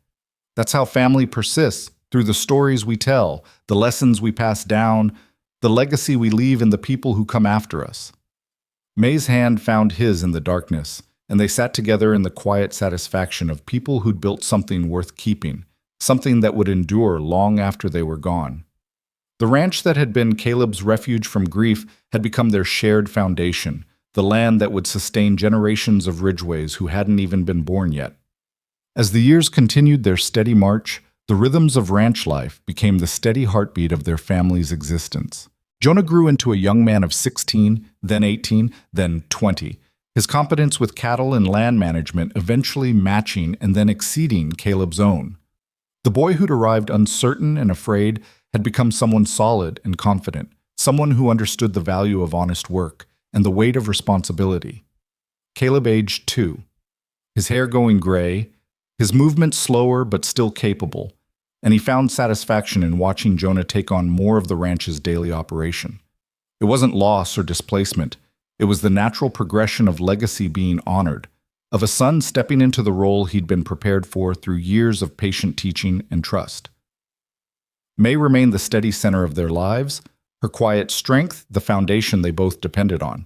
That's how family persists, through the stories we tell, the lessons we pass down, the legacy we leave in the people who come after us. May's hand found his in the darkness, and they sat together in the quiet satisfaction of people who'd built something worth keeping, something that would endure long after they were gone. The ranch that had been Caleb's refuge from grief had become their shared foundation, the land that would sustain generations of Ridgeways who hadn't even been born yet. As the years continued their steady march, the rhythms of ranch life became the steady heartbeat of their family's existence. Jonah grew into a young man of 16, then 18, then 20, his competence with cattle and land management eventually matching and then exceeding Caleb's own. The boy who'd arrived uncertain and afraid had become someone solid and confident, someone who understood the value of honest work and the weight of responsibility. Caleb aged 2, his hair going gray, his movements slower but still capable, and he found satisfaction in watching Jonah take on more of the ranch's daily operation. It wasn't loss or displacement. It was the natural progression of legacy being honored, of a son stepping into the role he'd been prepared for through years of patient teaching and trust. May remained the steady center of their lives, her quiet strength the foundation they both depended on.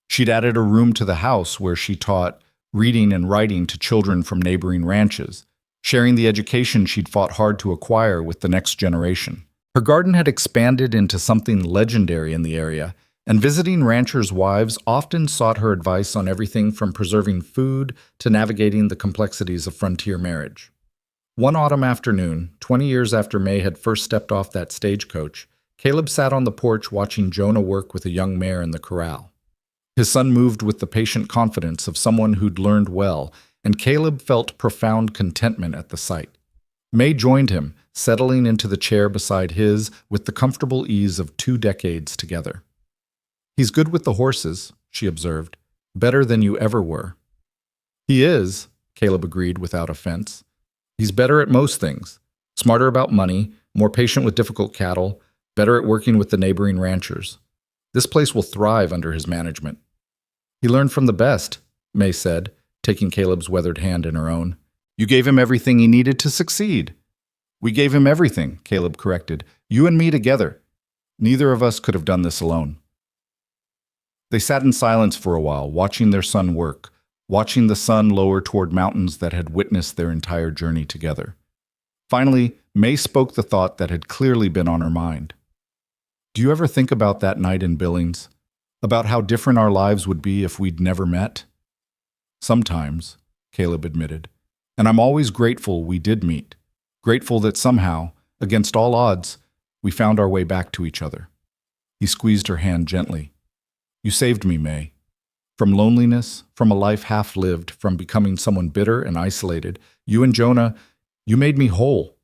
She'd added a room to the house where she taught reading and writing to children from neighboring ranches, sharing the education she'd fought hard to acquire with the next generation. Her garden had expanded into something legendary in the area, and visiting ranchers' wives often sought her advice on everything from preserving food to navigating the complexities of frontier marriage. One autumn afternoon, 20 years after May had first stepped off that stagecoach, Caleb sat on the porch watching Jonah work with a young mare in the corral. His son moved with the patient confidence of someone who'd learned well, and Caleb felt profound contentment at the sight. May joined him, settling into the chair beside his with the comfortable ease of 2 decades together. "He's good with the horses," she observed. "Better than you ever were." "He is," Caleb agreed without offense. "He's better at most things. Smarter about money, more patient with difficult cattle, better at working with the neighboring ranchers. This place will thrive under his management." "He learned from the best," May said, taking Caleb's weathered hand in her own. "You gave him everything he needed to succeed." "We gave him everything," Caleb corrected. "You and me together. Neither of us could have done this alone." They sat in silence for a while, watching their son work, watching the sun lower toward mountains that had witnessed their entire journey together. Finally, May spoke the thought that had clearly been on her mind. "Do you ever think about that night in Billings? About how different our lives would be if we'd never met?" "Sometimes," Caleb admitted. "And I'm always grateful we did meet. Grateful that somehow, against all odds, we found our way back to each other." He squeezed her hand gently. "You saved me, May. From loneliness, from a life half-lived, from becoming someone bitter and isolated, you and Jonah, you made me whole."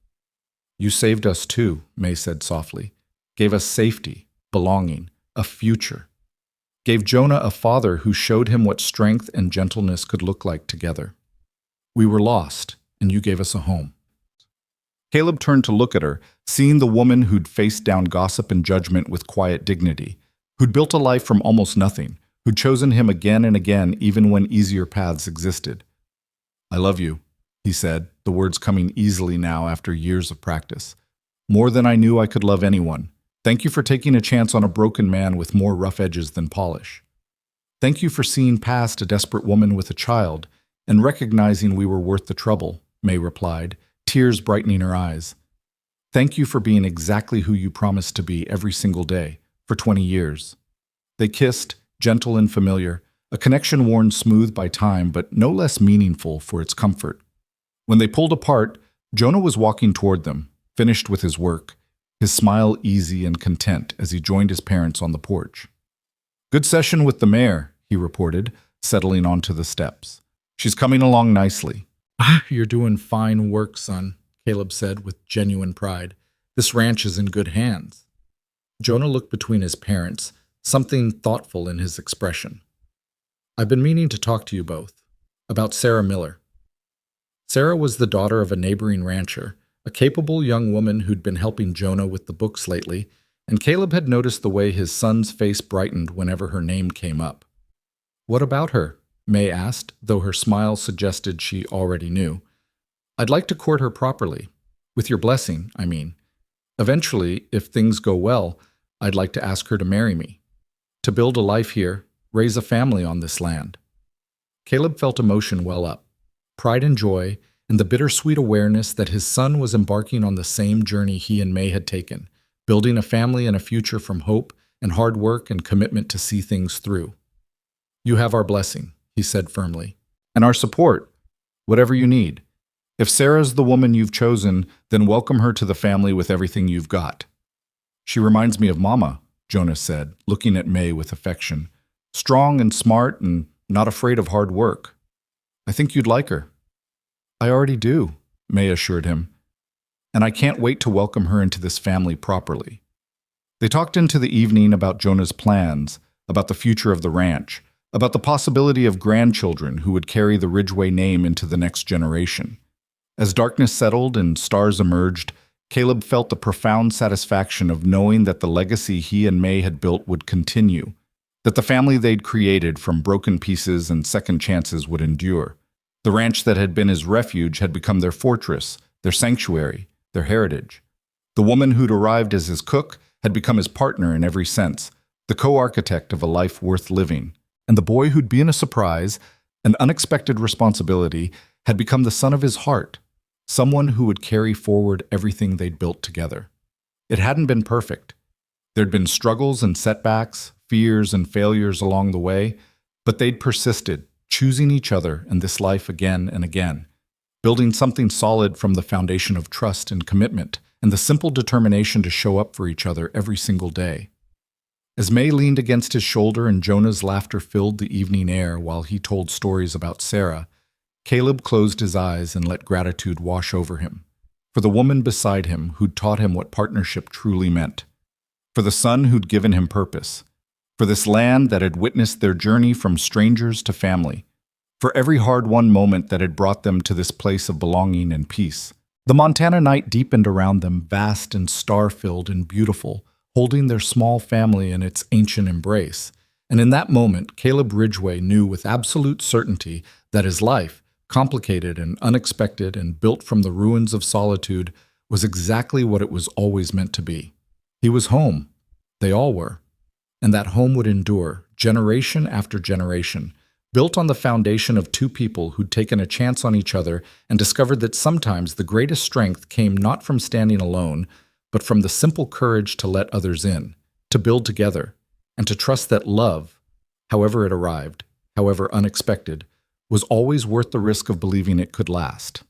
"You saved us too," May said softly. "Gave us safety, belonging, a future. Gave Jonah a father who showed him what strength and gentleness could look like together. We were lost, and you gave us a home." Caleb turned to look at her, seeing the woman who'd faced down gossip and judgment with quiet dignity, who'd built a life from almost nothing, who'd chosen him again and again even when easier paths existed. "I love you," he said, the words coming easily now after years of practice. "More than I knew I could love anyone. Thank you for taking a chance on a broken man with more rough edges than polish. Thank you for seeing past a desperate woman with a child and recognizing we were worth the trouble," May replied, tears brightening her eyes. "Thank you for being exactly who you promised to be every single day, for 20 years. They kissed, gentle and familiar, a connection worn smooth by time but no less meaningful for its comfort. When they pulled apart, Jonah was walking toward them, finished with his work, his smile easy and content as he joined his parents on the porch. "Good session with the mare," he reported, settling onto the steps. "She's coming along nicely." "You're doing fine work, son," Caleb said with genuine pride. "This ranch is in good hands." Jonah looked between his parents, something thoughtful in his expression. "I've been meaning to talk to you both about Sarah Miller." Sarah was the daughter of a neighboring rancher, a capable young woman who'd been helping Jonah with the books lately, and Caleb had noticed the way his son's face brightened whenever her name came up. "What about her?" May asked, though her smile suggested she already knew. "I'd like to court her properly. With your blessing, I mean. Eventually, if things go well, I'd like to ask her to marry me. To build a life here, raise a family on this land." Caleb felt emotion well up, pride and joy, and the bittersweet awareness that his son was embarking on the same journey he and May had taken, building a family and a future from hope and hard work and commitment to see things through. "You have our blessing," he said firmly, "and our support, whatever you need. If Sarah's the woman you've chosen, then welcome her to the family with everything you've got." "She reminds me of Mama," Jonas said, looking at May with affection. "Strong and smart and not afraid of hard work. I think you'd like her." "I already do," May assured him, "and I can't wait to welcome her into this family properly." They talked into the evening about Jonah's plans, about the future of the ranch, about the possibility of grandchildren who would carry the Ridgway name into the next generation. As darkness settled and stars emerged, Caleb felt the profound satisfaction of knowing that the legacy he and May had built would continue, that the family they'd created from broken pieces and second chances would endure. The ranch that had been his refuge had become their fortress, their sanctuary, their heritage. The woman who'd arrived as his cook had become his partner in every sense, the co-architect of a life worth living. And the boy who'd been a surprise, an unexpected responsibility, had become the son of his heart, someone who would carry forward everything they'd built together. It hadn't been perfect. There'd been struggles and setbacks, fears and failures along the way, but they'd persisted, choosing each other and this life again and again, building something solid from the foundation of trust and commitment and the simple determination to show up for each other every single day. As May leaned against his shoulder and Jonah's laughter filled the evening air while he told stories about Sarah, Caleb closed his eyes and let gratitude wash over him, for the woman beside him who'd taught him what partnership truly meant, for the son who'd given him purpose, for this land that had witnessed their journey from strangers to family, for every hard-won moment that had brought them to this place of belonging and peace. The Montana night deepened around them, vast and star-filled and beautiful, holding their small family in its ancient embrace. And in that moment, Caleb Ridgway knew with absolute certainty that his life, complicated and unexpected and built from the ruins of solitude, was exactly what it was always meant to be. He was home. They all were. And that home would endure, generation after generation, built on the foundation of two people who'd taken a chance on each other and discovered that sometimes the greatest strength came not from standing alone, but from the simple courage to let others in, to build together, and to trust that love, however it arrived, however unexpected, was always worth the risk of believing it could last.